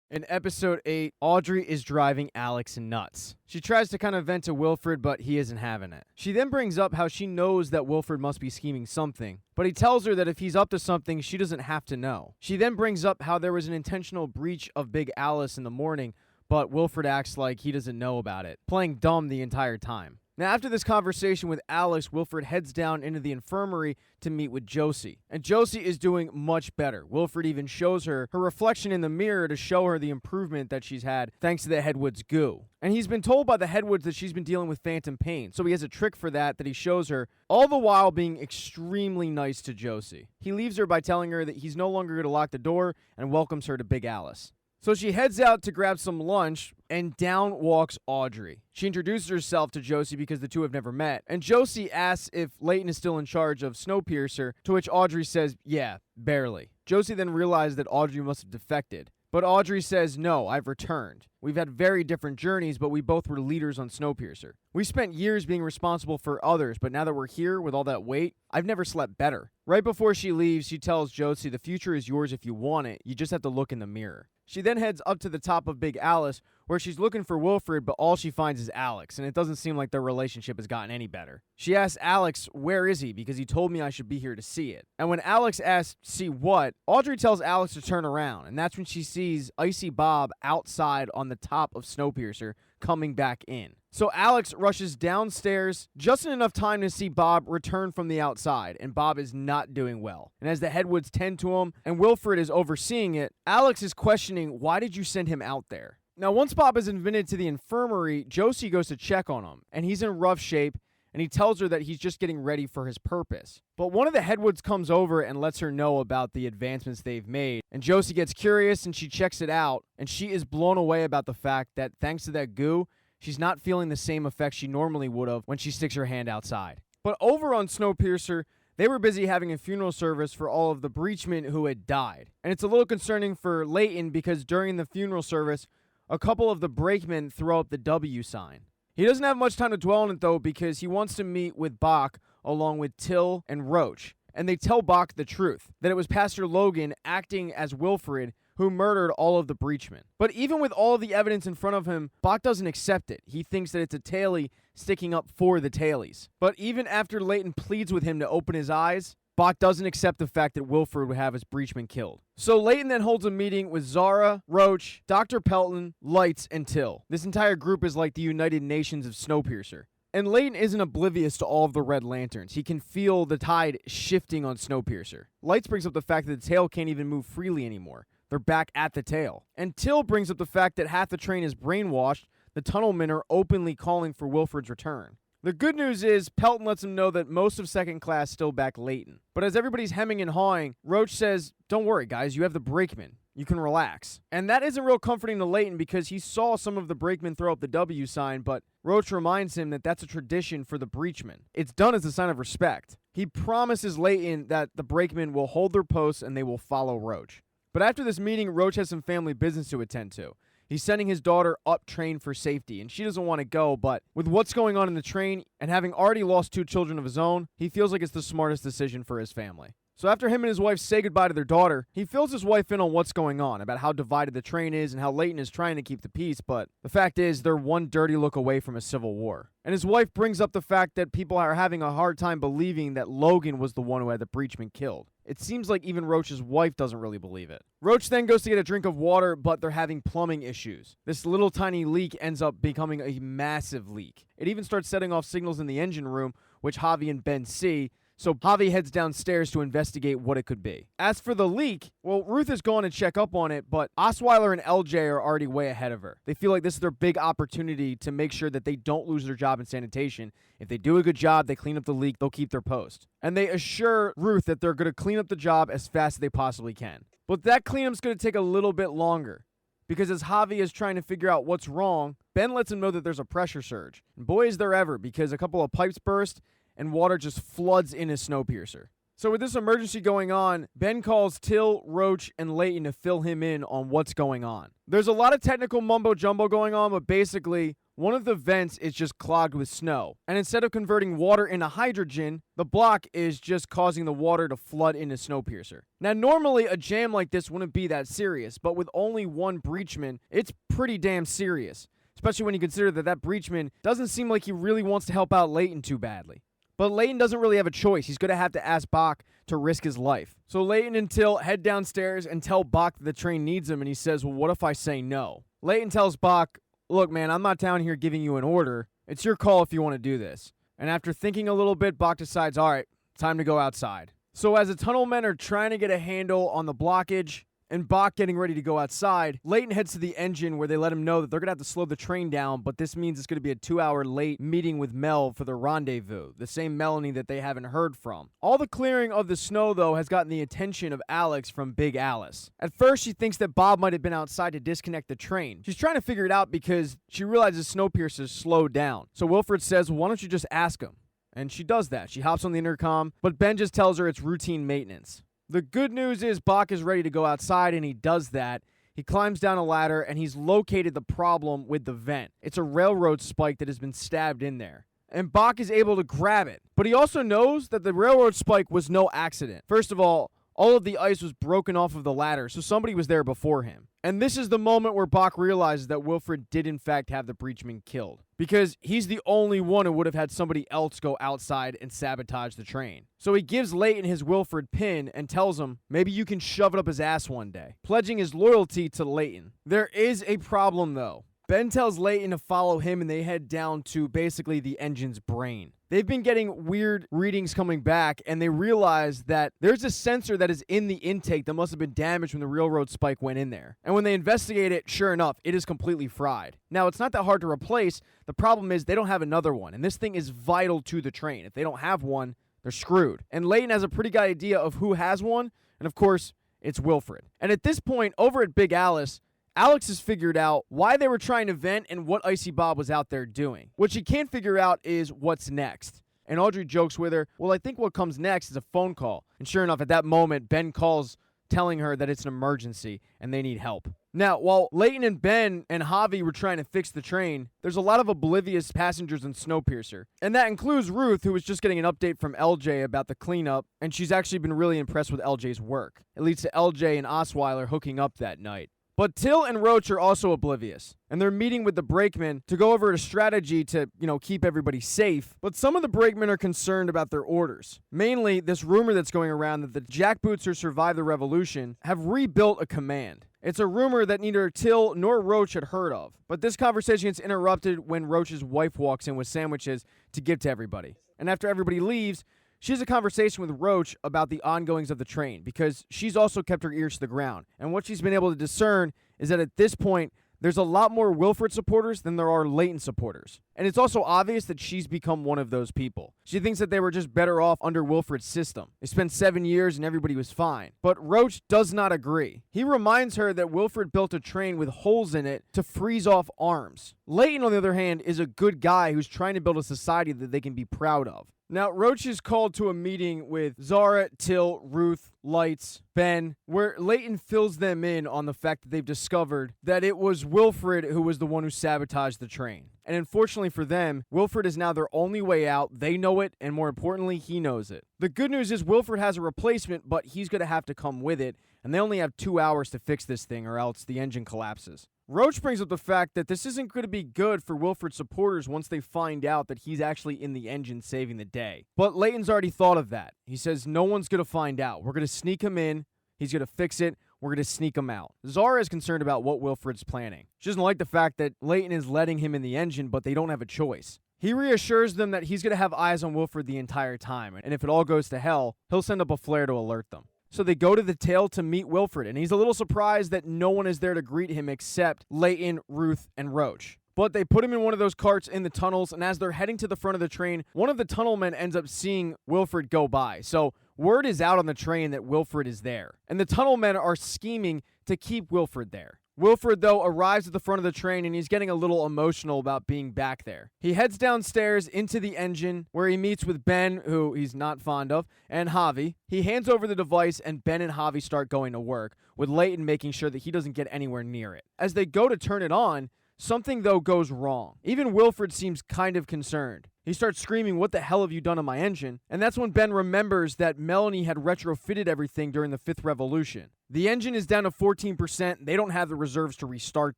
In episode 8, Audrey is driving Alex nuts. She tries to kind of vent to Wilfred, but he isn't having it. She then brings up how she knows that Wilfred must be scheming something, but he tells her that if he's up to something, she doesn't have to know. She then brings up how there was an intentional breach of Big Alice in the morning, but Wilfred acts like he doesn't know about it, playing dumb the entire time. Now, after this conversation with Alex, Wilfred heads down into the infirmary to meet with Josie. And Josie is doing much better. Wilfred even shows her her reflection in the mirror to show her the improvement that she's had thanks to the Headwoods goo. And he's been told by the Headwoods that she's been dealing with phantom pain, so he has a trick for that he shows her, all the while being extremely nice to Josie. He leaves her by telling her that he's no longer going to lock the door and welcomes her to Big Alice. So she heads out to grab some lunch, and down walks Audrey. She introduces herself to Josie because the two have never met, and Josie asks if Leighton is still in charge of Snowpiercer, to which Audrey says, yeah, barely. Josie then realizes that Audrey must have defected, but Audrey says, no, I've returned. We've had very different journeys, but we both were leaders on Snowpiercer. We spent years being responsible for others, but now that we're here with all that weight, I've never slept better. Right before she leaves, she tells Josie the future is yours if you want it, you just have to look in the mirror. She then heads up to the top of Big Alice, where she's looking for Wilfred, but all she finds is Alex, and it doesn't seem like their relationship has gotten any better. She asks Alex, where is he? Because he told me I should be here to see it. And when Alex asks, see what? Audrey tells Alex to turn around, and that's when she sees Icy Bob outside on the top of Snowpiercer coming back in. So Alex rushes downstairs just in enough time to see Bob return from the outside, and Bob is not doing well. And as the Headwoods tend to him, and Wilfred is overseeing it, Alex is questioning, why did you send him out there? Now, once Bob is admitted to the infirmary, Josie goes to check on him, and he's in rough shape, and he tells her that he's just getting ready for his purpose. But one of the Headwoods comes over and lets her know about the advancements they've made, and Josie gets curious, and she checks it out, and she is blown away about the fact that thanks to that goo, she's not feeling the same effect she normally would have when she sticks her hand outside. But over on Snowpiercer, they were busy having a funeral service for all of the breachmen who had died. And it's a little concerning for Leighton because during the funeral service, a couple of the brakemen throw up the W sign. He doesn't have much time to dwell on it, though, because he wants to meet with Bach along with Till and Roach. And they tell Bach the truth, that it was Pastor Logan acting as Wilfred who murdered all of the breachmen. But even with all of the evidence in front of him, Bach doesn't accept it. He thinks that it's a tailie sticking up for the tailies. But even after Layton pleads with him to open his eyes, Bach doesn't accept the fact that Wilfred would have his breachmen killed. So Layton then holds a meeting with Zara, Roach, Dr. Pelton, Lights, and Till. This entire group is like the United Nations of Snowpiercer. And Layton isn't oblivious to all of the Red Lanterns. He can feel the tide shifting on Snowpiercer. Lights brings up the fact that the tail can't even move freely anymore. They're back at the tail. And Till brings up the fact that half the train is brainwashed, the tunnelmen are openly calling for Wilfred's return. The good news is Pelton lets him know that most of second class still back Layton. But as everybody's hemming and hawing, Roach says, "Don't worry, guys, you have the brakemen. You can relax." And that isn't real comforting to Layton because he saw some of the brakemen throw up the W sign, but Roach reminds him that that's a tradition for the breachmen. It's done as a sign of respect. He promises Layton that the brakemen will hold their posts and they will follow Roach. But after this meeting, Roach has some family business to attend to. He's sending his daughter up train for safety, and she doesn't want to go, but with what's going on in the train, and having already lost 2 children of his own, he feels like it's the smartest decision for his family. So after him and his wife say goodbye to their daughter, he fills his wife in on what's going on, about how divided the train is and how Layton is trying to keep the peace, but the fact is they're one dirty look away from a civil war. And his wife brings up the fact that people are having a hard time believing that Logan was the one who had the breachmen killed. It seems like even Roach's wife doesn't really believe it. Roach then goes to get a drink of water, but they're having plumbing issues. This little tiny leak ends up becoming a massive leak. It even starts setting off signals in the engine room, which Javi and Ben see, so Javi heads downstairs to investigate what it could be. As for the leak, well, Ruth has gone to check up on it, but Osweiler and LJ are already way ahead of her. They feel like this is their big opportunity to make sure that they don't lose their job in sanitation. If they do a good job, they clean up the leak, they'll keep their post. And they assure Ruth that they're going to clean up the job as fast as they possibly can. But that cleanup's going to take a little bit longer, because as Javi is trying to figure out what's wrong, Ben lets him know that there's a pressure surge. And boy, is there ever, because a couple of pipes burst, and water just floods into Snowpiercer. So with this emergency going on, Ben calls Till, Roach, and Layton to fill him in on what's going on. There's a lot of technical mumbo-jumbo going on, but basically, one of the vents is just clogged with snow. And instead of converting water into hydrogen, the block is just causing the water to flood into Snowpiercer. Now, normally, a jam like this wouldn't be that serious, but with only one breachman, it's pretty damn serious. Especially when you consider that breachman doesn't seem like he really wants to help out Layton too badly. But Layton doesn't really have a choice. He's going to have to ask Bach to risk his life. So Layton and Till head downstairs and tell Bach that the train needs him, and he says, "Well, what if I say no?" Layton tells Bach, "Look, man, I'm not down here giving you an order. It's your call if you want to do this." And after thinking a little bit, Bach decides, all right, time to go outside. So as the tunnel men are trying to get a handle on the blockage, and Bach getting ready to go outside, Layton heads to the engine where they let him know that they're going to have to slow the train down, but this means it's going to be a 2-hour late meeting with Mel for the rendezvous, the same Melanie that they haven't heard from. All the clearing of the snow, though, has gotten the attention of Alex from Big Alice. At first, she thinks that Bob might have been outside to disconnect the train. She's trying to figure it out because she realizes Snowpiercer's slowed down. So Wilfred says, "Well, why don't you just ask him?" And she does that. She hops on the intercom, but Ben just tells her it's routine maintenance. The good news is Bach is ready to go outside, and he does that. He climbs down a ladder, and he's located the problem with the vent. It's a railroad spike that has been stabbed in there. And Bach is able to grab it. But he also knows that the railroad spike was no accident. First of all of the ice was broken off of the ladder, so somebody was there before him. And this is the moment where Bach realizes that Wilfred did in fact have the breachman killed, because he's the only one who would have had somebody else go outside and sabotage the train. So he gives Layton his Wilfred pin and tells him maybe you can shove it up his ass one day, pledging his loyalty to Layton. There is a problem though. Ben tells Layton to follow him, and they head down to basically the engine's brain. They've been getting weird readings coming back, and they realize that there's a sensor that is in the intake that must have been damaged when the railroad spike went in there. And when they investigate it, sure enough, it is completely fried. Now, it's not that hard to replace. The problem is they don't have another one, and this thing is vital to the train. If they don't have one, they're screwed. And Layton has a pretty good idea of who has one, and of course, it's Wilfred. And at this point, over at Big Alice, Alex has figured out why they were trying to vent and what Icy Bob was out there doing. What she can't figure out is what's next. And Audrey jokes with her, "Well, I think what comes next is a phone call." And sure enough, at that moment, Ben calls telling her that it's an emergency and they need help. Now, while Leighton and Ben and Javi were trying to fix the train, there's a lot of oblivious passengers in Snowpiercer. And that includes Ruth, who was just getting an update from LJ about the cleanup, and she's actually been really impressed with LJ's work. It leads to LJ and Osweiler hooking up that night. But Till and Roach are also oblivious, and they're meeting with the brakemen to go over a strategy to, keep everybody safe. But some of the brakemen are concerned about their orders. Mainly, this rumor that's going around that the jackboots who survived the revolution have rebuilt a command. It's a rumor that neither Till nor Roach had heard of. But this conversation gets interrupted when Roach's wife walks in with sandwiches to give to everybody. And after everybody leaves, she has a conversation with Roach about the ongoings of the train because she's also kept her ears to the ground. And what she's been able to discern is that at this point, there's a lot more Wilfred supporters than there are Leighton supporters. And it's also obvious that she's become one of those people. She thinks that they were just better off under Wilfred's system. They spent 7 years and everybody was fine. But Roach does not agree. He reminds her that Wilfred built a train with holes in it to freeze off arms. Leighton, on the other hand, is a good guy who's trying to build a society that they can be proud of. Now, Roach is called to a meeting with Zara, Till, Ruth, Lights, Ben, where Leighton fills them in on the fact that they've discovered that it was Wilfred who was the one who sabotaged the train. And unfortunately for them, Wilfred is now their only way out. They know it, and more importantly, he knows it. The good news is Wilfred has a replacement, but he's going to have to come with it, and they only have 2 hours to fix this thing or else the engine collapses. Roach brings up the fact that this isn't going to be good for Wilfred's supporters once they find out that he's actually in the engine saving the day. But Leighton's already thought of that. He says no one's going to find out. We're going to sneak him in. He's going to fix it. We're going to sneak him out. Zara is concerned about what Wilfred's planning. She doesn't like the fact that Leighton is letting him in the engine, but they don't have a choice. He reassures them that he's going to have eyes on Wilfred the entire time, and if it all goes to hell, he'll send up a flare to alert them. So they go to the tail to meet Wilfred, and he's a little surprised that no one is there to greet him except Leighton, Ruth, and Roach. But they put him in one of those carts in the tunnels, and as they're heading to the front of the train, one of the tunnel men ends up seeing Wilfred go by. So word is out on the train that Wilfred is there. And the tunnel men are scheming to keep Wilfred there. Wilfred, though, arrives at the front of the train, and he's getting a little emotional about being back there. He heads downstairs into the engine, where he meets with Ben, who he's not fond of, and Javi. He hands over the device, and Ben and Javi start going to work, with Leighton making sure that he doesn't get anywhere near it. As they go to turn it on, something, though, goes wrong. Even Wilfred seems kind of concerned. He starts screaming, "What the hell have you done on my engine?" And that's when Ben remembers that Melanie had retrofitted everything during the 5th Revolution. The engine is down to 14%. They don't have the reserves to restart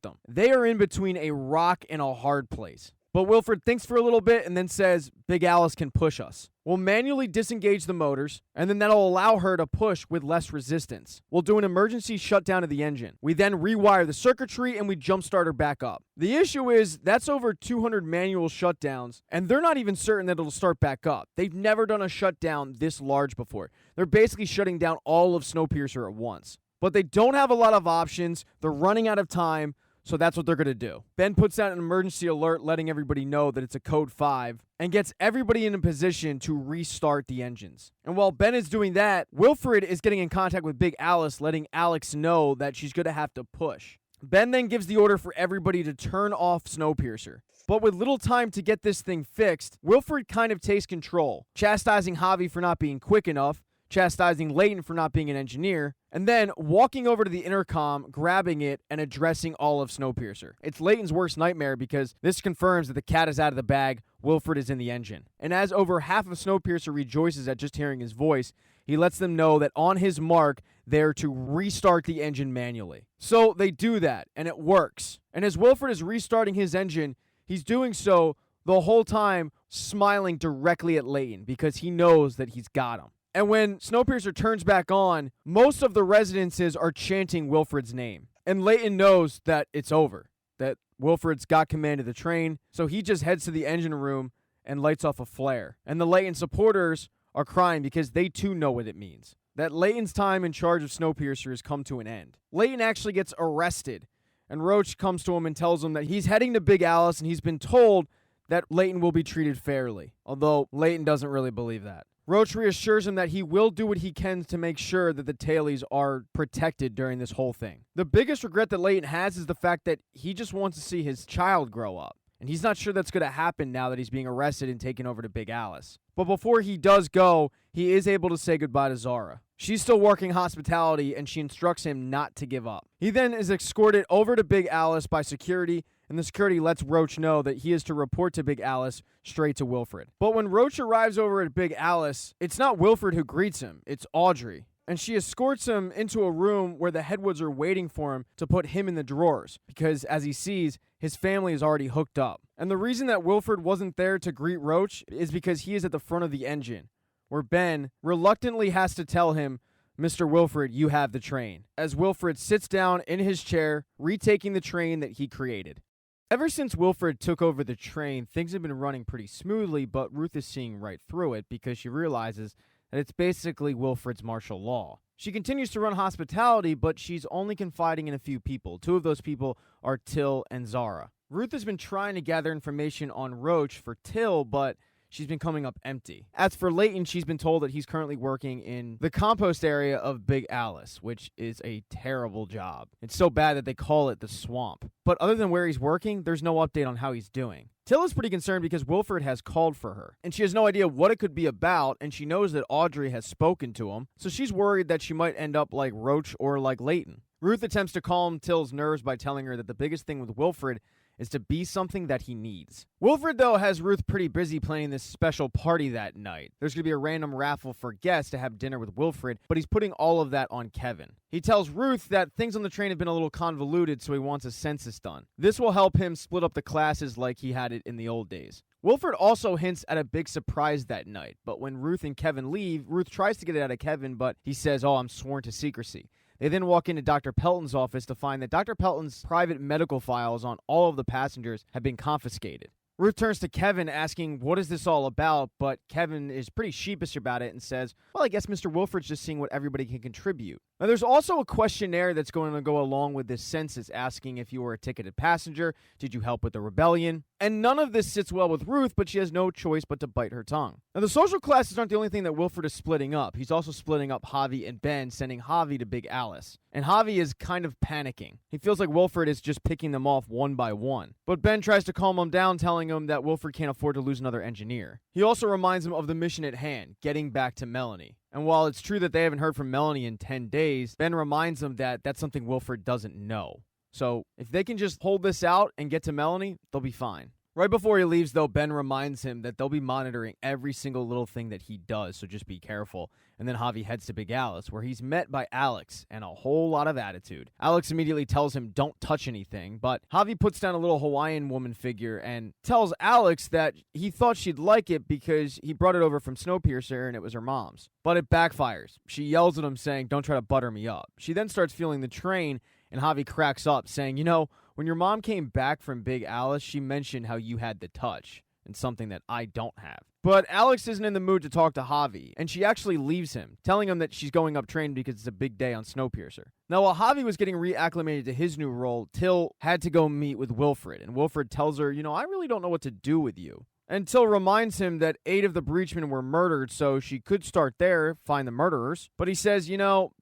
them. They are in between a rock and a hard place. But Wilfred thinks for a little bit and then says, Big Alice can push us. We'll manually disengage the motors, and then that'll allow her to push with less resistance. We'll do an emergency shutdown of the engine. We then rewire the circuitry, and we jumpstart her back up. The issue is, that's over 200 manual shutdowns, and they're not even certain that it'll start back up. They've never done a shutdown this large before. They're basically shutting down all of Snowpiercer at once. But they don't have a lot of options. They're running out of time. So that's what they're going to do. Ben puts out an emergency alert letting everybody know that it's a code 5 and gets everybody in a position to restart the engines. And while Ben is doing that, Wilfred is getting in contact with Big Alice, letting Alex know that she's going to have to push. Ben then gives the order for everybody to turn off Snowpiercer. But with little time to get this thing fixed, Wilfred kind of takes control, chastising Javi for not being quick enough, chastising Leighton for not being an engineer, and then walking over to the intercom, grabbing it, and addressing all of Snowpiercer. It's Leighton's worst nightmare because this confirms that the cat is out of the bag, Wilfred is in the engine. And as over half of Snowpiercer rejoices at just hearing his voice, he lets them know that on his mark, they're to restart the engine manually. So they do that, and it works. And as Wilfred is restarting his engine, he's doing so the whole time smiling directly at Leighton because he knows that he's got him. And when Snowpiercer turns back on, most of the residences are chanting Wilfred's name. And Leighton knows that it's over, that Wilfred's got command of the train, so he just heads to the engine room and lights off a flare. And the Leighton supporters are crying because they too know what it means, that Leighton's time in charge of Snowpiercer has come to an end. Leighton actually gets arrested, and Roach comes to him and tells him that he's heading to Big Alice, and he's been told that Leighton will be treated fairly, although Leighton doesn't really believe that. Roach reassures him that he will do what he can to make sure that the tailies are protected during this whole thing. The biggest regret that Leighton has is the fact that he just wants to see his child grow up. And he's not sure that's going to happen now that he's being arrested and taken over to Big Alice. But before he does go, he is able to say goodbye to Zara. She's still working hospitality, and she instructs him not to give up. He then is escorted over to Big Alice by security, and the security lets Roach know that he is to report to Big Alice straight to Wilfred. But when Roach arrives over at Big Alice, it's not Wilfred who greets him, it's Audrey. And she escorts him into a room where the Headwoods are waiting for him to put him in the drawers, because as he sees, his family is already hooked up. And the reason that Wilfred wasn't there to greet Roach is because he is at the front of the engine, where Ben reluctantly has to tell him, Mr. Wilfred, you have the train, as Wilfred sits down in his chair, retaking the train that he created. Ever since Wilfred took over the train, things have been running pretty smoothly, but Ruth is seeing right through it because she realizes that it's basically Wilfred's martial law. She continues to run hospitality, but she's only confiding in a few people. Two of those people are Till and Zara. Ruth has been trying to gather information on Roach for Till, but she's been coming up empty. As for Leighton, she's been told that he's currently working in the compost area of Big Alice, which is a terrible job. It's so bad that they call it the swamp. But other than where he's working, there's no update on how he's doing. Till is pretty concerned because Wilfred has called for her, and she has no idea what it could be about, and she knows that Audrey has spoken to him, so she's worried that she might end up like Roach or like Leighton. Ruth attempts to calm Till's nerves by telling her that the biggest thing with Wilfred is to be something that he needs. Wilfred, though, has Ruth pretty busy planning this special party that night. There's going to be a random raffle for guests to have dinner with Wilfred, but he's putting all of that on Kevin. He tells Ruth that things on the train have been a little convoluted, so he wants a census done. This will help him split up the classes like he had it in the old days. Wilfred also hints at a big surprise that night, but when Ruth and Kevin leave, Ruth tries to get it out of Kevin, but he says, I'm sworn to secrecy. They then walk into Dr. Pelton's office to find that Dr. Pelton's private medical files on all of the passengers have been confiscated. Ruth turns to Kevin asking, what is this all about? But Kevin is pretty sheepish about it and says, well, I guess Mr. Wilfred's just seeing what everybody can contribute. Now, there's also a questionnaire that's going to go along with this census asking if you were a ticketed passenger, did you help with the rebellion? And none of this sits well with Ruth, but she has no choice but to bite her tongue. Now, the social classes aren't the only thing that Wilfred is splitting up. He's also splitting up Javi and Ben, sending Javi to Big Alice. And Javi is kind of panicking. He feels like Wilfred is just picking them off one by one. But Ben tries to calm him down, telling him that Wilfred can't afford to lose another engineer. He also reminds him of the mission at hand, getting back to Melanie. And while it's true that they haven't heard from Melanie in 10 days, Ben reminds them that that's something Wilfred doesn't know. So if they can just hold this out and get to Melanie, they'll be fine. Right before he leaves, though, Ben reminds him that they'll be monitoring every single little thing that he does, so just be careful. And then Javi heads to Big Alice, where he's met by Alex and a whole lot of attitude. Alex immediately tells him, don't touch anything, but Javi puts down a little Hawaiian woman figure and tells Alex that he thought she'd like it because he brought it over from Snowpiercer and it was her mom's. But it backfires. She yells at him saying, don't try to butter me up. She then starts feeling the train, and Javi cracks up saying, when your mom came back from Big Alice, she mentioned how you had the touch, and something that I don't have. But Alex isn't in the mood to talk to Javi, and she actually leaves him, telling him that she's going up train because it's a big day on Snowpiercer. Now, while Javi was getting reacclimated to his new role, Till had to go meet with Wilfred, and Wilfred tells her, I really don't know what to do with you. And Till reminds him that 8 of the breachmen were murdered, so she could start there, find the murderers. But he says,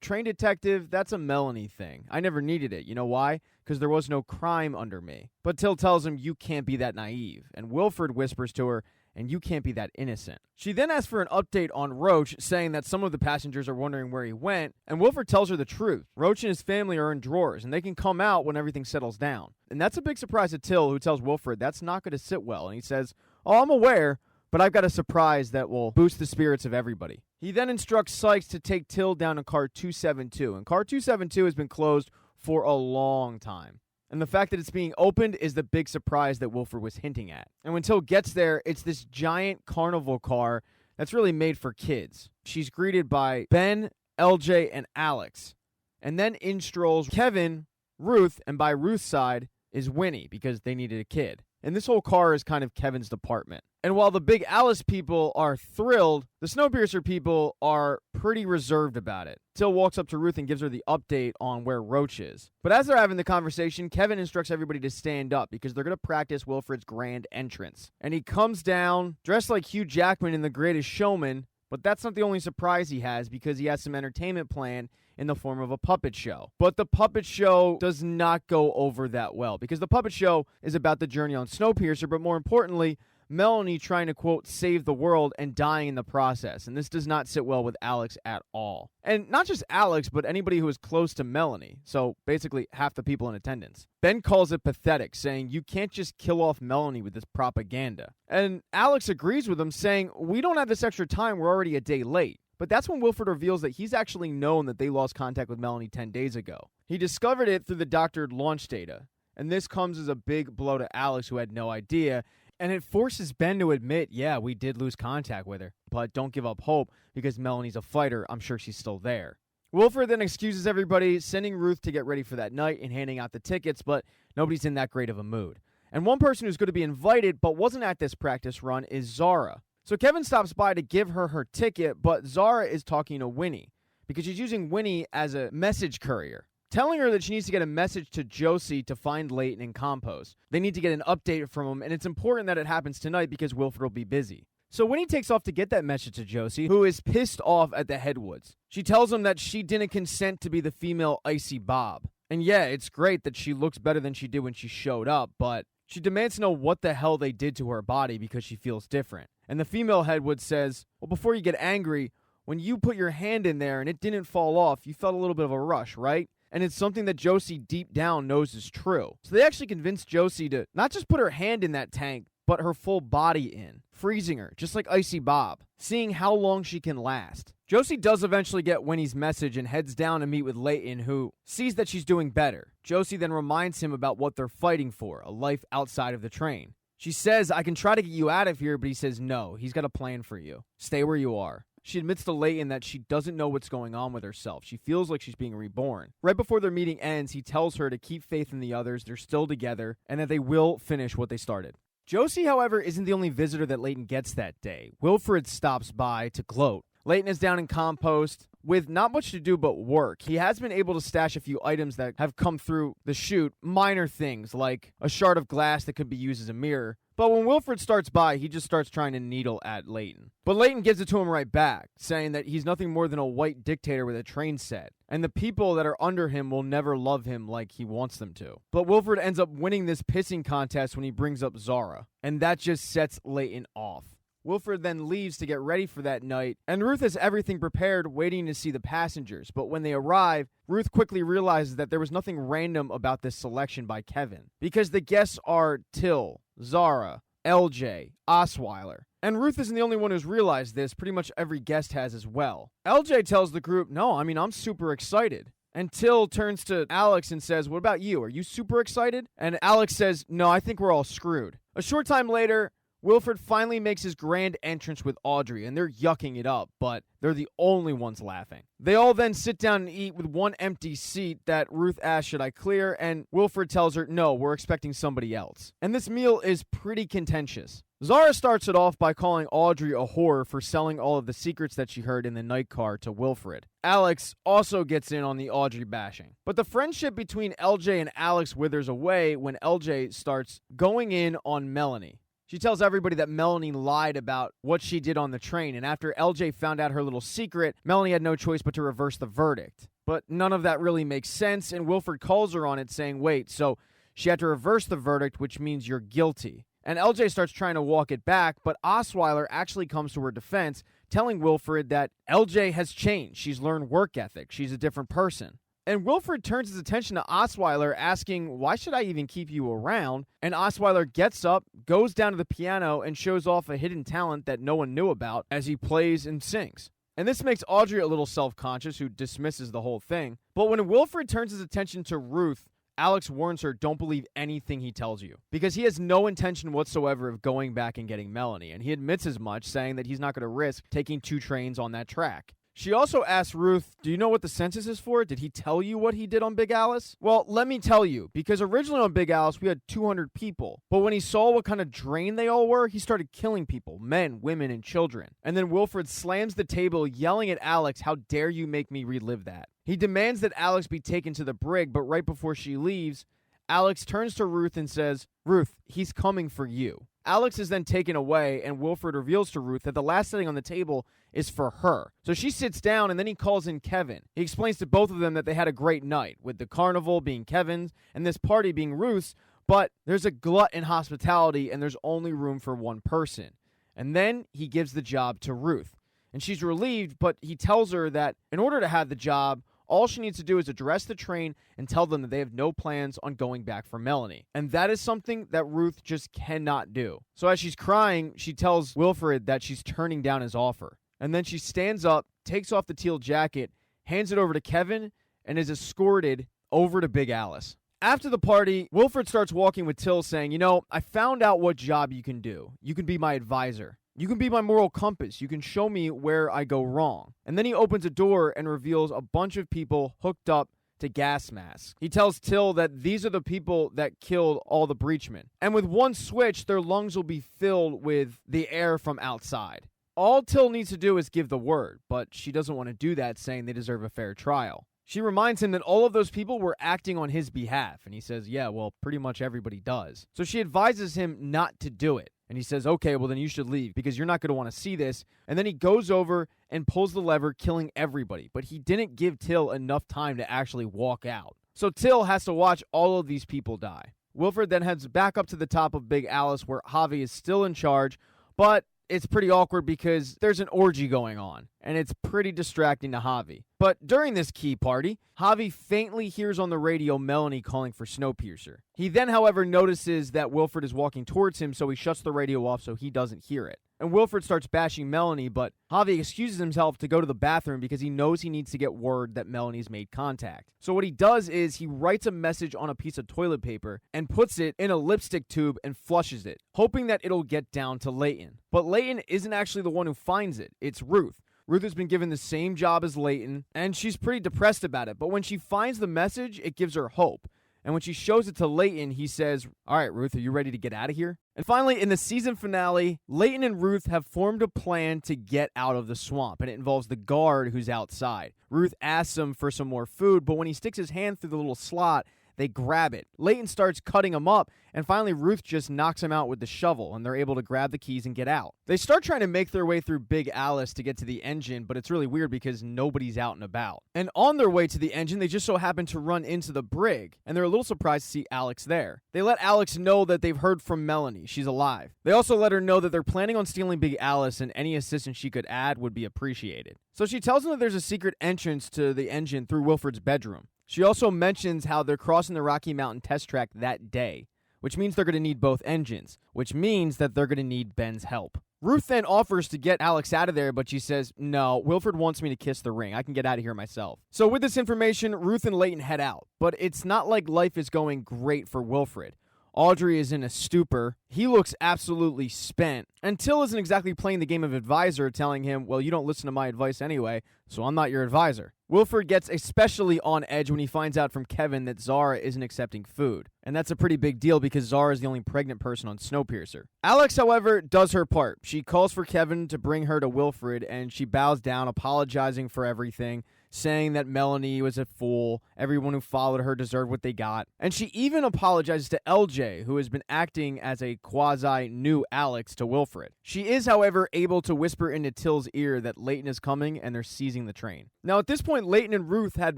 train detective, that's a Melanie thing. I never needed it. You know why? Because there was no crime under me. But Till tells him, you can't be that naive. And Wilfred whispers to her, and you can't be that innocent. She then asks for an update on Roach, saying that some of the passengers are wondering where he went, and Wilfred tells her the truth. Roach and his family are in drawers, and they can come out when everything settles down. And that's a big surprise to Till, who tells Wilfred that's not going to sit well, and he says, I'm aware, but I've got a surprise that will boost the spirits of everybody. He then instructs Sykes to take Till down to car 272, and car 272 has been closed for a long time. And the fact that it's being opened is the big surprise that Wilfred was hinting at. And when Till gets there, it's this giant carnival car that's really made for kids. She's greeted by Ben, LJ, and Alex. And then in strolls Kevin, Ruth, and by Ruth's side is Winnie, because they needed a kid. And this whole car is kind of Kevin's department. And while the Big Alice people are thrilled, the Snowpiercer people are pretty reserved about it. Till walks up to Ruth and gives her the update on where Roach is. But as they're having the conversation, Kevin instructs everybody to stand up because they're going to practice Wilfred's grand entrance. And he comes down dressed like Hugh Jackman in The Greatest Showman, but that's not the only surprise he has because he has some entertainment planned in the form of a puppet show. But the puppet show does not go over that well because the puppet show is about the journey on Snowpiercer, but more importantly, Melanie trying to, quote, save the world and dying in the process. And this does not sit well with Alex at all. And not just Alex, but anybody who is close to Melanie. So basically half the people in attendance. Ben calls it pathetic, saying you can't just kill off Melanie with this propaganda. And Alex agrees with him, saying we don't have this extra time, we're already a day late. But that's when Wilfred reveals that he's actually known that they lost contact with Melanie 10 days ago. He discovered it through the doctored launch data. And this comes as a big blow to Alex, who had no idea. And it forces Ben to admit, yeah, we did lose contact with her. But don't give up hope, because Melanie's a fighter. I'm sure she's still there. Wilfred then excuses everybody, sending Ruth to get ready for that night and handing out the tickets, but nobody's in that great of a mood. And one person who's going to be invited but wasn't at this practice run is Zara. So Kevin stops by to give her ticket, but Zara is talking to Winnie because she's using Winnie as a message courier, telling her that she needs to get a message to Josie to find Leighton and Compost. They need to get an update from him, and it's important that it happens tonight because Wilfred will be busy. So Winnie takes off to get that message to Josie, who is pissed off at the Headwoods. She tells him that she didn't consent to be the female Icy Bob. And yeah, it's great that she looks better than she did when she showed up, but she demands to know what the hell they did to her body because she feels different. And the female Headwood says, well, before you get angry, when you put your hand in there and it didn't fall off, you felt a little bit of a rush, right? And it's something that Josie deep down knows is true. So they actually convinced Josie to not just put her hand in that tank, but her full body in, freezing her, just like Icy Bob, seeing how long she can last. Josie does eventually get Winnie's message and heads down to meet with Leighton, who sees that she's doing better. Josie then reminds him about what they're fighting for, a life outside of the train. She says, I can try to get you out of here, but he says no, he's got a plan for you. Stay where you are. She admits to Leighton that she doesn't know what's going on with herself. She feels like she's being reborn. Right before their meeting ends, he tells her to keep faith in the others, they're still together, and that they will finish what they started. Josie, however, isn't the only visitor that Leighton gets that day. Wilfred stops by to gloat. Leighton is down in Compost with not much to do but work. He has been able to stash a few items that have come through the chute, minor things like a shard of glass that could be used as a mirror. But when Wilfred starts by, he just starts trying to needle at Leighton. But Leighton gives it to him right back, saying that he's nothing more than a white dictator with a train set, and the people that are under him will never love him like he wants them to. But Wilfred ends up winning this pissing contest when he brings up Zara, and that just sets Leighton off. Wilfred then leaves to get ready for that night, and Ruth has everything prepared, waiting to see the passengers. But when they arrive, Ruth quickly realizes that there was nothing random about this selection by Kevin, because the guests are Till, Zara, LJ, Osweiler. And Ruth isn't the only one who's realized this, pretty much every guest has as well. LJ tells the group, no, I'm super excited. And Till turns to Alex and says, what about you? Are you super excited? And Alex says, no, I think we're all screwed. A short time later, Wilfred finally makes his grand entrance with Audrey, and they're yucking it up, but they're the only ones laughing. They all then sit down and eat with one empty seat that Ruth asks, should I clear? And Wilfred tells her, no, we're expecting somebody else. And this meal is pretty contentious. Zara starts it off by calling Audrey a whore for selling all of the secrets that she heard in the night car to Wilfred. Alex also gets in on the Audrey bashing. But the friendship between LJ and Alex withers away when LJ starts going in on Melanie. She tells everybody that Melanie lied about what she did on the train, and after LJ found out her little secret, Melanie had no choice but to reverse the verdict. But none of that really makes sense, and Wilfred calls her on it, saying, wait, so she had to reverse the verdict, which means you're guilty. And LJ starts trying to walk it back, but Osweiler actually comes to her defense, telling Wilfred that LJ has changed. She's learned work ethic. She's a different person. And Wilfred turns his attention to Osweiler, asking, why should I even keep you around? And Osweiler gets up, goes down to the piano, and shows off a hidden talent that no one knew about as he plays and sings. And this makes Audrey a little self-conscious, who dismisses the whole thing. But when Wilfred turns his attention to Ruth, Alex warns her, don't believe anything he tells you, because he has no intention whatsoever of going back and getting Melanie. And he admits as much, saying that he's not going to risk taking 2 trains on that track. She also asks Ruth, do you know what the census is for? Did he tell you what he did on Big Alice? Well, let me tell you, because originally on Big Alice, we had 200 people. But when he saw what kind of drain they all were, he started killing people, men, women, and children. And then Wilfred slams the table, yelling at Alex, how dare you make me relive that? He demands that Alex be taken to the brig, but right before she leaves, Alex turns to Ruth and says, Ruth, he's coming for you. Alex is then taken away, and Wilfred reveals to Ruth that the last setting on the table is for her. So she sits down, and then he calls in Kevin. He explains to both of them that they had a great night, with the carnival being Kevin's and this party being Ruth's, But there's a glut in hospitality and there's only room for one person. And then he gives the job to Ruth. And she's relieved, but he tells her that in order to have the job, all she needs to do is address the train and tell them that they have no plans on going back for Melanie. And that is something that Ruth just cannot do. So as she's crying, she tells Wilfred that she's turning down his offer. And then she stands up, takes off the teal jacket, hands it over to Kevin, and is escorted over to Big Alice. After the party, Wilfred starts walking with Till saying, you know, I found out what job you can do. You can be my advisor. You can be my moral compass. You can show me where I go wrong. And then he opens a door and reveals a bunch of people hooked up to gas masks. He tells Till that these are the people that killed all the breachmen. And with one switch, their lungs will be filled with the air from outside. All Till needs to do is give the word, but she doesn't want to do that, saying they deserve a fair trial. She reminds him that all of those people were acting on his behalf, and he says, yeah, well, pretty much everybody does. So she advises him not to do it. And he says, okay, well then you should leave because you're not going to want to see this. And then he goes over and pulls the lever, killing everybody. But he didn't give Till enough time to actually walk out. So Till has to watch all of these people die. Wilfred then heads back up to the top of Big Alice where Javi is still in charge, but it's pretty awkward because there's an orgy going on, and it's pretty distracting to Javi. But during this key party, Javi faintly hears on the radio Melanie calling for Snowpiercer. He then, however, notices that Wilfred is walking towards him, so he shuts the radio off so he doesn't hear it. And Wilfred starts bashing Melanie, but Javi excuses himself to go to the bathroom because he knows he needs to get word that Melanie's made contact. So what he does is he writes a message on a piece of toilet paper and puts it in a lipstick tube and flushes it, hoping that it'll get down to Leighton. But Leighton isn't actually the one who finds it. It's Ruth. Ruth has been given the same job as Leighton, and she's pretty depressed about it. But when she finds the message, it gives her hope. And when she shows it to Leighton, he says, all right, Ruth, are you ready to get out of here? And finally, in the season finale, Leighton and Ruth have formed a plan to get out of the swamp, and it involves the guard who's outside. Ruth asks him for some more food, but when he sticks his hand through the little slot, they grab it. Leighton starts cutting him up, and finally Ruth just knocks him out with the shovel, and they're able to grab the keys and get out. They start trying to make their way through Big Alice to get to the engine, but it's really weird because nobody's out and about. And on their way to the engine, they just so happen to run into the brig, and they're a little surprised to see Alex there. They let Alex know that they've heard from Melanie. She's alive. They also let her know that they're planning on stealing Big Alice, and any assistance she could add would be appreciated. So she tells them that there's a secret entrance to the engine through Wilfred's bedroom. She also mentions how they're crossing the Rocky Mountain test track that day, which means they're going to need both engines, which means that they're going to need Ben's help. Ruth then offers to get Alex out of there, but she says, no, Wilfred wants me to kiss the ring. I can get out of here myself. So with this information, Ruth and Leighton head out, but it's not like life is going great for Wilfred. Audrey is in a stupor. He looks absolutely spent. And Till isn't exactly playing the game of advisor, telling him, well, you don't listen to my advice anyway, so I'm not your advisor. Wilfred gets especially on edge when he finds out from Kevin that Zara isn't accepting food. And that's a pretty big deal because Zara is the only pregnant person on Snowpiercer. Alex, however, does her part. She calls for Kevin to bring her to Wilfred, and she bows down, apologizing for everything, saying that Melanie was a fool, everyone who followed her deserved what they got. And she even apologizes to LJ, who has been acting as a quasi-new Alex to Wilfred. She is, however, able to whisper into Till's ear that Leighton is coming and they're seizing the train. Now, at this point, Leighton and Ruth had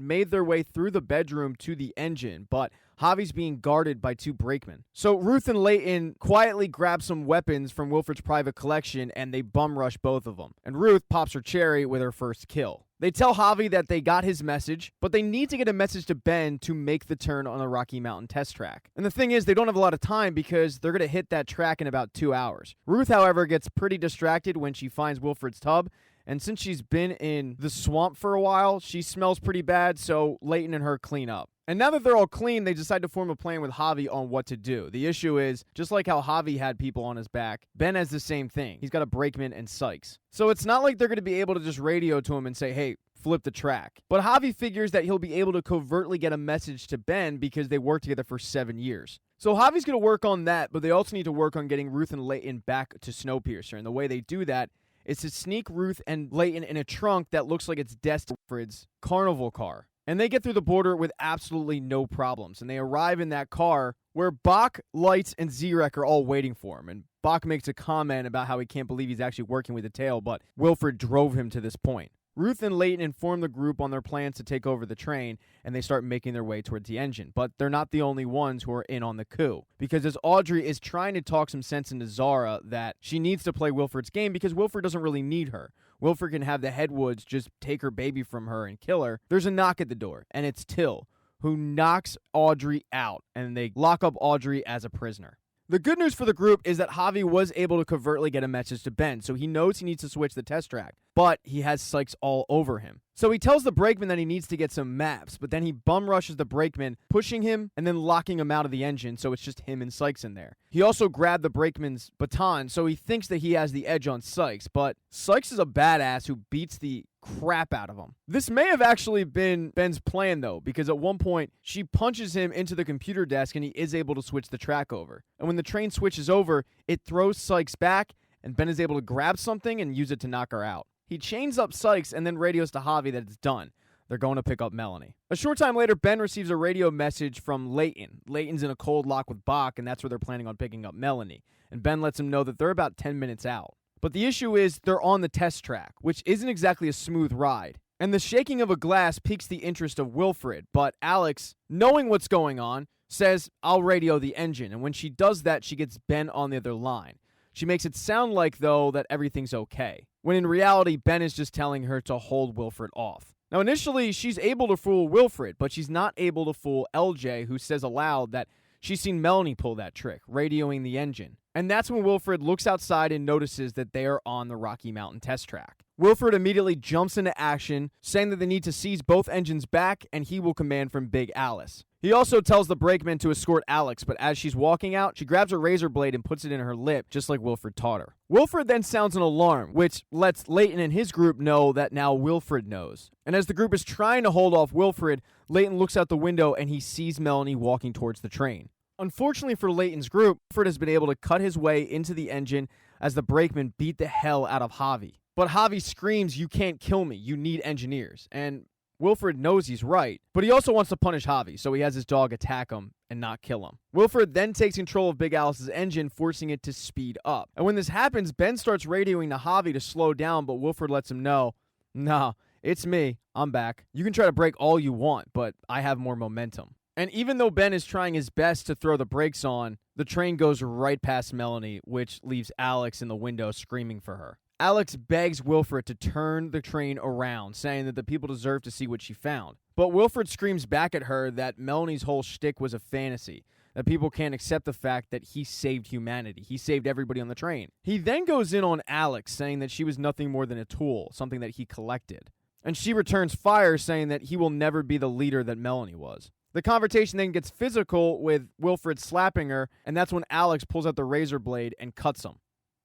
made their way through the bedroom to the engine, but Javi's being guarded by two brakemen. So Ruth and Leighton quietly grab some weapons from Wilfred's private collection and they bum rush both of them. And Ruth pops her cherry with her first kill. They tell Javi that they got his message, but they need to get a message to Ben to make the turn on the Rocky Mountain test track. And the thing is, they don't have a lot of time because they're going to hit that track in about 2 hours. Ruth, however, gets pretty distracted when she finds Wilfred's tub, and since she's been in the swamp for a while, she smells pretty bad, so Leighton and her clean up. And now that they're all clean, they decide to form a plan with Javi on what to do. The issue is, just like how Javi had people on his back, Ben has the same thing. He's got a brakeman and Sykes. So it's not like they're going to be able to just radio to him and say, hey, flip the track. But Javi figures that he'll be able to covertly get a message to Ben because they worked together for 7 years. So Javi's going to work on that, but they also need to work on getting Ruth and Leighton back to Snowpiercer. And the way they do that is to sneak Ruth and Leighton in a trunk that looks like it's destined for Wilfred's carnival car. And they get through the border with absolutely no problems. And they arrive in that car where Bach, Lights, and Zerek are all waiting for him. And Bach makes a comment about how he can't believe he's actually working with the tail, but Wilfred drove him to this point. Ruth and Leighton inform the group on their plans to take over the train, and they start making their way towards the engine. But they're not the only ones who are in on the coup, because as Audrey is trying to talk some sense into Zara that she needs to play Wilfred's game because Wilfred doesn't really need her. Wilfred can have the Headwoods just take her baby from her and kill her. There's a knock at the door, and it's Till, who knocks Audrey out, and they lock up Audrey as a prisoner. The good news for the group is that Javi was able to covertly get a message to Ben, so he knows he needs to switch the test track, but he has Sykes all over him. So he tells the brakeman that he needs to get some maps, but then he bum rushes the brakeman, pushing him and then locking him out of the engine, so it's just him and Sykes in there. He also grabbed the brakeman's baton, so he thinks that he has the edge on Sykes, but Sykes is a badass who beats the crap out of him. This may have actually been Ben's plan, though, because at one point, she punches him into the computer desk and he is able to switch the track over. And when the train switches over, it throws Sykes back, and Ben is able to grab something and use it to knock her out. He chains up Sykes and then radios to Javi that it's done. They're going to pick up Melanie. A short time later, Ben receives a radio message from Leighton. Leighton's in a cold lock with Bach, and that's where they're planning on picking up Melanie. And Ben lets him know that they're about 10 minutes out. But the issue is they're on the test track, which isn't exactly a smooth ride. And the shaking of a glass piques the interest of Wilfred, but Alex, knowing what's going on, says, "I'll radio the engine." And when she does that, she gets Ben on the other line. She makes it sound like, though, that everything's okay, when in reality, Ben is just telling her to hold Wilfred off. Now, initially, she's able to fool Wilfred, but she's not able to fool LJ, who says aloud that she's seen Melanie pull that trick, radioing the engine. And that's when Wilfred looks outside and notices that they are on the Rocky Mountain test track. Wilfred immediately jumps into action, saying that they need to seize both engines back, and he will command from Big Alice. He also tells the brakeman to escort Alex, but as she's walking out, she grabs a razor blade and puts it in her lip, just like Wilfred taught her. Wilfred then sounds an alarm, which lets Leighton and his group know that now Wilfred knows. And as the group is trying to hold off Wilfred, Leighton looks out the window and he sees Melanie walking towards the train. Unfortunately for Leighton's group, Wilfred has been able to cut his way into the engine as the brakeman beat the hell out of Javi. But Javi screams, "You can't kill me, you need engineers." And Wilfred knows he's right, but he also wants to punish Javi, so he has his dog attack him and not kill him. Wilfred then takes control of Big Alice's engine, forcing it to speed up. And when this happens, Ben starts radioing to Javi to slow down, but Wilfred lets him know, "Nah, it's me, I'm back. You can try to brake all you want, but I have more momentum." And even though Ben is trying his best to throw the brakes on, the train goes right past Melanie, which leaves Alex in the window screaming for her. Alex begs Wilfred to turn the train around, saying that the people deserve to see what she found. But Wilfred screams back at her that Melanie's whole shtick was a fantasy, that people can't accept the fact that he saved humanity. He saved everybody on the train. He then goes in on Alex, saying that she was nothing more than a tool, something that he collected. And she returns fire, saying that he will never be the leader that Melanie was. The conversation then gets physical with Wilfred slapping her, and that's when Alex pulls out the razor blade and cuts him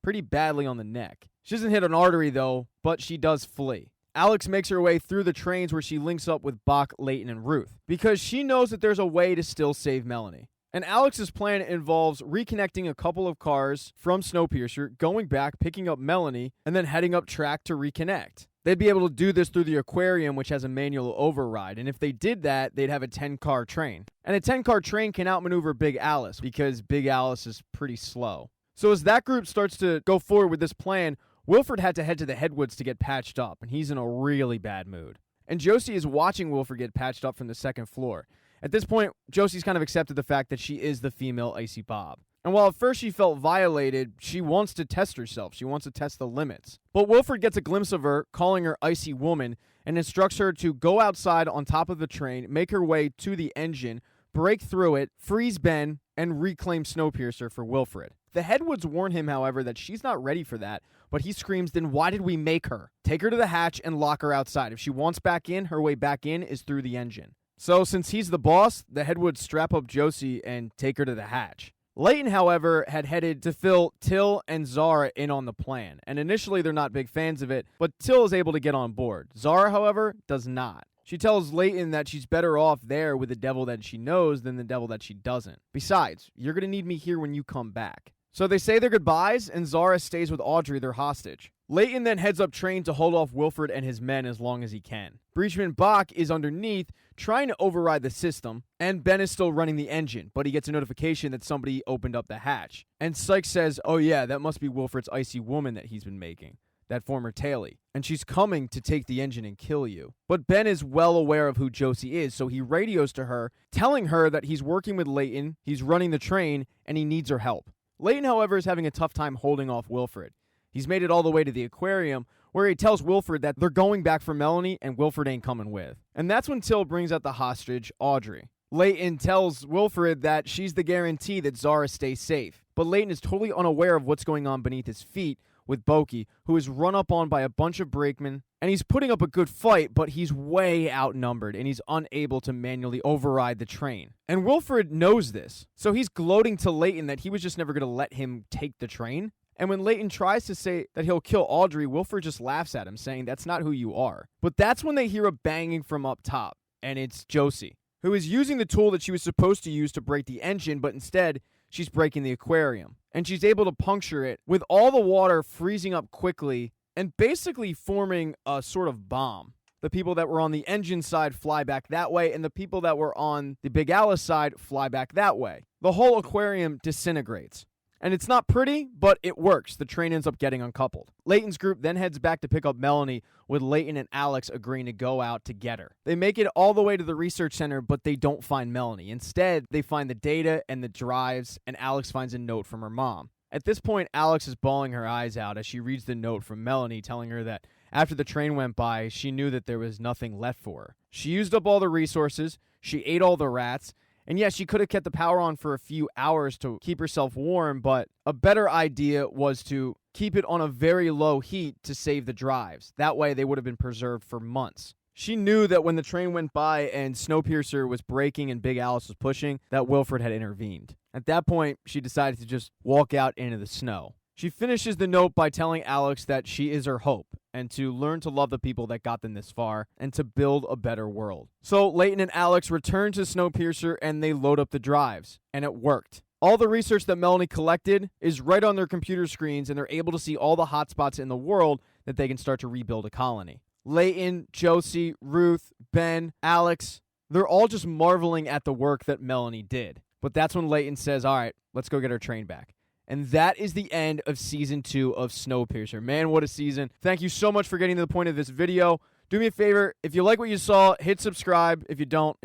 pretty badly on the neck. She doesn't hit an artery, though, but she does flee. Alex makes her way through the trains where she links up with Bach, Leighton, and Ruth, because she knows that there's a way to still save Melanie. And Alex's plan involves reconnecting a couple of cars from Snowpiercer, going back, picking up Melanie, and then heading up track to reconnect. They'd be able to do this through the aquarium, which has a manual override. And if they did that, they'd have a 10-car train. And a 10-car train can outmaneuver Big Alice, because Big Alice is pretty slow. So as that group starts to go forward with this plan, Wilfred had to head to the Headwoods to get patched up, and he's in a really bad mood. And Josie is watching Wilfred get patched up from the second floor. At this point, Josie's kind of accepted the fact that she is the female Icy Bob. And while at first she felt violated, she wants to test herself. She wants to test the limits. But Wilfred gets a glimpse of her, calling her Icy Woman, and instructs her to go outside on top of the train, make her way to the engine, break through it, freeze Ben, and reclaim Snowpiercer for Wilfred. The Headwoods warn him, however, that she's not ready for that, but he screams, "Then why did we make her? Take her to the hatch and lock her outside. If she wants back in, her way back in is through the engine." So since he's the boss, the Headwoods strap up Josie and take her to the hatch. Leighton, however, had headed to fill Till and Zara in on the plan, and initially they're not big fans of it, but Till is able to get on board. Zara, however, does not. She tells Leighton that she's better off there with the devil that she knows than the devil that she doesn't. Besides, you're going to need me here when you come back. So they say their goodbyes, and Zara stays with Audrey, their hostage. Leighton then heads up train to hold off Wilfred and his men as long as he can. Breachman Bach is underneath, trying to override the system, and Ben is still running the engine, but he gets a notification that somebody opened up the hatch. And Sykes says, "Oh yeah, that must be Wilfred's Icy Woman that he's been making." that former tailie, and she's coming to take the engine and kill you. But Ben is well aware of who Josie is, so he radios to her, telling her that he's working with Layton, he's running the train, and he needs her help. Layton, however, is having a tough time holding off Wilfred. He's made it all the way to the aquarium, where he tells Wilfred that they're going back for Melanie, and Wilfred ain't coming with. And that's when Till brings out the hostage, Audrey. Layton tells Wilfred that she's the guarantee that Zara stays safe. But Layton is totally unaware of what's going on beneath his feet with Boki, who is run up on by a bunch of brakemen, and he's putting up a good fight, but he's way outnumbered, and he's unable to manually override the train. And Wilfred knows this, so he's gloating to Layton that he was just never going to let him take the train. And when Layton tries to say that he'll kill Audrey, Wilfred just laughs at him, saying, "That's not who you are." But that's when they hear a banging from up top, and it's Josie, who is using the tool that she was supposed to use to break the engine, but instead, she's breaking the aquarium. And she's able to puncture it with all the water freezing up quickly and basically forming a sort of bomb. The people that were on the engine side fly back that way, and the people that were on the Big Alice side fly back that way. The whole aquarium disintegrates. And it's not pretty, but it works. The train ends up getting uncoupled. Layton's group then heads back to pick up Melanie, with Layton and Alex agreeing to go out to get her. They make it all the way to the research center, but they don't find Melanie. Instead, they find the data and the drives, and Alex finds a note from her mom. At this point, Alex is bawling her eyes out as she reads the note from Melanie, telling her that after the train went by, she knew that there was nothing left for her. She used up all the resources, she ate all the rats, and yes, she could have kept the power on for a few hours to keep herself warm, but a better idea was to keep it on a very low heat to save the drives. That way, they would have been preserved for months. She knew that when the train went by and Snowpiercer was braking and Big Alice was pushing, that Wilfred had intervened. At that point, she decided to just walk out into the snow. She finishes the note by telling Alex that she is her hope, and to learn to love the people that got them this far, and to build a better world. So Layton and Alex return to Snowpiercer, and they load up the drives, and it worked. All the research that Melanie collected is right on their computer screens, and they're able to see all the hotspots in the world that they can start to rebuild a colony. Layton, Josie, Ruth, Ben, Alex, they're all just marveling at the work that Melanie did. But that's when Layton says, "All right, let's go get our train back." And that is the end of Season 2 of Snowpiercer. Man, what a season. Thank you so much for getting to the point of this video. Do me a favor, if you like what you saw, hit subscribe. If you don't,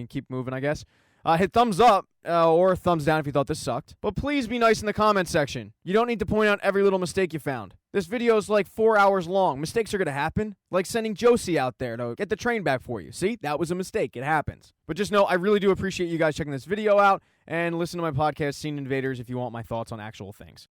keep moving, I guess. Hit thumbs up or thumbs down if you thought this sucked. But please be nice in the comment section. You don't need to point out every little mistake you found. This video is like 4 hours long. Mistakes are going to happen. Like sending Josie out there to get the train back for you. See, that was a mistake. It happens. But just know, I really do appreciate you guys checking this video out and listen to my podcast, Scene Invaders, if you want my thoughts on actual things.